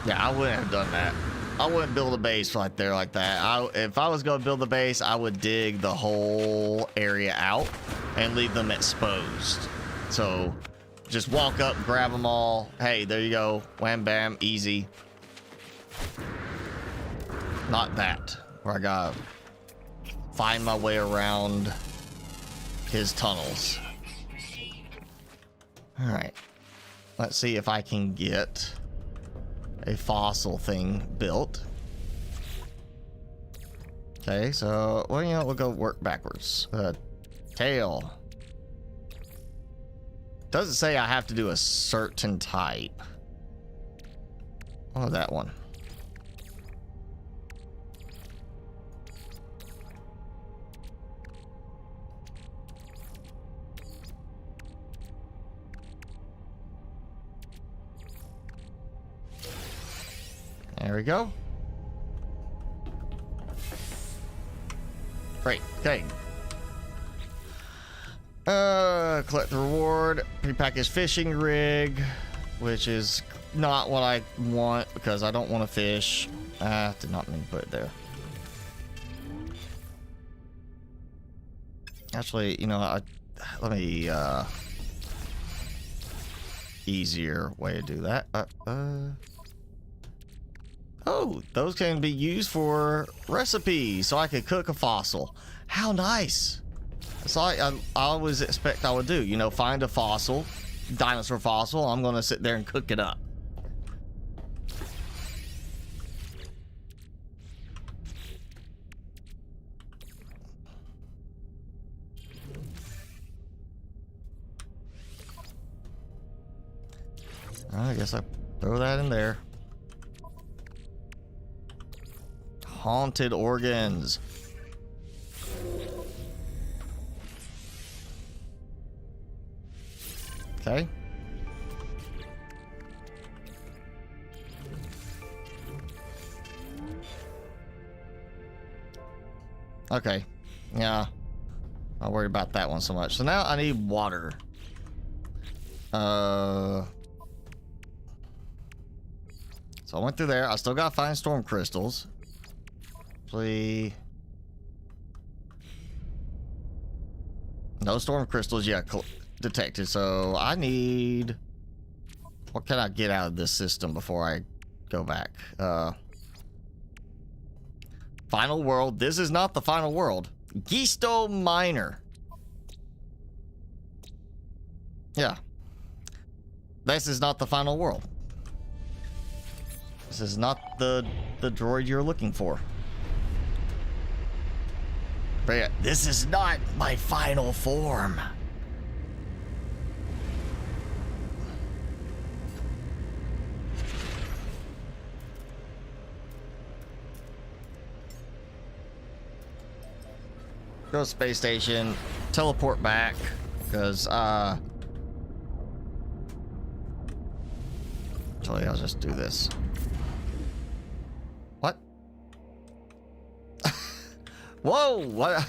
S1: Yeah, I wouldn't have done that. I wouldn't build a base right there like that. If I was going to build a base, I would dig the whole area out and leave them exposed. So just walk up, grab them all. Hey, there you go. Wham, bam, easy. Not that, where I got to find my way around his tunnels. All right. Let's see if I can get a fossil thing built. Okay, so, well, you know, we'll go work backwards. Tail. Doesn't say I have to do a certain type. Oh, that one. There we go. Great. Okay. Collect the reward. Prepackaged fishing rig, which is not what I want because I don't want to fish. Did not mean to put it there. Actually, you know, let me easier way to do that. Oh, those can be used for recipes, so I could cook a fossil. How nice! That's all I always expect I would do. You know, find a fossil, dinosaur fossil. I'm gonna sit there and cook it up. I guess I throw that in there. Haunted organs. Okay. Okay. Yeah. Not worried about that one so much. So now I need water. So I went through there. I still gotta find storm crystals. Actually, no storm crystals yet detected. So I need. What can I get out of this system before I go back? Final world. This is not the final world. Gisto Minor. Yeah. This is not the final world. This is not the droid you're looking for. But yeah, this is not my final form. Go to space station, teleport back, because actually I'll just do this. What? Whoa, what?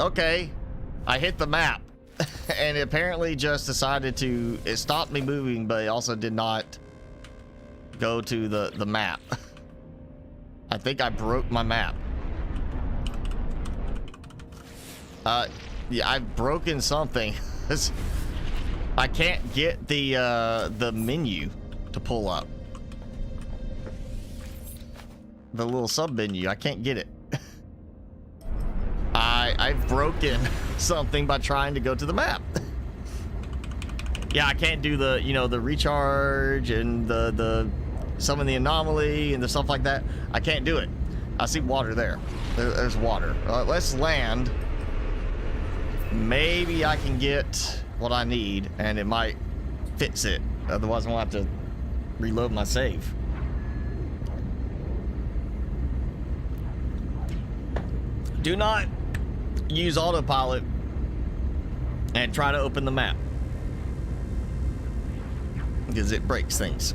S1: Okay. I hit the map and it apparently just decided to, it stopped me moving, but it also did not go to the map. I think I broke my map. Yeah, I've broken something. I can't get the menu to pull up. The little sub menu, I can't get it. I've broken something by trying to go to the map. Yeah, I can't do the, you know, the recharge and the summon the anomaly and the stuff like that. I can't do it. I see water there. There's water. Let's land. Maybe I can get what I need and it might fix it. Otherwise, I'm gonna have to reload my save. Do not use autopilot and try to open the map because it breaks things.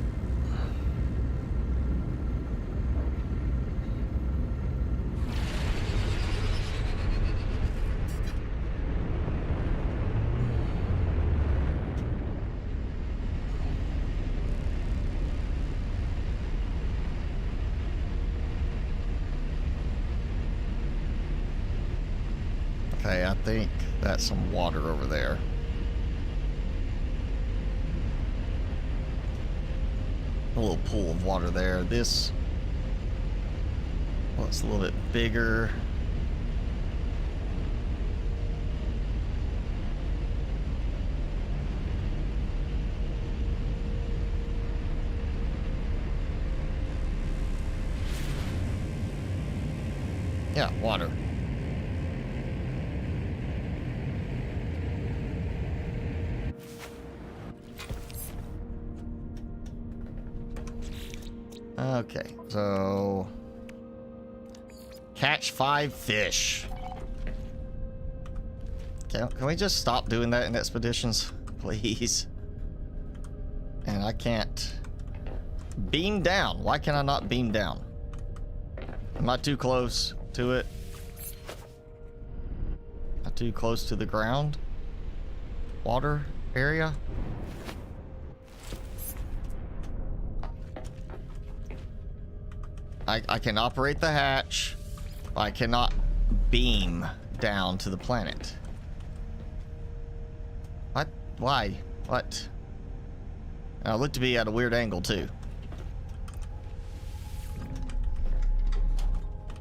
S1: Okay, I think that's some water over there. A little pool of water there. This, well, it's a little bit bigger. Yeah, water. Okay, so catch 5 fish. Can we just stop doing that in expeditions, please? And I can't beam down. Why can I not beam down? Am I too close to it? Am I too close to the ground? Water area? I can operate the hatch. I cannot beam down to the planet. What? Why? What? I look to be at a weird angle too.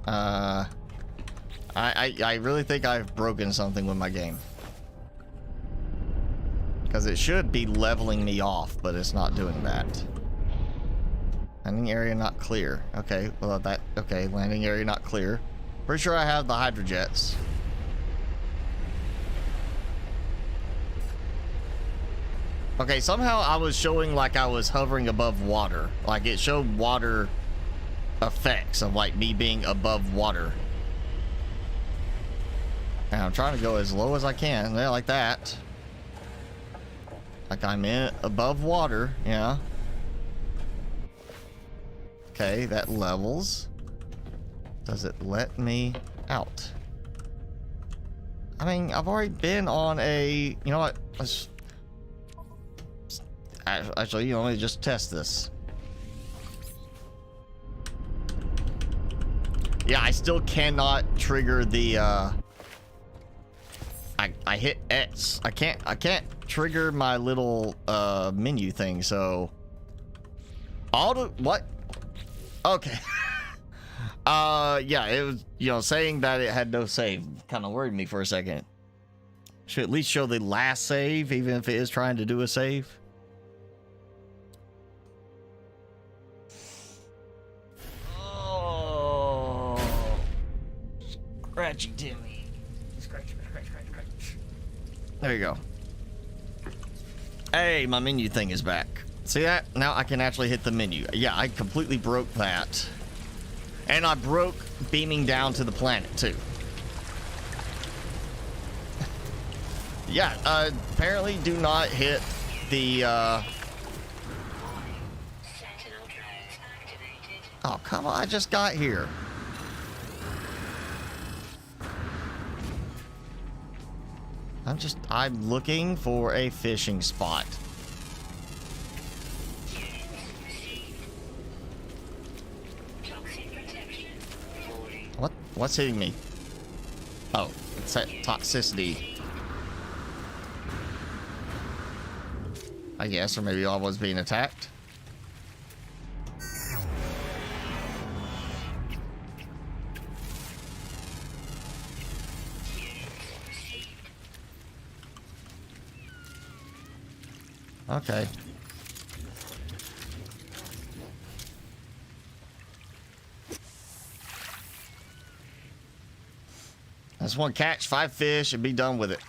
S1: I really think I've broken something with my game. Because it should be leveling me off, but it's not doing that. Landing area not clear. Okay, well okay, landing area not clear. Pretty sure I have the hydrojets. Okay, somehow I was showing like I was hovering above water. Like it showed water effects of like me being above water. And I'm trying to go as low as I can. Yeah, like that. Like I'm in above water, yeah. Okay, that levels. Does it let me out? I mean, I've already been on a... You know what? Let's... Actually, you know, let me just test this. Yeah, I still cannot trigger the... I hit X. I can't trigger my little menu thing, so... What? Okay. Yeah, it was, you know, saying that it had no save kind of worried me for a second. Should at least show the last save, even if it is trying to do a save. Oh, scratchy Timmy. Scratch. There you go. Hey, my menu thing is back. See that? Now I can actually hit the menu. Yeah, I completely broke that. And I broke beaming down to the planet, too. Yeah, apparently do not hit the, Oh, come on, I just got here. I'm looking for a fishing spot. What's hitting me? Oh, it's that toxicity. I guess, or maybe I was being attacked. Okay. I just want to catch 5 fish and be done with it.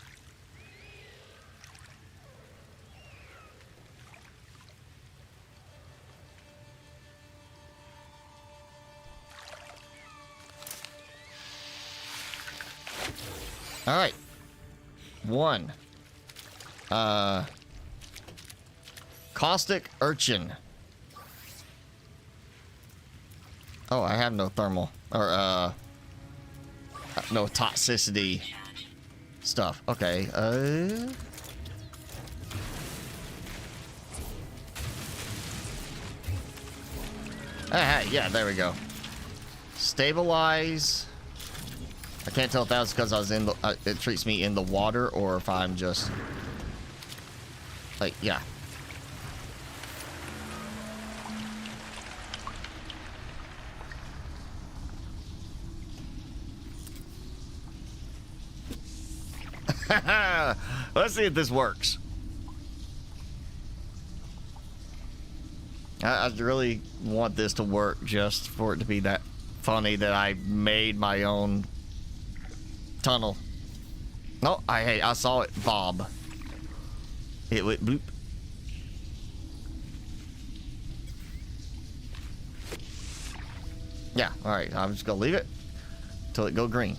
S1: All right. 1. Caustic urchin. Oh, I have no thermal or no toxicity stuff. Okay. Hey, yeah, there we go. Stabilize. I can't tell if that was because I was in the it treats me in the water or if I'm just like, yeah. Let's see if this works. I really want this to work just for it to be that funny that I made my own tunnel. No, I saw it bob. It went bloop. Yeah, alright. I'm just gonna leave it till it go green.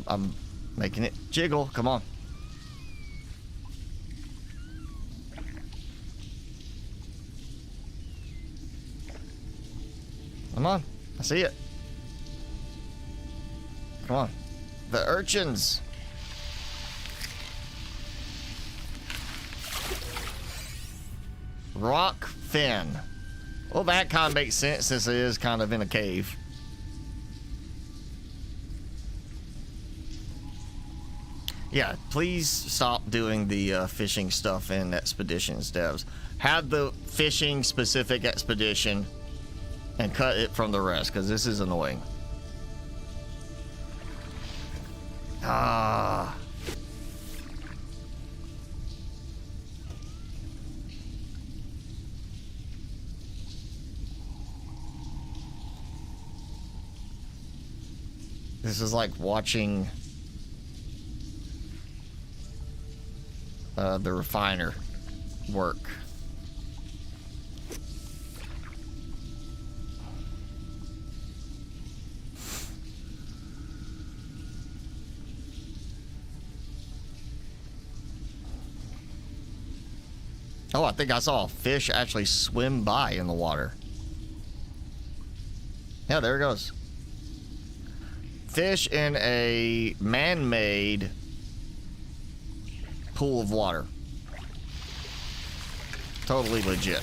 S1: I'm making it jiggle. Come on. Come on. I see it. Come on. The urchins. Rock fin. Well, that kind of makes sense since it is kind of in a cave. Yeah, please stop doing the fishing stuff in expeditions, devs. Have the fishing specific expedition and cut it from the rest, because this is annoying. Ah. This is like watching the refiner work. Oh, I think I saw a fish actually swim by in the water. Yeah, there it goes. Fish in a man-made pool of water. Totally legit.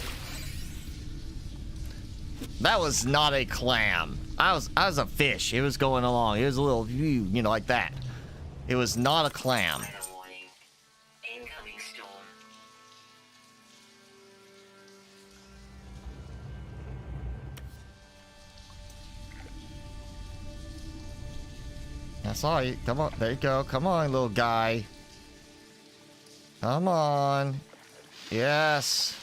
S1: That was not a clam. I was a fish. It was going along. It was a little, you know, like that. It was not a clam.
S2: Incoming storm.
S1: I saw you. Come on. There you go. Come on, little guy. Come on. Yes.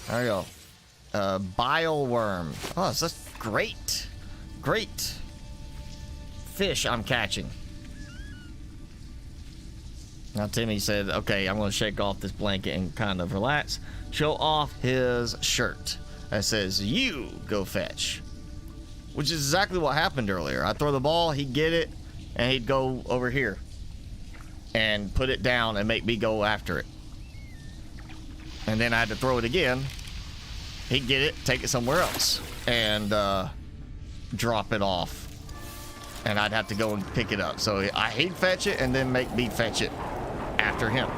S1: There you go. Bile worm. Oh, this is great. Great fish I'm catching. Now Timmy said, okay, I'm going to shake off this blanket and kind of relax. Show off his shirt. That says, you go fetch. Which is exactly what happened earlier. I throw the ball, he'd get it, and he'd go over here and put it down and make me go after it. And then I had to throw it again. He'd get it, take it somewhere else, and drop it off. And I'd have to go and pick it up. So he'd fetch it and then make me fetch it after him.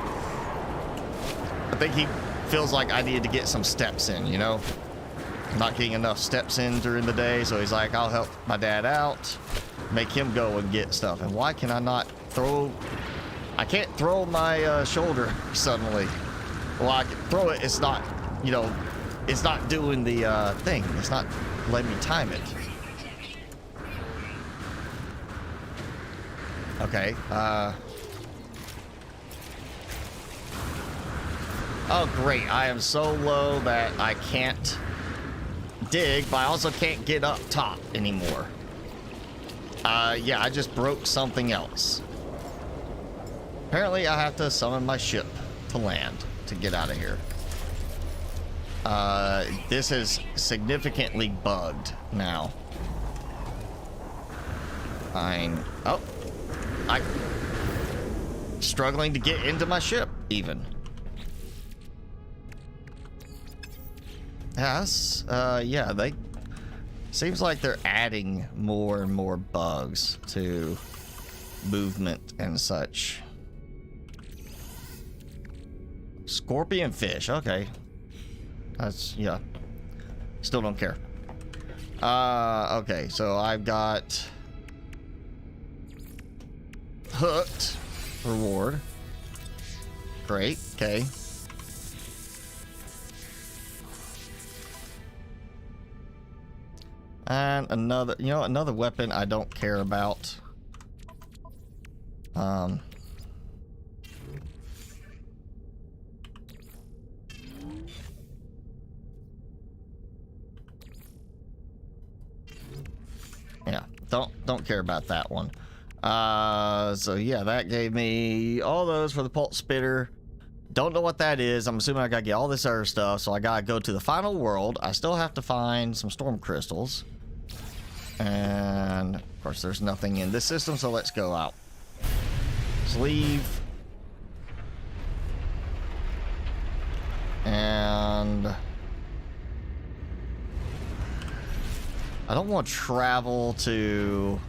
S1: I think he feels like I needed to get some steps in, you know? Not getting enough steps in during the day, so he's like, I'll help my dad out, make him go and get stuff. And why can I not throw? I can't throw my shoulder suddenly. Well, I can throw it, it's not, you know, it's not doing the thing. It's not letting me time it. Okay, oh great, I am so low that I can't dig, but I also can't get up top anymore. Yeah, I just broke something else. Apparently I have to summon my ship to land to get out of here. This is significantly bugged now. I'm struggling to get into my ship even. Yes, yeah, they seems like they're adding more and more bugs to movement and such. Scorpion fish, okay. That's, yeah. Still don't care. Okay, so I've got hooked reward. Great, okay. And another, you know, another weapon I don't care about. Yeah, don't care about that one. So yeah, that gave me all those for the pulse spitter. Don't know what that is. I'm assuming I gotta get all this other stuff, so I gotta go to the final world. I still have to find some storm crystals. And, of course, there's nothing in this system, so let's go out. Let's leave. And I don't want to travel to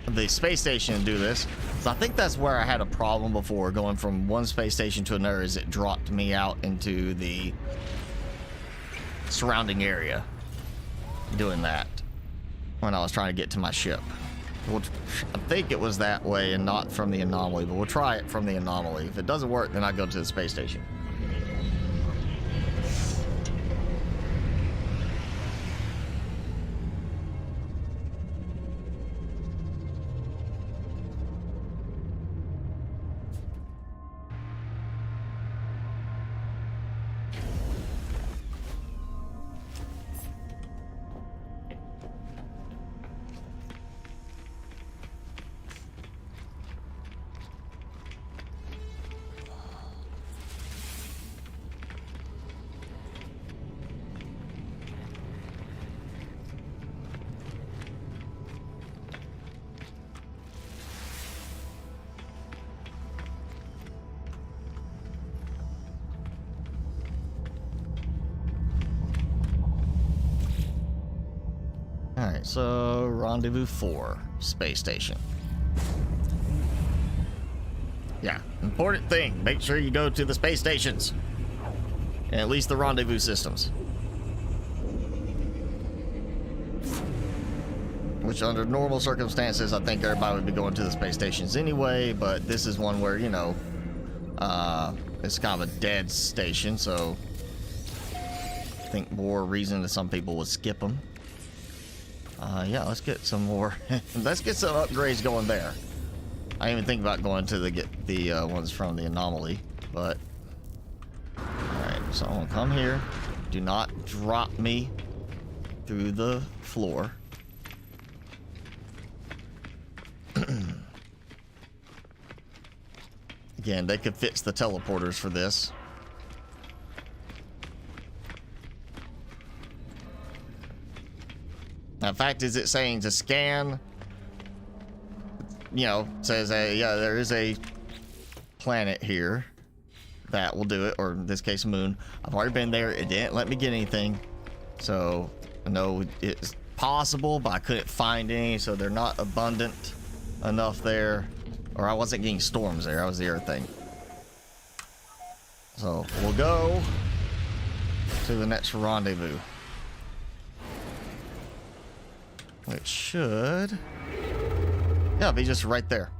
S1: the space station to do this. So I think that's where I had a problem before, going from one space station to another, is it dropped me out into the surrounding area doing that when I was trying to get to my ship. I think it was that way and not from the anomaly, but we'll try it from the anomaly. If it doesn't work, then I go to the space station. Alright, so Rendezvous 4, space station. Yeah, important thing. Make sure you go to the space stations. And at least the rendezvous systems. Which under normal circumstances, I think everybody would be going to the space stations anyway, but this is one where, you know, it's kind of a dead station, so I think more reason that some people would skip them. Yeah, let's get some more. Let's get some upgrades going there. I didn't even think about going to get the ones from the anomaly, but all right. So I'm gonna come here. Do not drop me through the floor. Again, they could fix the teleporters for this. Now, in fact, is it saying to scan? You know, says, yeah, there is a planet here that will do it, or in this case, moon. I've already been there. It didn't let me get anything. So, I know it's possible, but I couldn't find any, so they're not abundant enough there. Or I wasn't getting storms there. That was the other thing. So, we'll go to the next rendezvous. Which should... yeah, be just right there.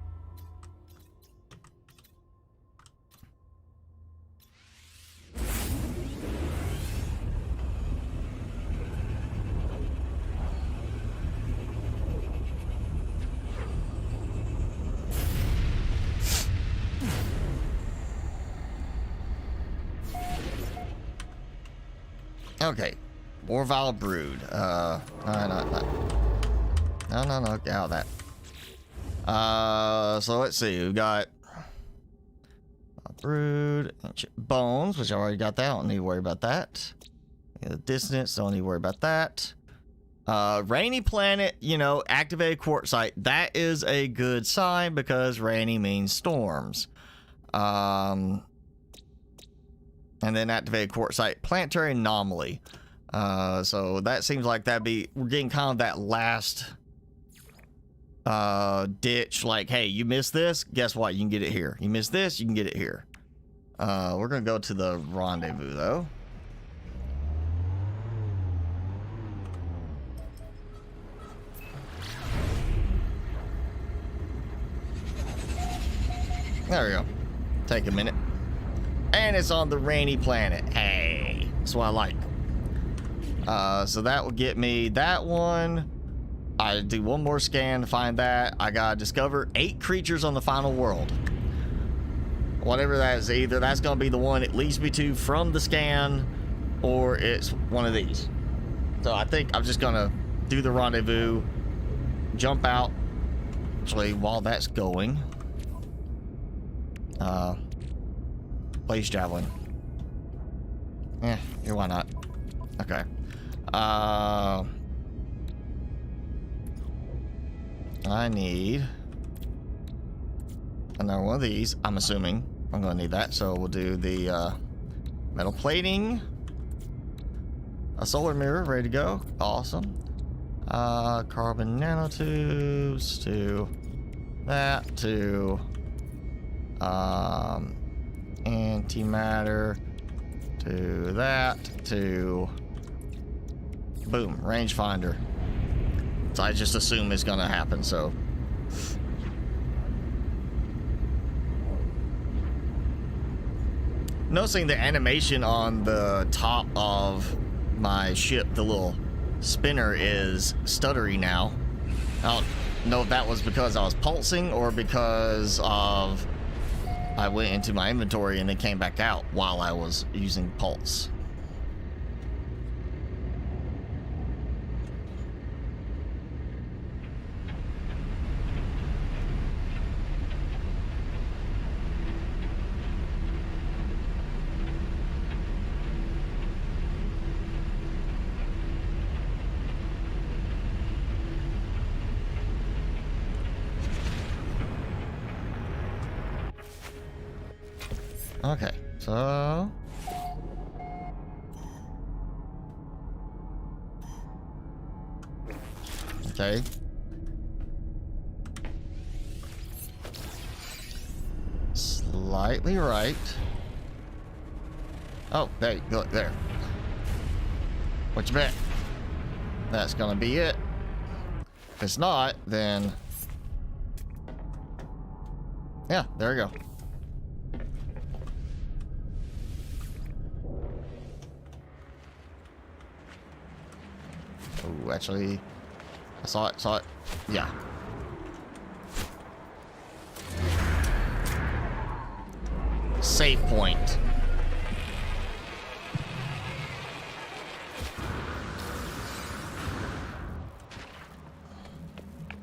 S1: Okay. More Vile Brood. No, get out of that. So let's see. We've got Brood, Ancient Bones, which I already got that. I don't need to worry about that. The Dissonance, don't need to worry about that. Rainy Planet, you know, activated quartzite. That is a good sign because rainy means storms. And then activated quartzite, planetary anomaly. So that seems like we're getting kind of that last ditch, like, hey, you missed this, guess what, you can get it here. You missed this, you can get it here. We're gonna go to the rendezvous though. There we go. Take a minute. And it's on the rainy planet. Hey, that's what I like. So that will get me that one. I do one more scan to find that. I gotta discover 8 creatures on the final world. Whatever that is, either that's gonna be the one it leads me to from the scan, or it's one of these. So I think I'm just gonna do the rendezvous, jump out. Actually, while that's going, Blaze javelin. Yeah, why not? Okay. I need another one of these. I'm assuming I'm gonna need that, so we'll do the metal plating. A solar mirror, ready to go. Awesome. Carbon nanotubes to that to antimatter to that to boom, rangefinder. So I just assume it's gonna happen, so noticing the animation on the top of my ship, the little spinner is stuttery now. I don't know if that was because I was pulsing or because of I went into my inventory and it came back out while I was using pulse. Okay, so okay. Slightly right. Oh, there, look there. What you bet? That's gonna be it. If it's not, then yeah, there we go. Oh, actually, I saw it. Yeah. Save point.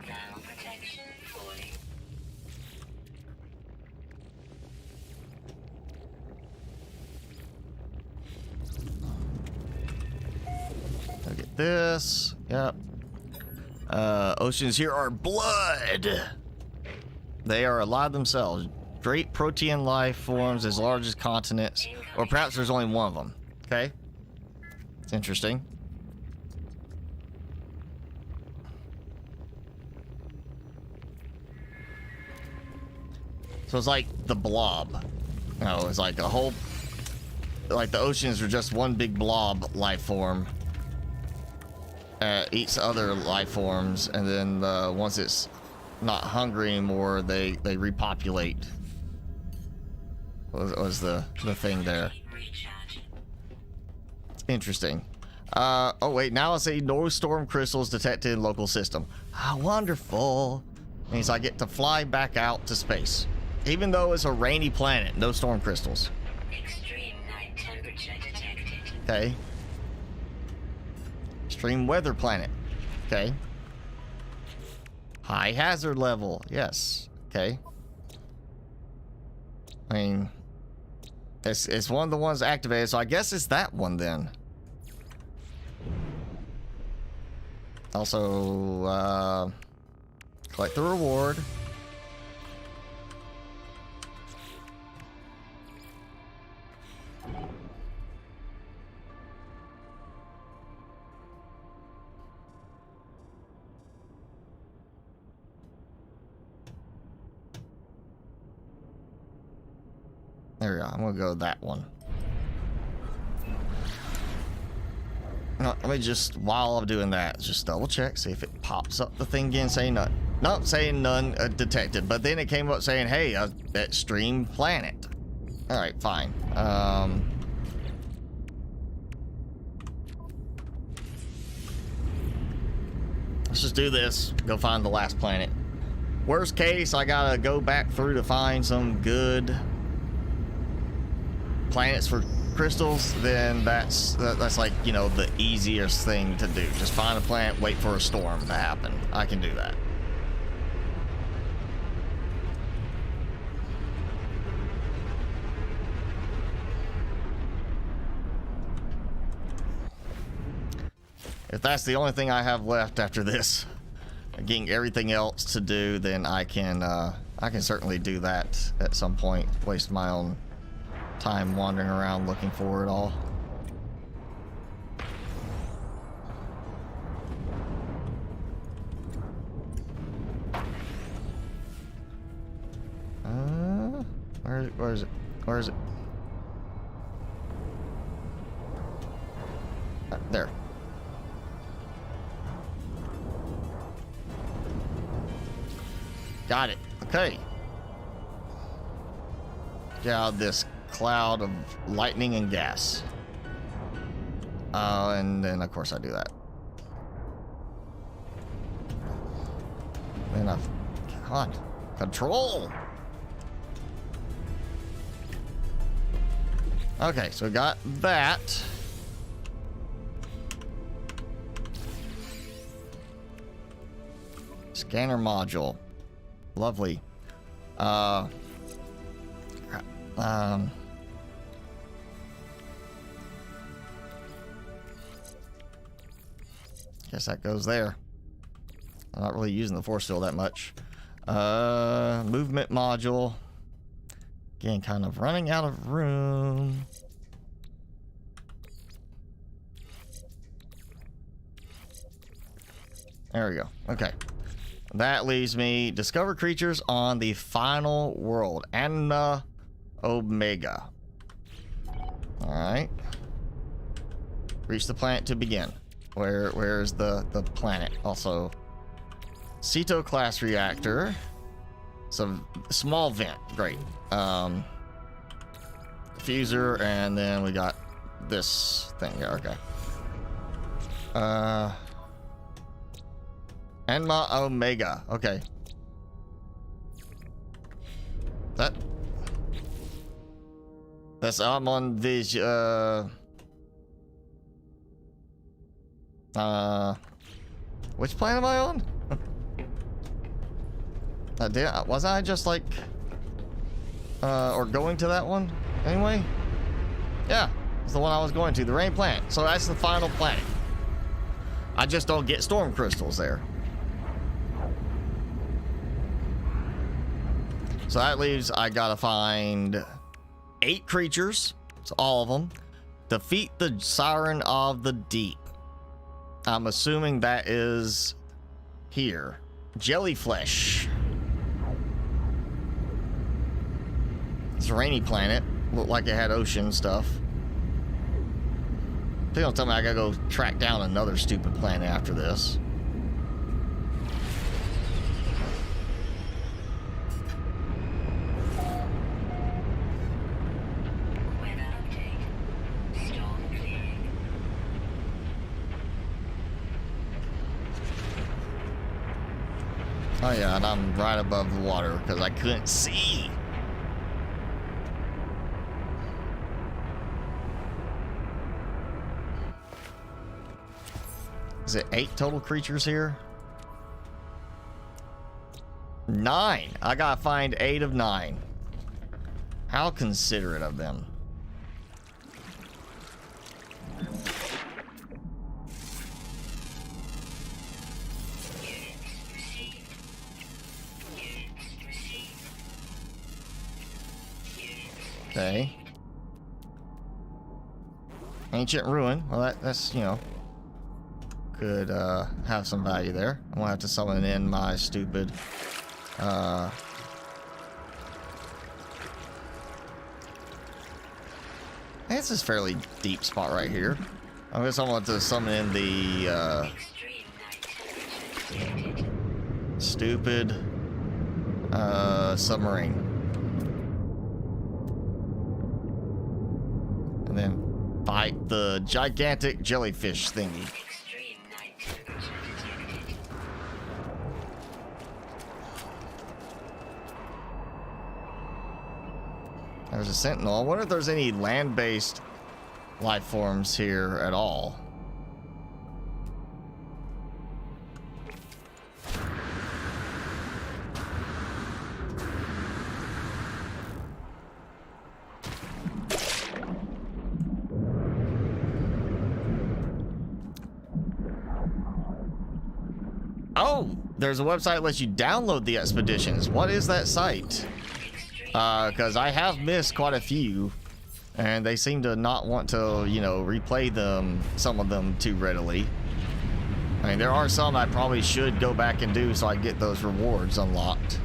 S2: Now protection fully.
S1: Look at this. Yep. Oceans here are blood. They are alive themselves. Great protein life forms as large as continents, or perhaps there's only one of them. Okay. It's interesting. So it's like the blob. No, it's like a whole, like the oceans are just one big blob life form. Eats other life forms, and then once it's not hungry anymore, they repopulate. Was the thing there? Interesting. Oh wait, now I see no storm crystals detected in local system. How wonderful! Means I get to fly back out to space, even though it's a rainy planet. No storm crystals.
S2: Extreme night temperature detected.
S1: Okay. Extreme weather planet. Okay. High hazard level. Yes. Okay. I mean, it's one of the ones activated, so I guess it's that one then. Also, collect the reward. There we go. I'm gonna go that one. No, let me just, while I'm doing that, just double check, see if it pops up the thing again saying none. Nope, saying none detected. But then it came up saying, hey, extreme planet. All right, fine. Let's just do this. Go find the last planet. Worst case, I gotta go back through to find some good planets for crystals. Then that's like, you know, the easiest thing to do. Just find a planet, wait for a storm to happen. I can do that. If that's the only thing I have left after this, getting everything else to do, then I can certainly do that at some point. Waste my own time wandering around looking for it all. Where is it? Where is it? There. Got it. Okay. Get out of this cloud of lightning and gas. And then of course I do that. Then I've... Come on. Control! Okay, so we got that. Scanner module. Lovely. Guess that goes there. I'm not really using the force field that much. Movement module. Again, kind of running out of room. There we go. Okay. That leaves me discover creatures on the final world. Anna Omega. Alright. Reach the planet to begin. Where's the planet? Also, Ceto class reactor. So small vent, great. Diffuser, and then we got this thing here. Okay. Enma Omega. Okay. That's I'm on this which planet am I on? Was I just like or going to that one anyway? Yeah, it's the one I was going to, the rain planet. So that's the final planet. I just don't get storm crystals there. So that leaves, I gotta find 8 creatures. It's all of them. Defeat the Siren of the Deep. I'm assuming that is here. Jellyfish. It's a rainy planet. Looked like it had ocean stuff. Please don't tell me I gotta go track down another stupid planet after this. Oh yeah, and I'm right above the water because I couldn't see. Is it 8 total creatures here? 9. I gotta find 8 of 9. How considerate of them. Okay. Ancient ruin. Well, that's, you know, could have some value there. I'm gonna have to summon in my stupid this is a fairly deep spot right here. I guess I want to summon in the stupid submarine. And then fight the gigantic jellyfish thingy. There's a sentinel. I wonder if there's any land-based life forms here at all. Oh, there's a website that lets you download the expeditions. What is that site? Because I have missed quite a few, and they seem to not want to, you know, replay them, some of them too readily. I mean, there are some I probably should go back and do so I get those rewards unlocked.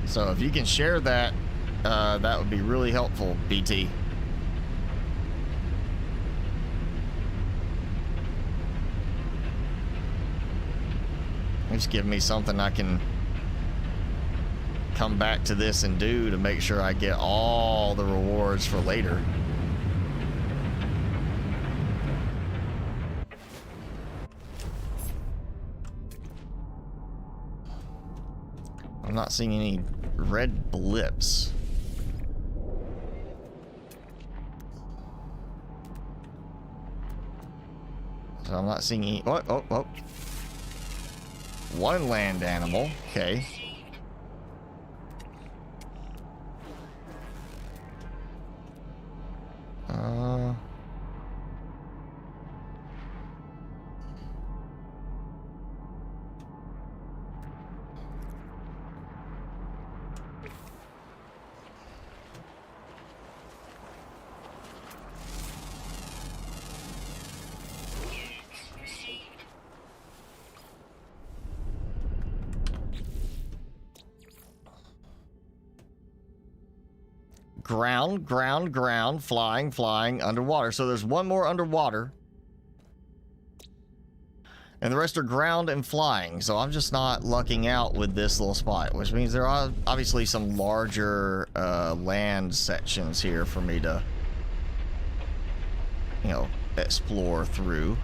S1: So if you can share that, that would be really helpful, BT. Just give me something I can come back to this and do to make sure I get all the rewards for later. I'm not seeing any red blips. So I'm not seeing any. Oh. One land animal. Okay. Ground, flying, underwater. So there's one more underwater. And the rest are ground and flying. So I'm just not lucking out with this little spot, which means there are obviously some larger land sections here for me to, you know, explore through.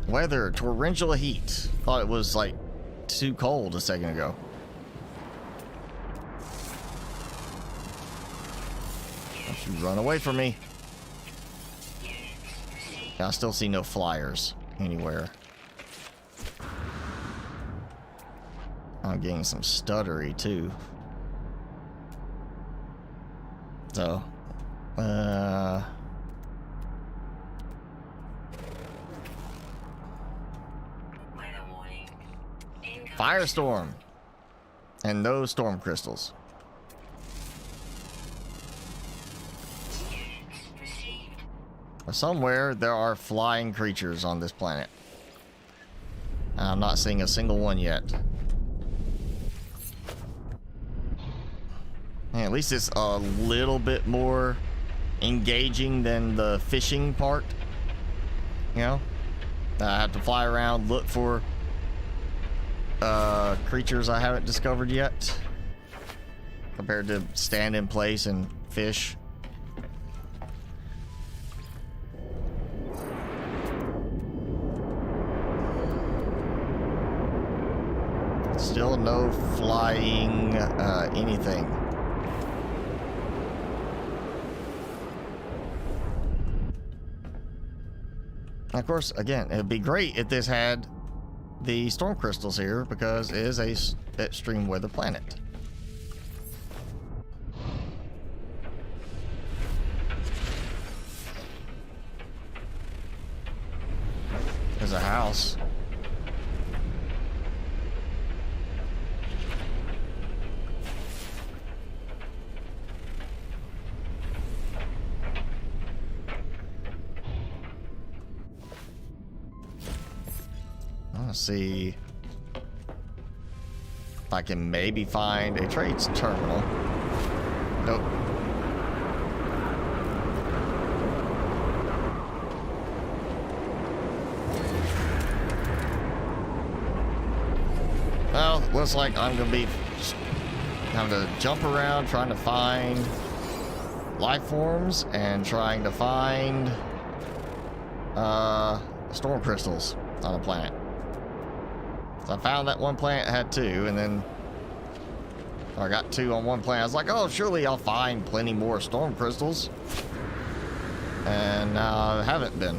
S1: Weather, torrential heat. Thought it was like too cold a second ago. Don't you run away from me. I still see no flyers anywhere. I'm getting some stuttery too. So, firestorm and no storm crystals. Somewhere there are flying creatures on this planet. I'm not seeing a single one yet. And at least it's a little bit more engaging than the fishing part. You know, I have to fly around, look for creatures I haven't discovered yet, compared to stand in place and fish. Still no flying anything. And of course, again, it'd be great if this had the storm crystals here, because it is a extreme weather planet. There's a house. Let's see if I can maybe find a trades terminal. Nope. Well, looks like I'm gonna be having to jump around trying to find life forms and trying to find storm crystals on a planet. I found that one planet had two, and then I got two on one planet. I was like, oh, surely I'll find plenty more storm crystals. And I haven't been.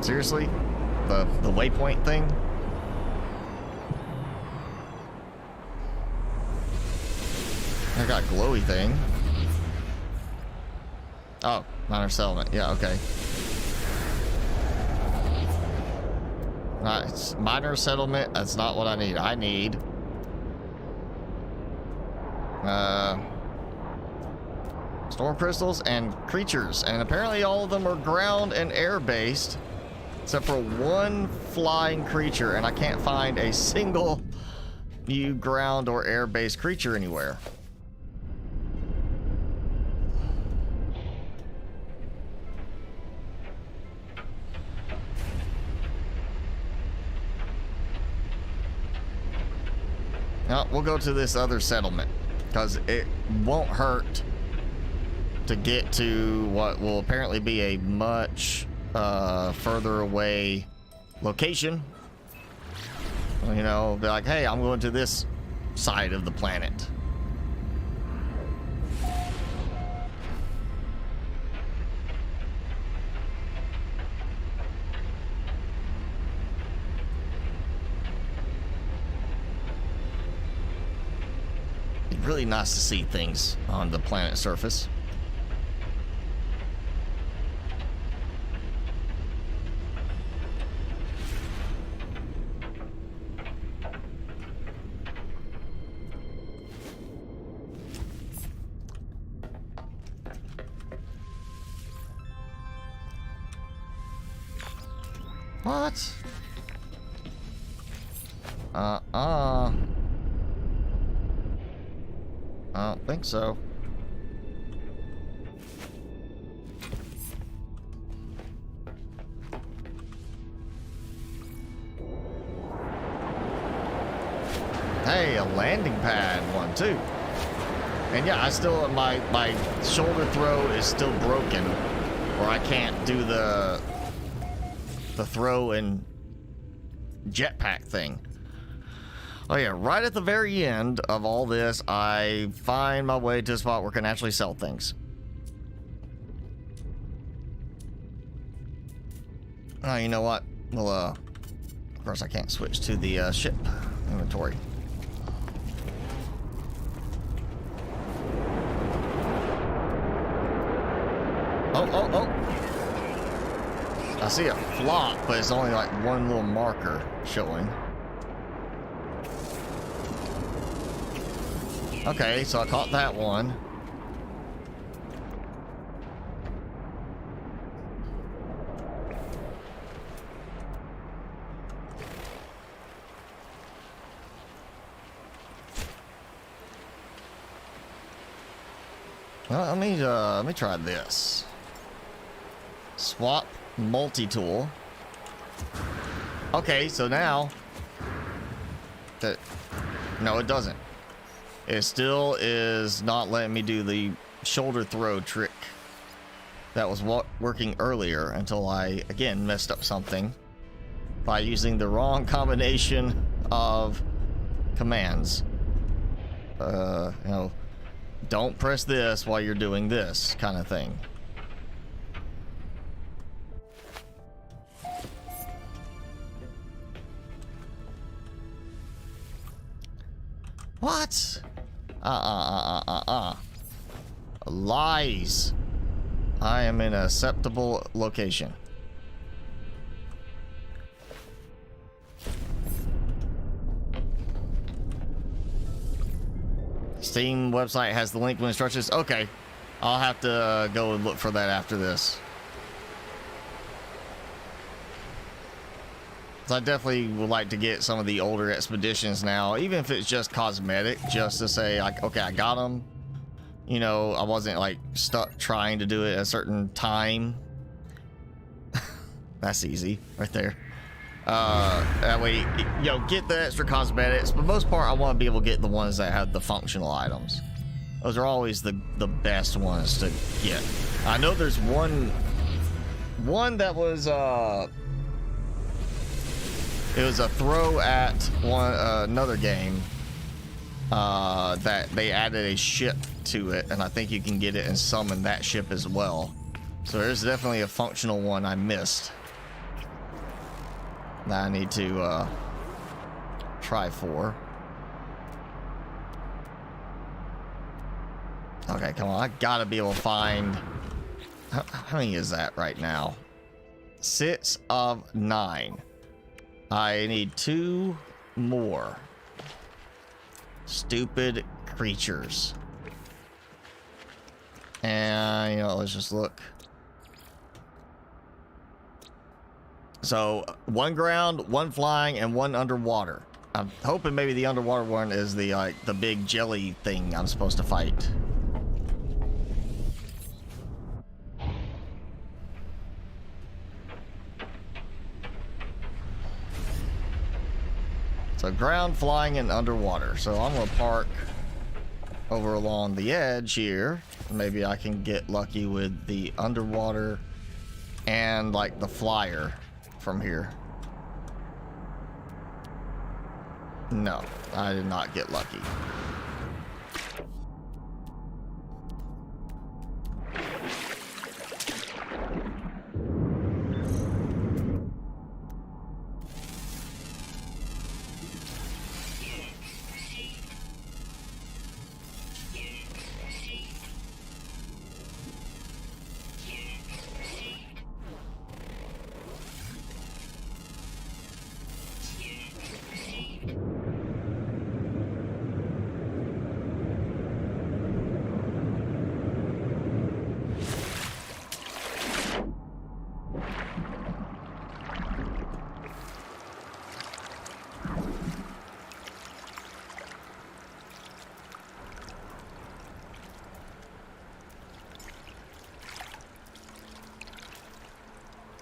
S1: Seriously? The waypoint thing? I got glowy thing. Oh, minor settlement. Yeah, okay. It's minor settlement. That's not what I need. I need storm crystals and creatures, and apparently all of them are ground and air based, except for one flying creature, and I can't find a single new ground or air based creature anywhere. Now, we'll go to this other settlement, because it won't hurt to get to what will apparently be a much further away location. You know, be like, hey, I'm going to this side of the planet. Really nice to see things on the planet's surface. What? I don't think so. Hey, a landing pad one too. And yeah, I still my shoulder throw is still broken, or I can't do the throw and jetpack thing. Oh yeah, right at the very end of all this, I find my way to a spot where I can actually sell things. Oh, you know what? Well, of course I can't switch to the ship inventory. Oh. I see a flop, but it's only like one little marker showing. Okay, so I caught that one. Well, let me try this. Swap multi-tool. Okay, so now no, it doesn't. It still is not letting me do the shoulder throw trick that was working earlier until I again messed up something by using the wrong combination of commands. You know, don't press this while you're doing this kind of thing. What? Lies. I am in a acceptable location. Steam website has the link with instructions. Okay, I'll have to go and look for that after this. So I definitely would like to get some of the older expeditions now, even if it's just cosmetic, just to say like, okay, I got them. You know, I wasn't like stuck trying to do it at a certain time. That's easy right there. That way, you know, get the extra cosmetics. But most part, I want to be able to get the ones that have the functional items. Those are always the best ones to get. I know there's one that was it was a throw at another game that they added a ship to it, and I think you can get it and summon that ship as well. So there's definitely a functional one I missed. that I need to try for. Okay, come on. I gotta be able to find... How many is that right now? 6 of 9. I need 2 more. Stupid creatures. And, you know, let's just look. So, 1 ground, 1 flying, and 1 underwater. I'm hoping maybe the underwater one is the, like, the big jelly thing I'm supposed to fight. So ground, flying, and underwater. So I'm gonna park over along the edge here. Maybe I can get lucky with the underwater and like the flyer from here. No, I did not get lucky.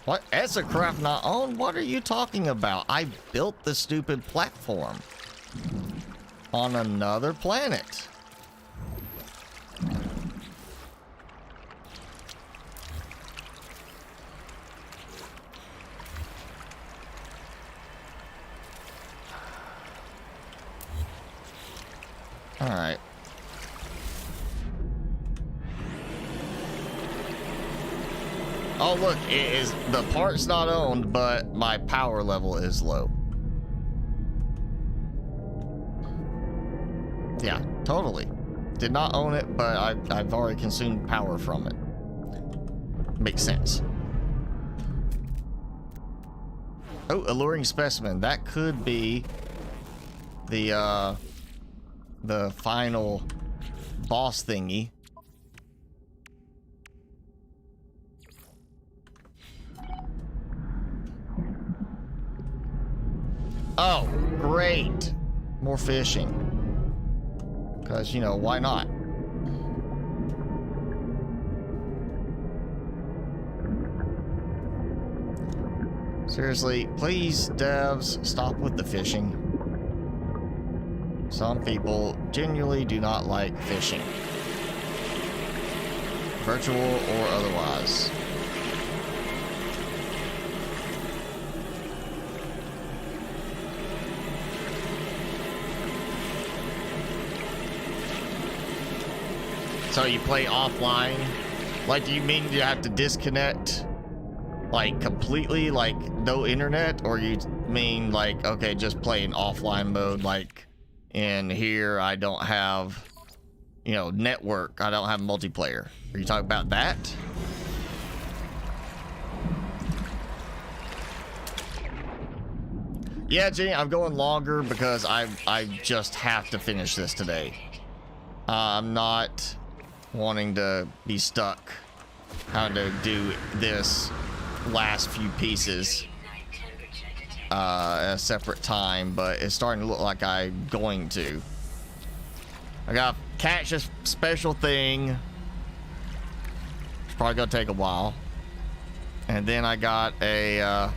S1: What? Craft not owned? What are you talking about? I built the stupid platform on another planet. All right. Oh, look, it is the part's not owned, but my power level is low. Yeah, totally. Did not own it, but I've already consumed power from it. Makes sense. Oh, alluring specimen. That could be the final boss thingy. Oh, great. More fishing. Because, you know, why not? Seriously, please, devs, stop with the fishing. Some people genuinely do not like fishing. Virtual or otherwise. So you play offline? Like, do you mean you have to disconnect, like, completely, like, no internet? Or you mean, like, okay, just play in offline mode, like, in here I don't have, you know, network, I don't have multiplayer. Are you talking about that? Yeah, Jenny, I'm going longer because I just have to finish this today. I'm not wanting to be stuck having to do this last few pieces at a separate time, but it's starting to look like I'm going to. I gotta catch a special thing. It's probably gonna take a while. And then I got a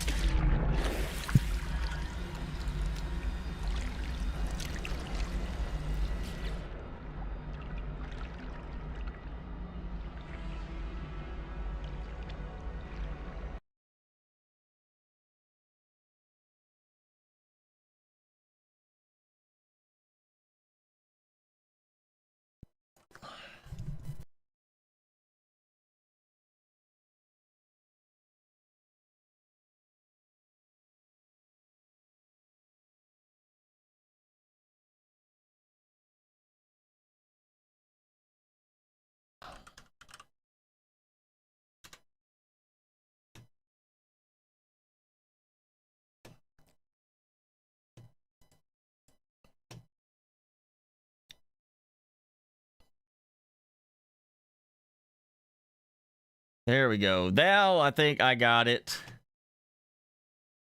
S1: There we go. Now I think I got it.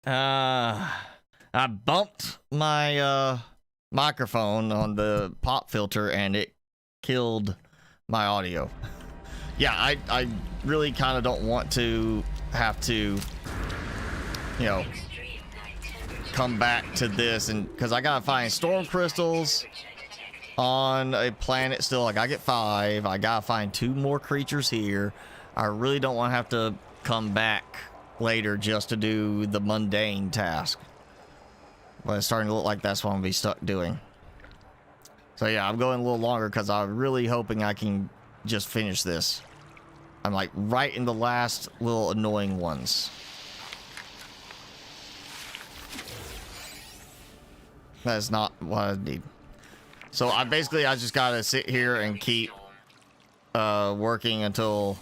S1: I bumped my microphone on the pop filter and it killed my audio. Yeah, I really kind of don't want to have to, you know, come back to this, and because I gotta find storm crystals on a planet still. Like, I get 5. I gotta find 2 more creatures here. I really don't want to have to come back later just to do the mundane task. But it's starting to look like that's what I'm gonna be stuck doing. So yeah, I'm going a little longer because I'm really hoping I can just finish this. I'm like right in the last little annoying ones. That's not what I need. So I just gotta sit here and keep working until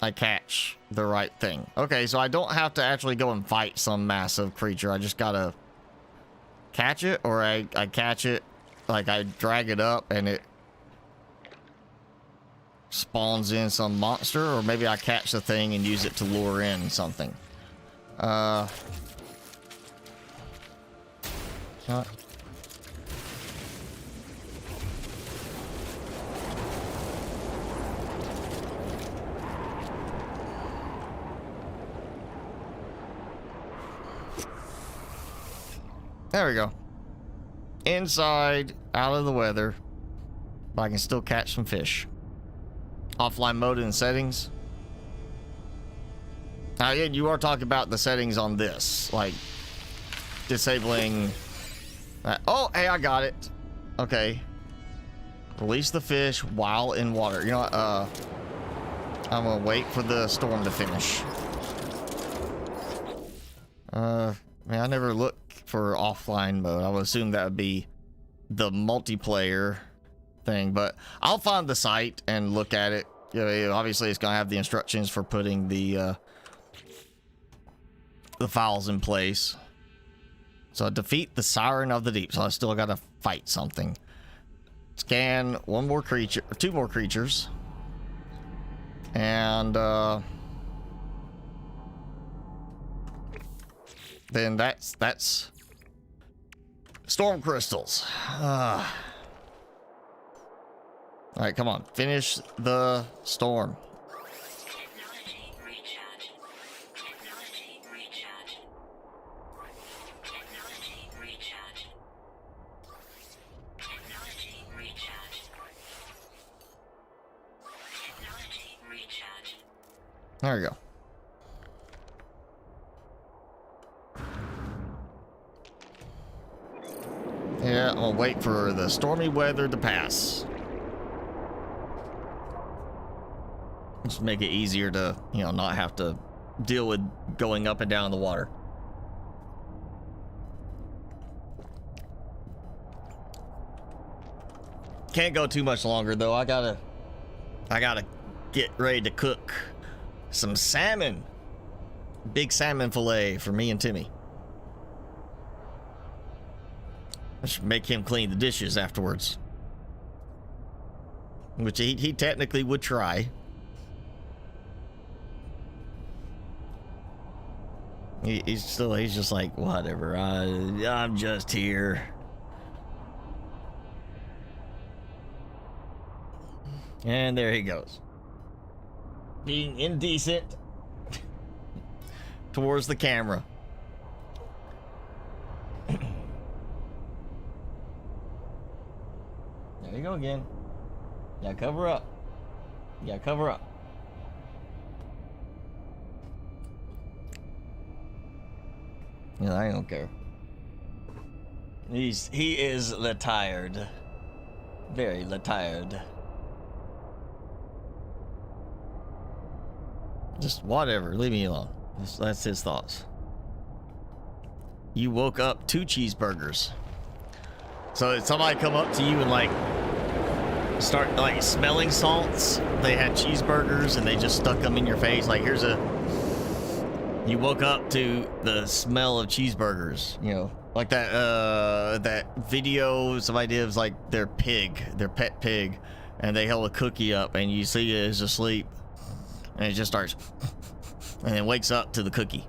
S1: I catch the right thing. Okay, so I don't have to actually go and fight some massive creature. I just gotta catch it, or I catch it, like I drag it up and it spawns in some monster, or maybe I catch the thing and use it to lure in something. What? There we go. Inside, out of the weather, but I can still catch some fish. Offline mode and settings. Now, yeah, you are talking about the settings on this, like disabling that. Oh, hey, I got it. Okay. Release the fish while in water. You know what? I'm gonna wait for the storm to finish. Man, I never look for offline mode. I would assume that would be the multiplayer thing, but I'll find the site and look at it. You know, obviously it's gonna have the instructions for putting the files in place. So defeat the Siren of the Deep. So I still gotta fight something. Scan 1 more creature, 2 more creatures, and then that's storm crystals. All right, come on, finish the storm.
S2: Technology recharge. Technology recharge. Technology recharge. Technology recharge. Technology recharge.
S1: There we go. Yeah, I'm gonna wait for the stormy weather to pass. Just make it easier to, you know, not have to deal with going up and down the water. Can't go too much longer though. I gotta get ready to cook some salmon. Big salmon fillet for me and Timmy. I should make him clean the dishes afterwards, which he technically would try. He's just like, whatever, I'm just here. And there he goes, being indecent towards the camera. There you go again. Yeah, cover up. Yeah, cover up. Yeah, I don't care. He is tired. Very tired. Just whatever, leave me alone. That's his thoughts. You woke up 2 cheeseburgers. So did somebody come up to you and like start like smelling salts? They had cheeseburgers and they just stuck them in your face. Like, here's a... You woke up to the smell of cheeseburgers, you know, like that that video somebody did, was like their pet pig, and they held a cookie up, and you see it is asleep, and it just starts, and then wakes up to the cookie.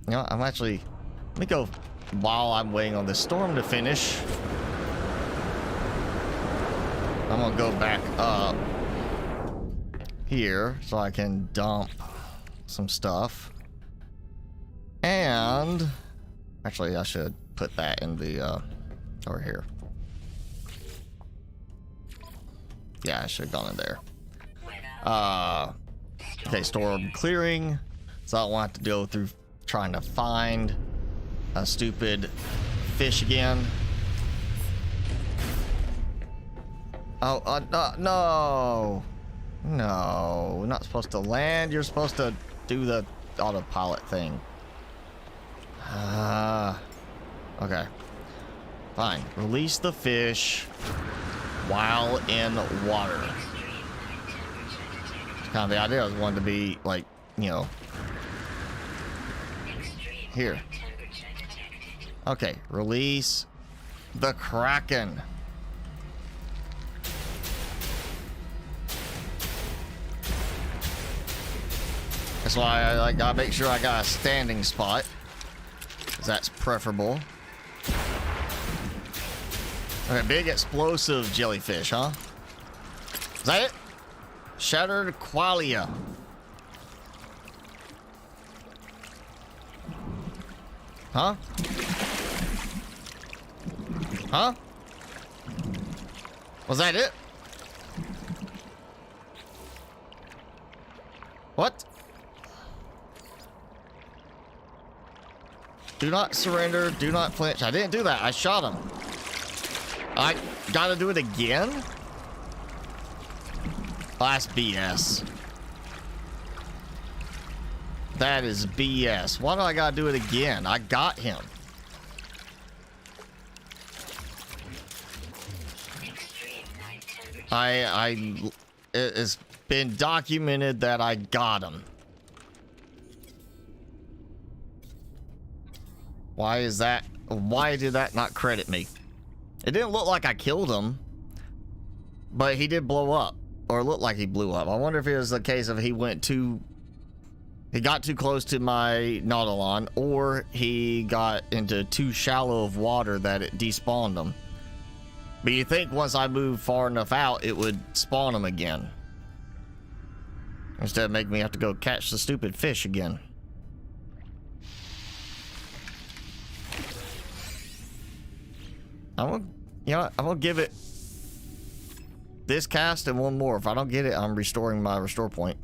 S1: You know, let me go while I'm waiting on this storm to finish. I'm gonna go back up here so I can dump some stuff. And actually, I should put that in the over here. Yeah, I should have gone in there. Okay, storm clearing, so I don't want to go through trying to find a stupid fish again. Oh, no. No, we're not supposed to land. You're supposed to do the autopilot thing. Okay. Fine. Release the fish while in water. Kind of the idea. I was wanting to be like, you know, here. Okay, release the Kraken. That's why I gotta make sure I got a standing spot, 'cause that's preferable. Okay, big explosive jellyfish, huh? Is that it? Shattered qualia. Huh? Huh? Was that it? What? Do not surrender. Do not flinch. I didn't do that. I shot him. I gotta do it again? Oh, that's BS. That is BS. Why do I gotta do it again? I got him. It's been documented that I got him. Why is that? Why did that not credit me? It didn't look like I killed him, but he did blow up, or looked like he blew up. I wonder if it was the case of he got too close to my Nautilon, or he got into too shallow of water that it despawned him. But you think once I move far enough out, it would spawn him again, instead of making me have to go catch the stupid fish again. I'm gonna give it this cast and one more. If I don't get it, I'm restoring my restore point.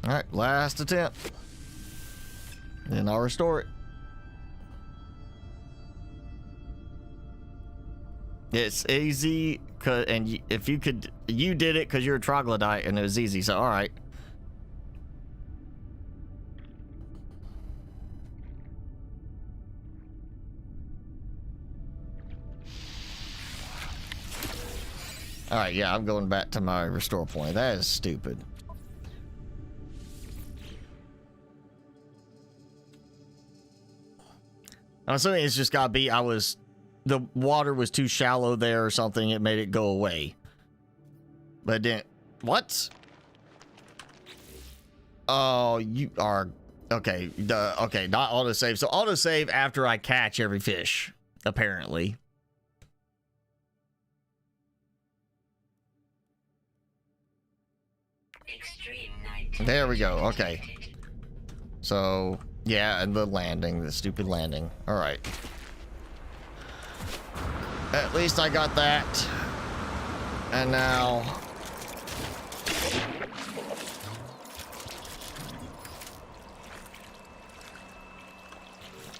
S1: All right, last attempt. Then I'll restore it. It's easy, and if you could, you did it because you're a troglodyte, and it was easy. So, all right. All right, yeah, I'm going back to my restore point. That is stupid. I'm assuming it's just gotta be the water was too shallow there or something. It made it go away. But it didn't. What? Oh, you are okay. Okay, not autosave. So autosave after I catch every fish, apparently. There we go. Okay. So yeah, and the landing, the stupid landing. All right. At least I got that. And now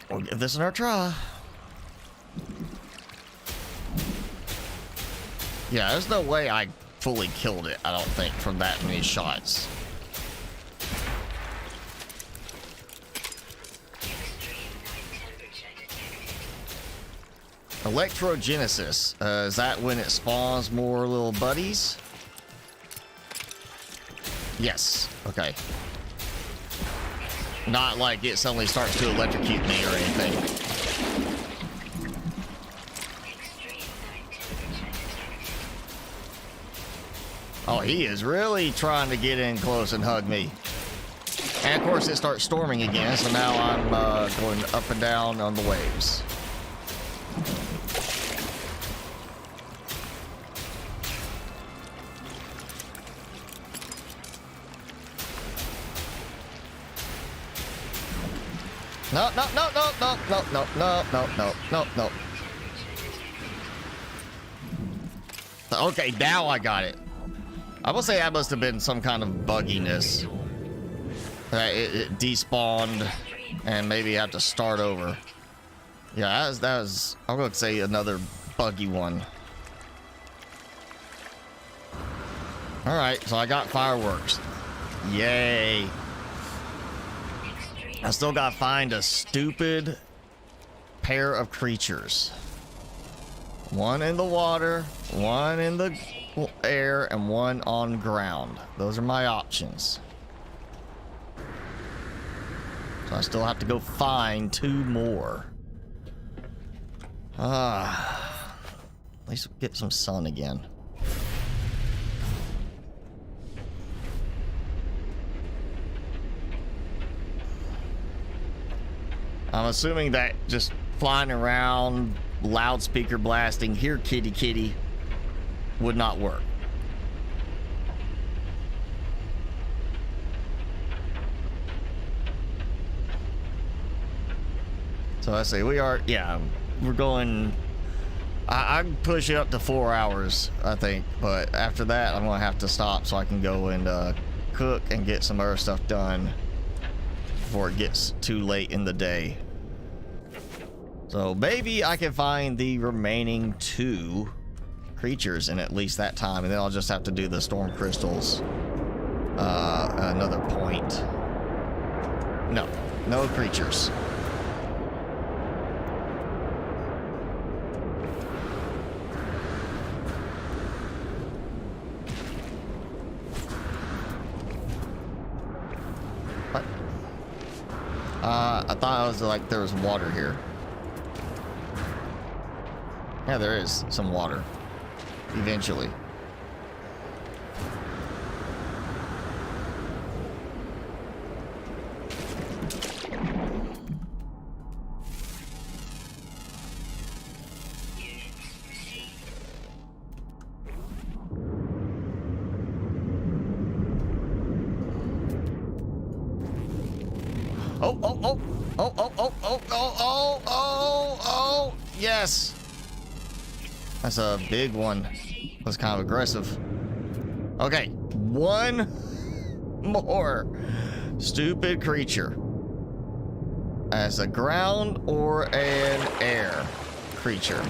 S1: we'll give this another try. Yeah, there's no way I fully killed it, I don't think, from that many shots. Electrogenesis. Is that when it spawns more little buddies? Yes. Okay. Not like it suddenly starts to electrocute me or anything. Oh, he is really trying to get in close and hug me. And of course it starts storming again, so now I'm going up and down on the waves. No, no, no, no, no, no, no, no, no, no, no, no. Okay, now I got it. I will say that must have been some kind of bugginess. It despawned and maybe have to start over. Yeah, that was I'm going to say another buggy one. All right, so I got fireworks. Yay. I still got to find a stupid pair of creatures. One in the water, one in the air, and one on ground. Those are my options. So I still have to go find 2 more. At least we'll get some sun again. I'm assuming that just flying around, loudspeaker blasting, "Here, kitty, kitty," would not work. So I say we are, yeah, we're going. I can push it up to 4 hours, I think, but after that, I'm gonna have to stop so I can go and cook and get some other stuff done before it gets too late in the day. So maybe I can find the remaining 2 creatures in at least that time, and then I'll just have to do the storm crystals at another point. No creatures. What? I thought it was like there was water here. Yeah, there is some water. Eventually. Oh, oh, oh, oh, oh, oh, oh, oh, oh, oh, oh, yes. That's a big one. That's kind of aggressive. Okay, 1 more stupid creature. As a ground or an air creature.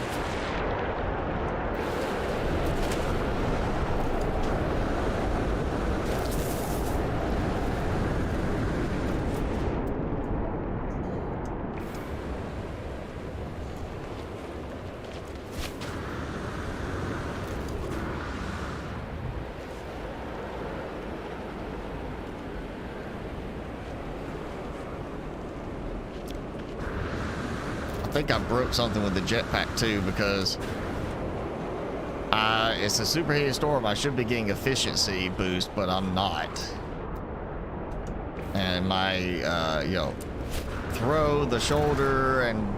S1: I think I broke something with the jetpack too, because it's a superheated storm. I should be getting efficiency boost, but I'm not. And my you know, throw the shoulder and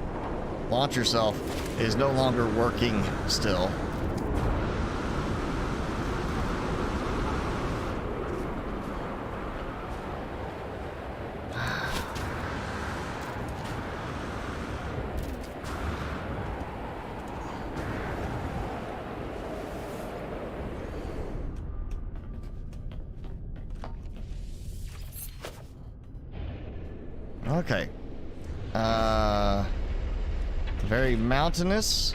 S1: launch yourself is no longer working still. Okay. Very mountainous.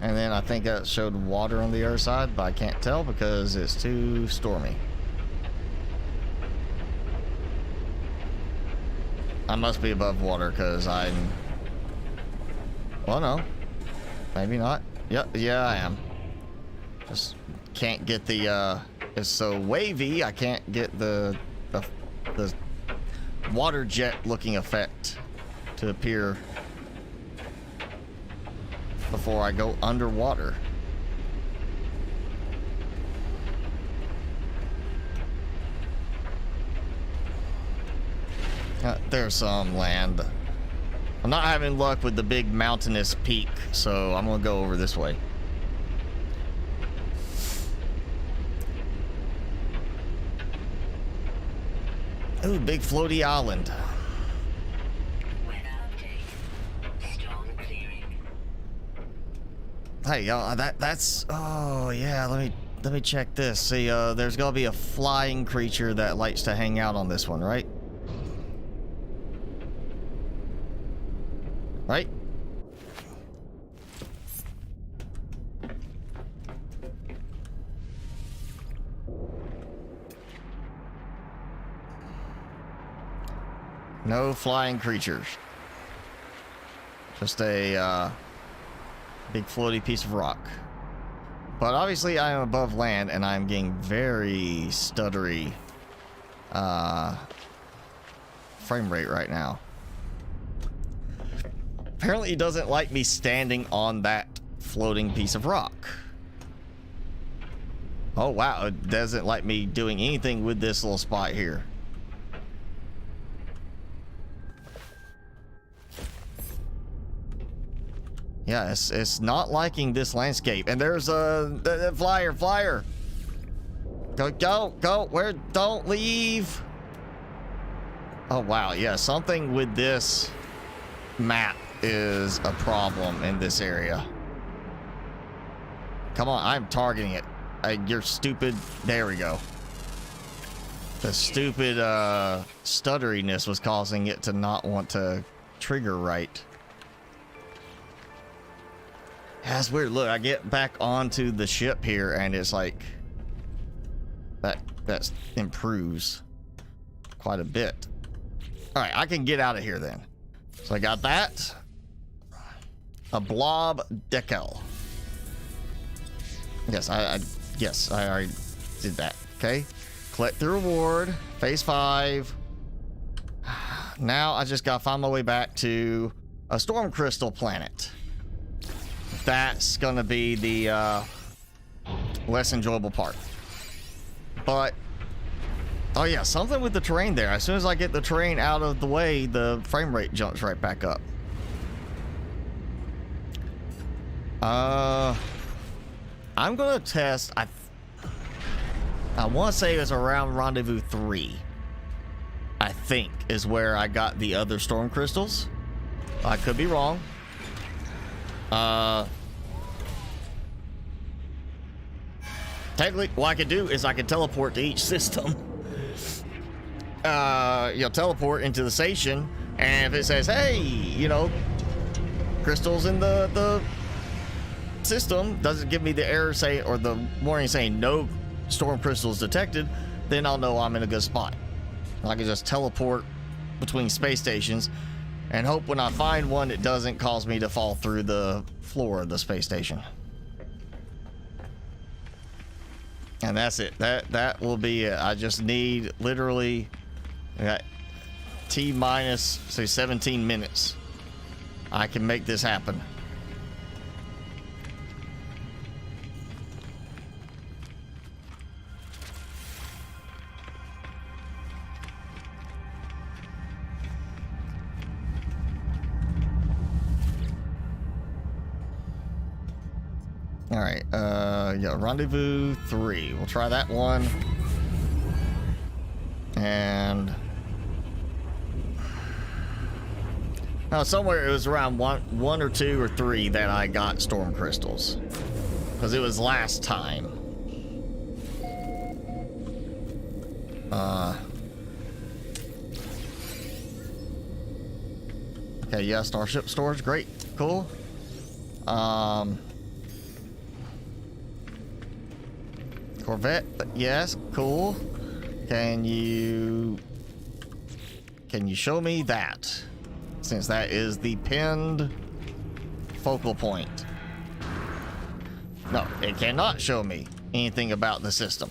S1: And then I think that showed water on the other side, but I can't tell because it's too stormy. I must be above water because I'm... Well, no. Maybe not. Yep, yeah, I am. Just can't get the, it's so wavy, I can't get the water jet looking effect to appear before I go underwater. There's some land. I'm not having luck with the big mountainous peak, so I'm gonna go over this way. Ooh, big floaty island.
S2: Weather update. Storm clearing.
S1: Hey, that's oh yeah, let me check this. See, there's gonna be a flying creature that likes to hang out on this one, right? Right? No flying creatures. Just a big floaty piece of rock. But obviously I am above land and I'm getting very stuttery frame rate right now. Apparently it doesn't like me standing on that floating piece of rock. Oh wow, it doesn't like me doing anything with this little spot here. Yeah, it's not liking this landscape. And there's a flyer. Go, where, don't leave. Oh wow, yeah, something with this map is a problem in this area. Come on, I'm targeting it. You're stupid. There we go. The stupid stutteriness was causing it to not want to trigger right. That's weird. Look, I get back onto the ship here and it's like that improves quite a bit. All right, I can get out of here then. So I got that. A blob decal. Yes, I already did that. Okay. Collect the reward. Phase 5. Now I just gotta find my way back to a storm crystal planet. That's gonna be the less enjoyable part. But oh yeah, something with the terrain there. As soon as I get the terrain out of the way, the frame rate jumps right back up. I'm gonna test. I want to say it was around Rendezvous 3. I think is where I got the other storm crystals. I could be wrong. Technically, what I could do is I could teleport to each system. You'll teleport into the station, and if it says, hey, you know, crystals in the system, doesn't give me the error say or the warning saying no storm crystals detected, then I'll know I'm in a good spot. I can just teleport between space stations and hope when I find one it doesn't cause me to fall through the floor of the space station. And that's it. That will be it. I just need literally T minus say 17 minutes. I can make this happen. All right, yeah, Rendezvous 3. We'll try that one. And now somewhere it was around one or 2 or 3 that I got storm crystals, because it was last time. Okay, yeah, starship storage, great, cool. Corvette, yes, cool. Can you show me that? Since that is the pinned focal point. No, it cannot show me anything about the system.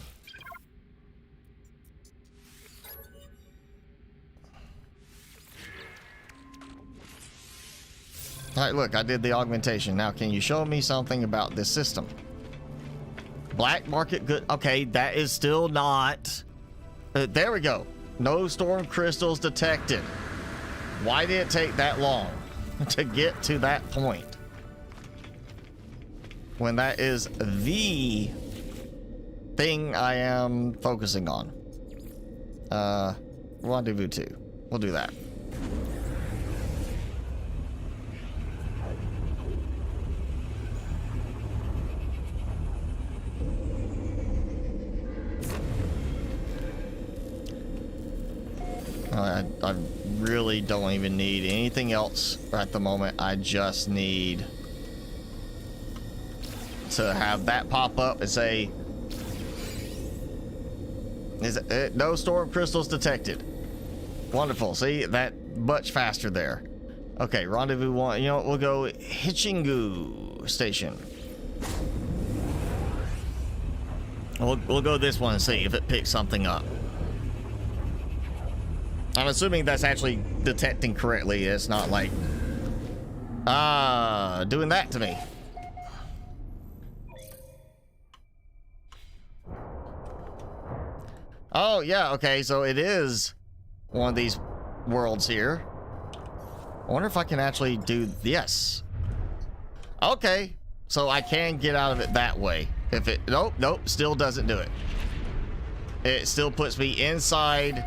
S1: All right, look, I did the augmentation. Now, can you show me something about this system? Black market good. Okay, that is still not. There we go. No storm crystals detected. Why did it take that long to get to that point? When that is the thing I am focusing on. Rendezvous 2. We'll do that. I really don't even need anything else at the moment. I just need to have that pop up and say, no storm crystals detected. Wonderful. See, that much faster there. Okay, rendezvous 1. You know what? We'll go Hitchingu Station. We'll go this one and see if it picks something up. I'm assuming that's actually detecting correctly. It's not like doing that to me. Oh yeah, okay, so it is one of these worlds here. I wonder if I can actually do yes. Okay, so I can get out of it that way. If it nope, still doesn't do it. It still puts me inside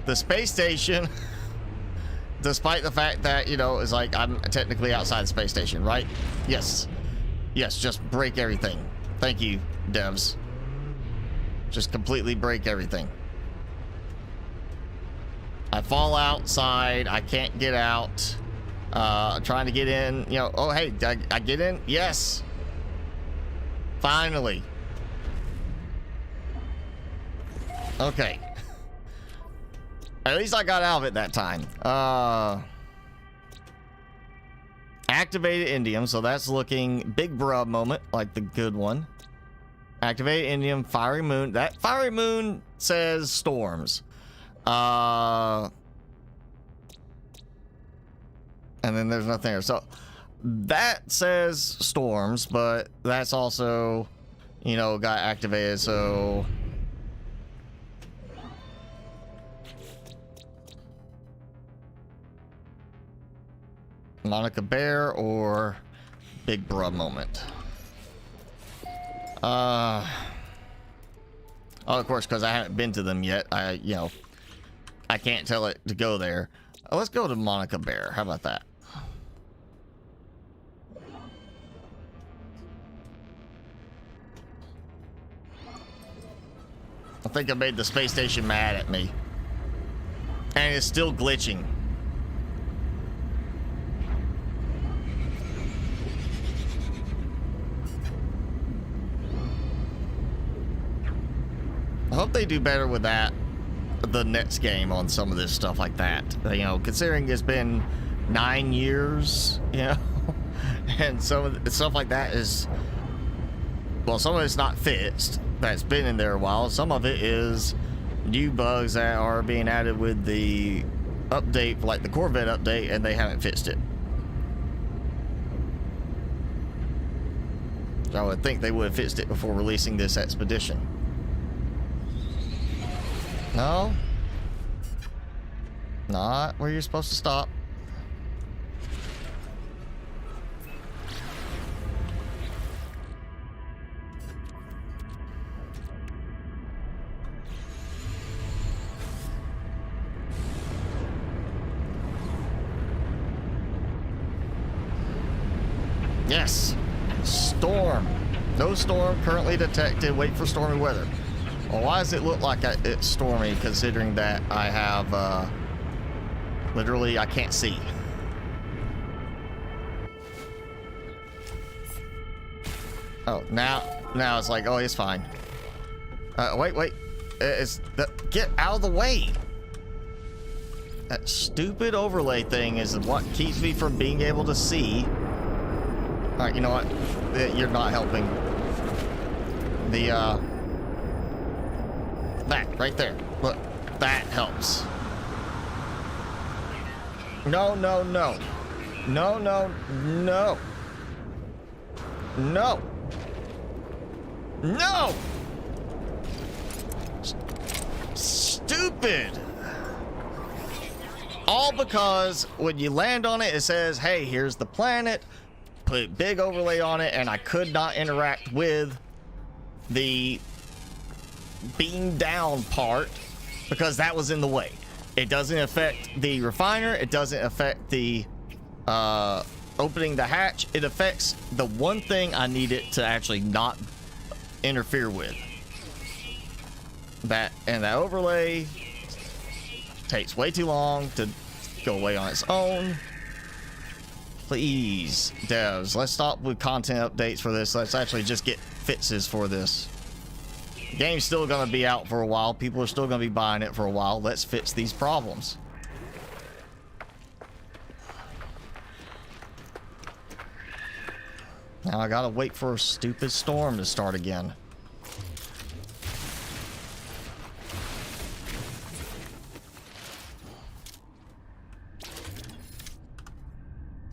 S1: the space station, despite the fact that, you know, it's like I'm technically outside the space station, right? Yes. Yes, just break everything. Thank you, devs. Just completely break everything. I fall outside. I can't get out. Trying to get in, you know. Oh, hey, I get in? Yes. Finally. Okay. At least I got out of it that time. Activated indium, so that's looking big brub moment, like the good one. Activated indium, fiery moon. That fiery moon says storms. And then there's nothing there. So that says storms, but that's also, you know, got activated, so Monica Bear or Big Bruh moment. Oh, of course, because I haven't been to them yet. You know, I can't tell it to go there. Let's go to Monica Bear. How about that? I think I made the space station mad at me. And it's still glitching. I hope they do better with that, the next game, on some of this stuff like that. You know, considering it's been 9 years, you know, and some of the stuff like that is, well, some of it's not fixed. That's been in there a while. Some of it is new bugs that are being added with the update, like the Corvette update, and they haven't fixed it. So I would think they would have fixed it before releasing this expedition. No. Not where you're supposed to stop. Yes. Storm. No storm currently detected. Wait for stormy weather. Well, why does it look like it's stormy, considering that I have, literally, I can't see. Oh, now it's like, oh, it's fine. Wait. Get out of the way. That stupid overlay thing is what keeps me from being able to see. All right, you know what? You're not helping. The, that, right there. Look, that helps. No, no, no. No, no, no. No. No! Stupid! All because when you land on it, it says, hey, here's the planet. Put big overlay on it, and I could not interact with the beam down part because that was in the way. It doesn't affect the refiner. It doesn't affect the opening the hatch. It affects the one thing I need it to actually not interfere with. That and that overlay takes way too long to go away on its own. Please, devs, let's stop with content updates for this. Let's actually just get fixes for this. The game's still going to be out for a while. People are still going to be buying it for a while. Let's fix these problems. Now I gotta wait for a stupid storm to start again.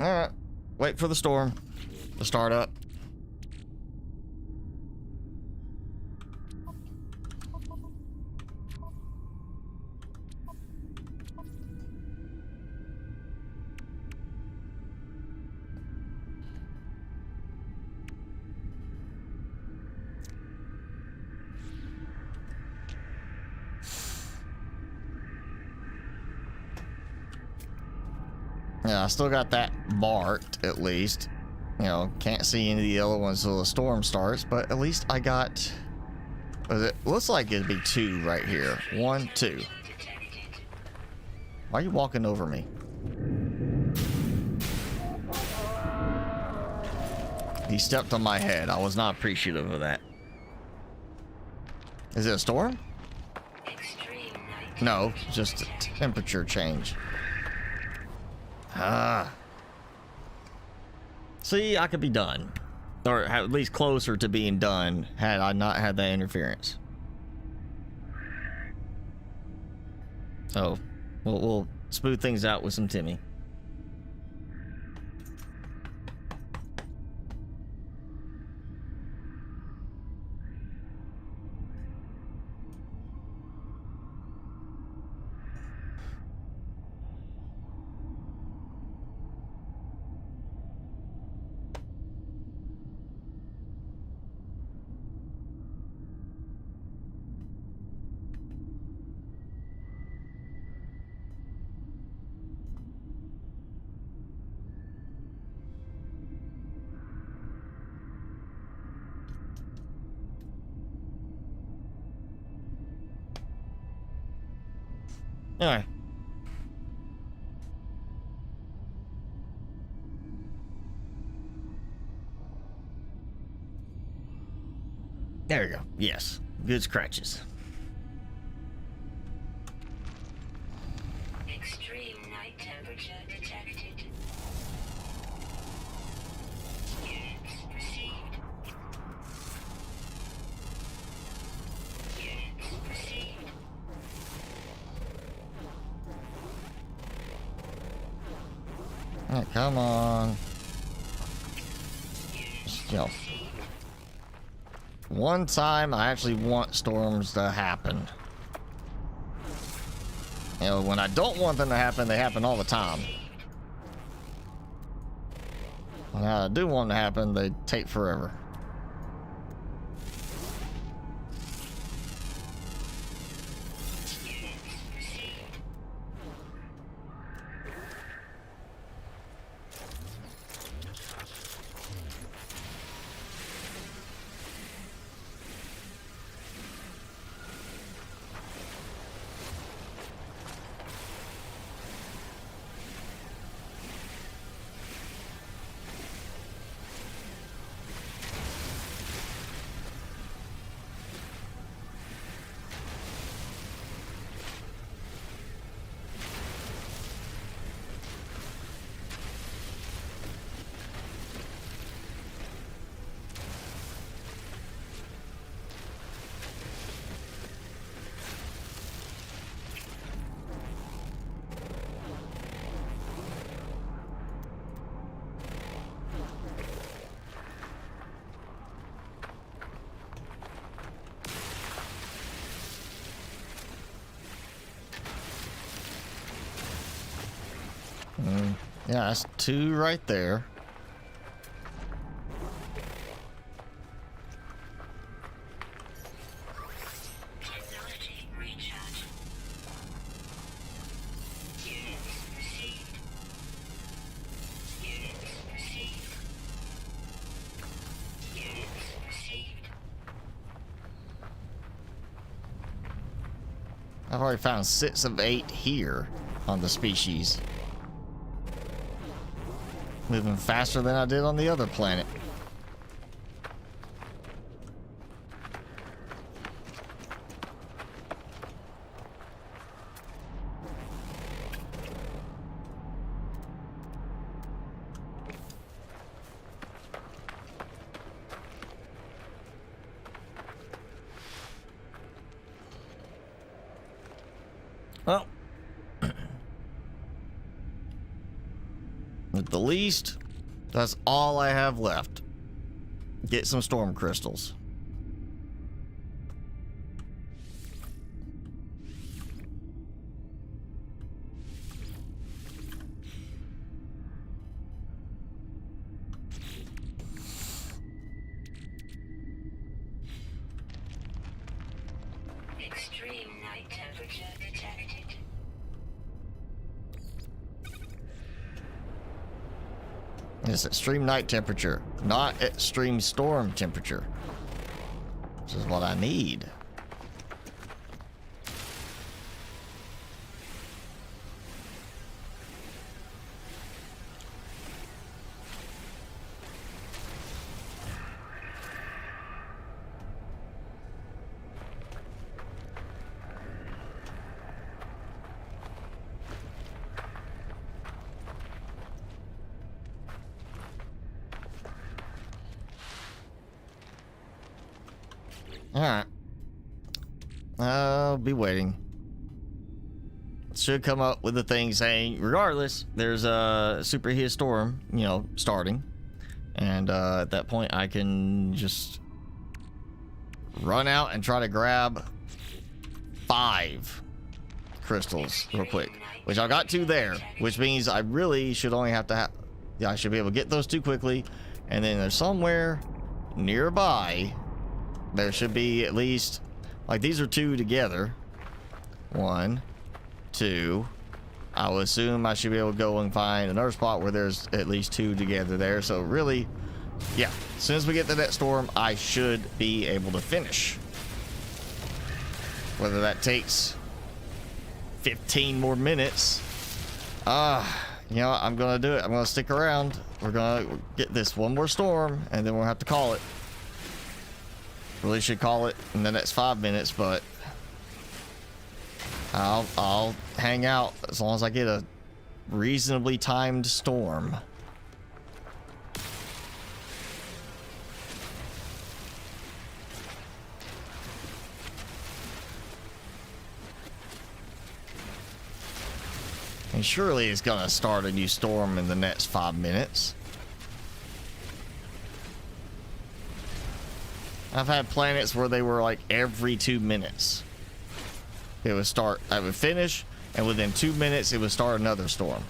S1: Alright, wait for the storm to start up. Yeah, I still got that marked, at least. You know, can't see any of the other ones until the storm starts, but at least I got... It looks like it'd be 2 right here. 1, 2. Why are you walking over me? He stepped on my head. I was not appreciative of that. Is it a storm? No, just a temperature change. See, I could be done. Or at least closer to being done had I not had that interference. So, we'll smooth things out with some Timmy. Alright. There we go. Yes. Good scratches.
S2: Extreme night temperature detected. Units received. Units received.
S1: Alright, come on. You know, one time I actually want storms to happen. You know, when I don't want them to happen, they happen all the time. When I do want them to happen, they take forever. Yeah, that's 2 right there.
S2: Technology recharge. Units received. Units received. Units received.
S1: I've already found 6 of 8 here on the species. Moving faster than I did on the other planet. Well, at the least, that's all I have left. Get some storm crystals.
S2: Extreme night temperature detected.
S1: It's extreme night temperature, not extreme storm temperature. Which is what I need. Alright. I'll be waiting. Should come up with a thing saying, regardless, there's a superheated storm, you know, starting. And at that point, I can just run out and try to grab 5 crystals real quick. Which I got 2 there, which means I really should only have to have... Yeah, I should be able to get those 2 quickly. And then there's somewhere nearby... There should be at least, like, these are 2 together. 1, 2. I would assume I should be able to go and find another spot where there's at least 2 together there. So really, yeah, as soon as we get to that storm, I should be able to finish. Whether that takes 15 more minutes. You know, I'm gonna do it. I'm gonna stick around. We're gonna get this one more storm, and then we'll have to call it. Really should call it in the next 5 minutes, but I'll hang out as long as I get a reasonably timed storm. And surely it's gonna start a new storm in the next 5 minutes. I've had planets where they were like every 2 minutes. It would start, I would finish, and within 2 minutes it would start another storm.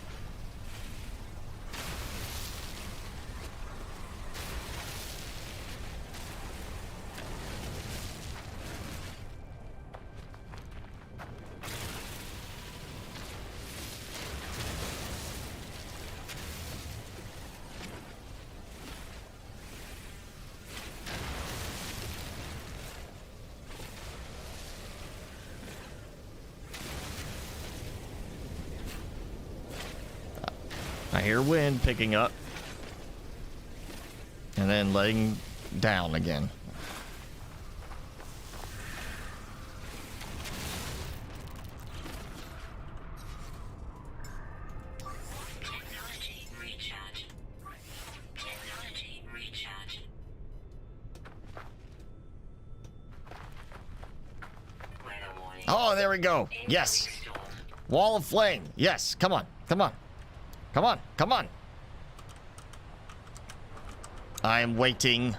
S1: I hear wind picking up and then letting down again.
S2: Technology recharge. Technology recharge. Weather warning.
S1: Oh, there we go. Yes.
S2: Storm.
S1: Wall of flame. Yes. Come on. Come on. Come on. Come on. I am waiting.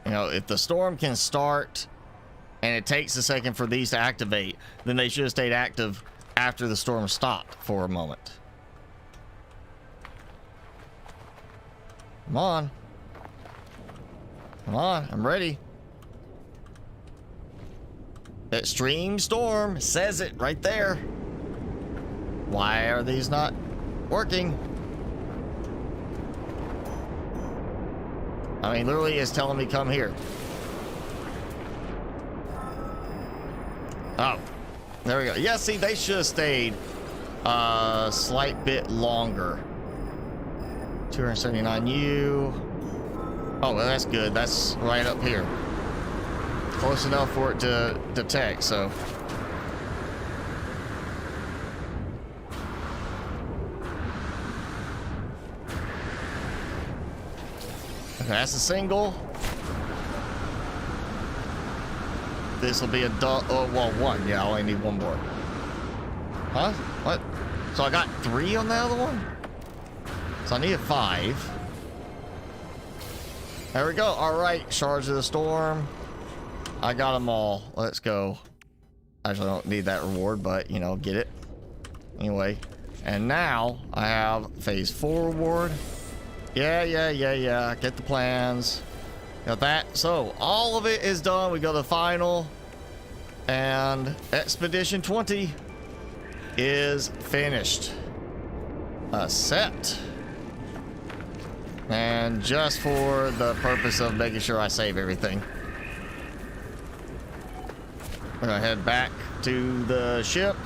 S1: You know, if the storm can start and it takes a second for these to activate, then they should have stayed active after the storm stopped for a moment. Come on. Come on, I'm ready. Extreme storm says it right there. Why are these not working? I mean, literally it's telling me come here. Oh, there we go. Yeah, see, they should have stayed a slight bit longer. 279U. Oh, well, that's good. That's right up here. Close enough for it to detect, so. Okay, that's a single. This will be a oh, well, one. Yeah, I only need one more. Huh? What? So I got 3 on the other one? So I need a 5. There we go. All right, Shards of the Storm. I got them all. Let's go. Actually, I don't need that reward, but, you know, get it. Anyway. And now I have phase 4 reward. Yeah. Get the plans. Got that. So all of it is done. We go to the final. And Expedition 20 is finished. Set. And just for the purpose of making sure I save everything, I'm gonna head back to the ship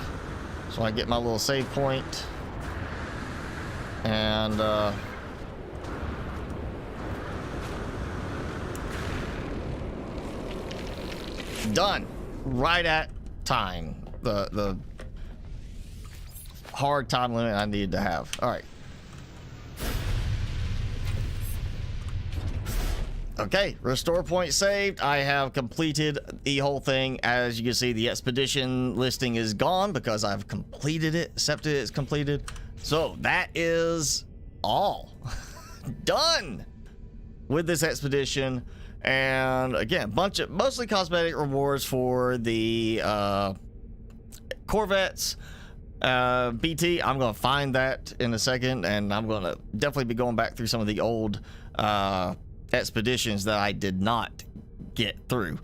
S1: so I get my little save point. And done. Right at time. The hard time limit I needed to have. All right. Okay, restore point saved. I have completed the whole thing. As you can see, the expedition listing is gone because I've completed it, accepted it's completed. So that is all done with this expedition. And again, bunch of mostly cosmetic rewards for the Corvettes. BT, I'm gonna find that in a second, and I'm gonna definitely be going back through some of the old expeditions that I did not get through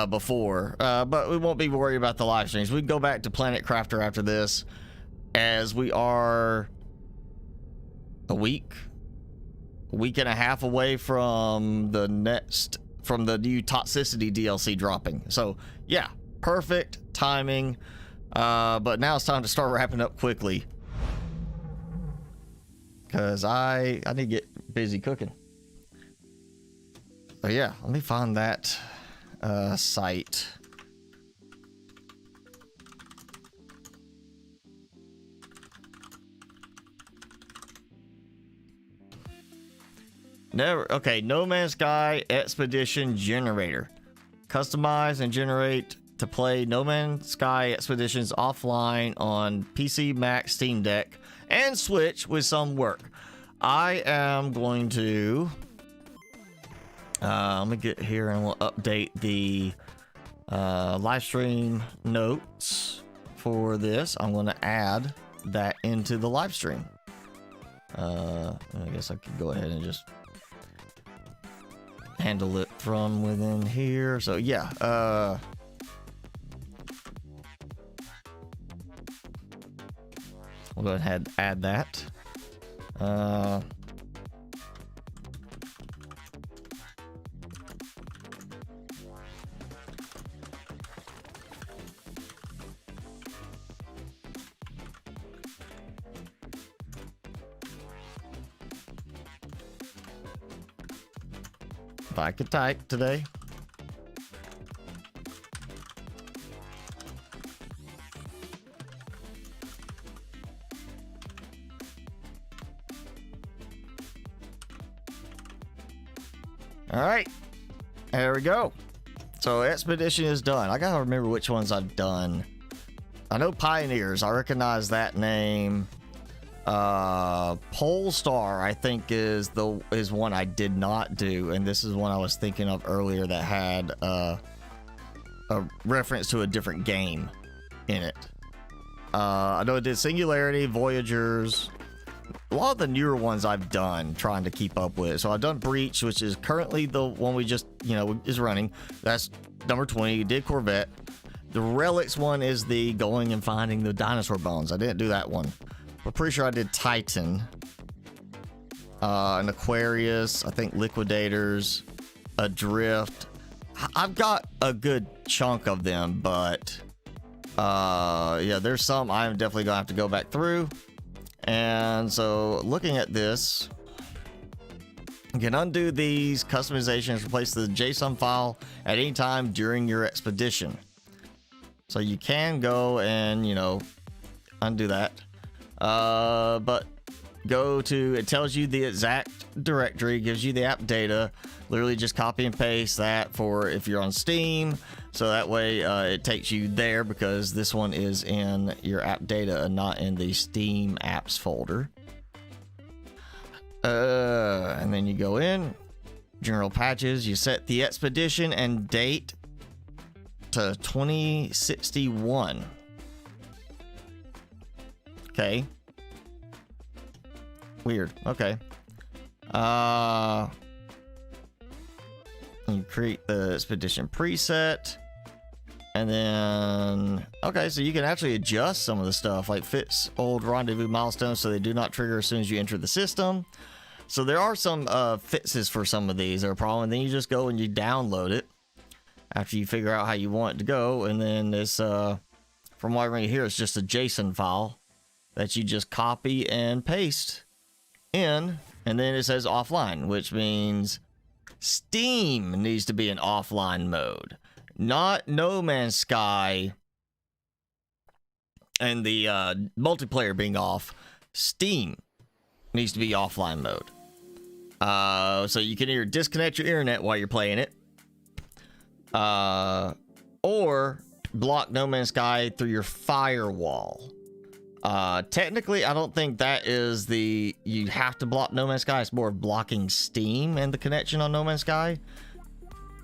S1: before, but we won't be worried about the live streams. We can go back to Planet Crafter after this, as we are a week and a half away from the new Toxicity DLC dropping. So yeah, perfect timing. But now it's time to start wrapping up quickly, because I need to get busy cooking. So yeah, let me find that site. Okay, No Man's Sky Expedition Generator. Customize and generate to play No Man's Sky Expeditions offline on PC, Mac, Steam Deck, and Switch with some work. I am going to let me get here and we'll update the live stream notes for this. I'm going to add that into the live stream. I guess I could go ahead and just handle it from within here. So yeah, we'll go ahead and add that. If I could type today. All right, there we go. So Expedition is done. I gotta remember which ones I've done. I know Pioneers. I recognize that name. Polestar, I think, is one I did not do, and this is one I was thinking of earlier that had a reference to a different game in it. I know I did Singularity, Voyagers, a lot of the newer ones I've done trying to keep up with. So I've done Breach, which is currently the one we just, is running. That's number 20. Did Corvette. The Relics one is the going and finding the dinosaur bones. I didn't do that one. I'm pretty sure I did Titan. An Aquarius, I think Liquidators, Adrift. I've got a good chunk of them, but yeah, there's some I'm definitely gonna have to go back through. And so looking at this, you can undo these customizations, replace the JSON file at any time during your expedition. So you can go and, undo that. But go to, it tells you the exact directory, gives you the app data. Literally just copy and paste that for if you're on Steam. So that way it takes you there, because this one is in your app data and not in the Steam apps folder. And then you go in, general patches, you set the expedition and date to 2061. Okay. Weird. Okay. You create the expedition preset. And then, okay, so you can actually adjust some of the stuff, like fits old rendezvous milestones so they do not trigger as soon as you enter the system. So there are some fixes for some of these that are a problem. And then you just go and you download it after you figure out how you want it to go. And then this, from what I read here, it's just a JSON file that you just copy and paste in. And then it says offline, which means Steam needs to be in offline mode, not No Man's Sky and the multiplayer being off. Steam needs to be offline mode. So you can either disconnect your internet while you're playing it, or block No Man's Sky through your firewall. Technically, I don't think that is you have to block No Man's Sky. It's more of blocking Steam and the connection on No Man's Sky.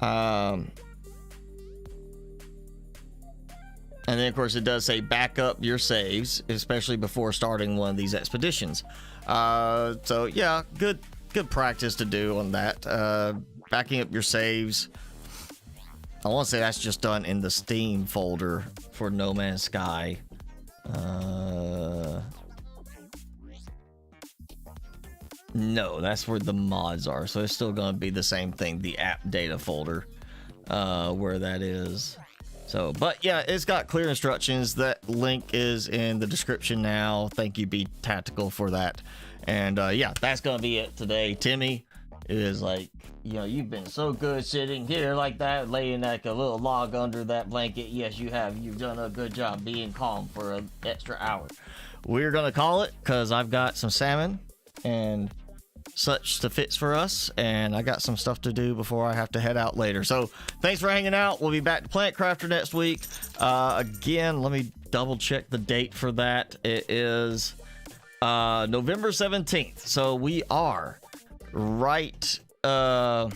S1: And then, of course, it does say back up your saves, especially before starting one of these expeditions. So, yeah, good practice to do on that. Backing up your saves. I want to say that's just done in the Steam folder for No Man's Sky. No, that's where the mods are. So it's still going to be the same thing, the app data folder, where that is. So, but yeah, it's got clear instructions. That link is in the description now. Thank you, Be Tactical, for that. And yeah, that's gonna be it today. Timmy is like, you've been so good sitting here like that, laying like a little log under that blanket. Yes, you have. You've done a good job being calm for an extra hour. We're gonna call it, because I've got some salmon and such to fix for us, and I got some stuff to do before I have to head out later. So thanks for hanging out. We'll be back to Planet Crafter next week. Again, let me double check the date for that. It is November 17th. So we are right 2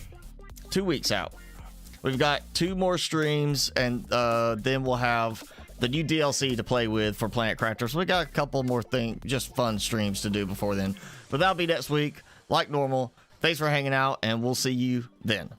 S1: weeks out. We've got 2 more streams, and then we'll have the new DLC to play with for Planet Crafter. So we got a couple more just fun streams to do before then. But that'll be next week, like normal. Thanks for hanging out, and we'll see you then.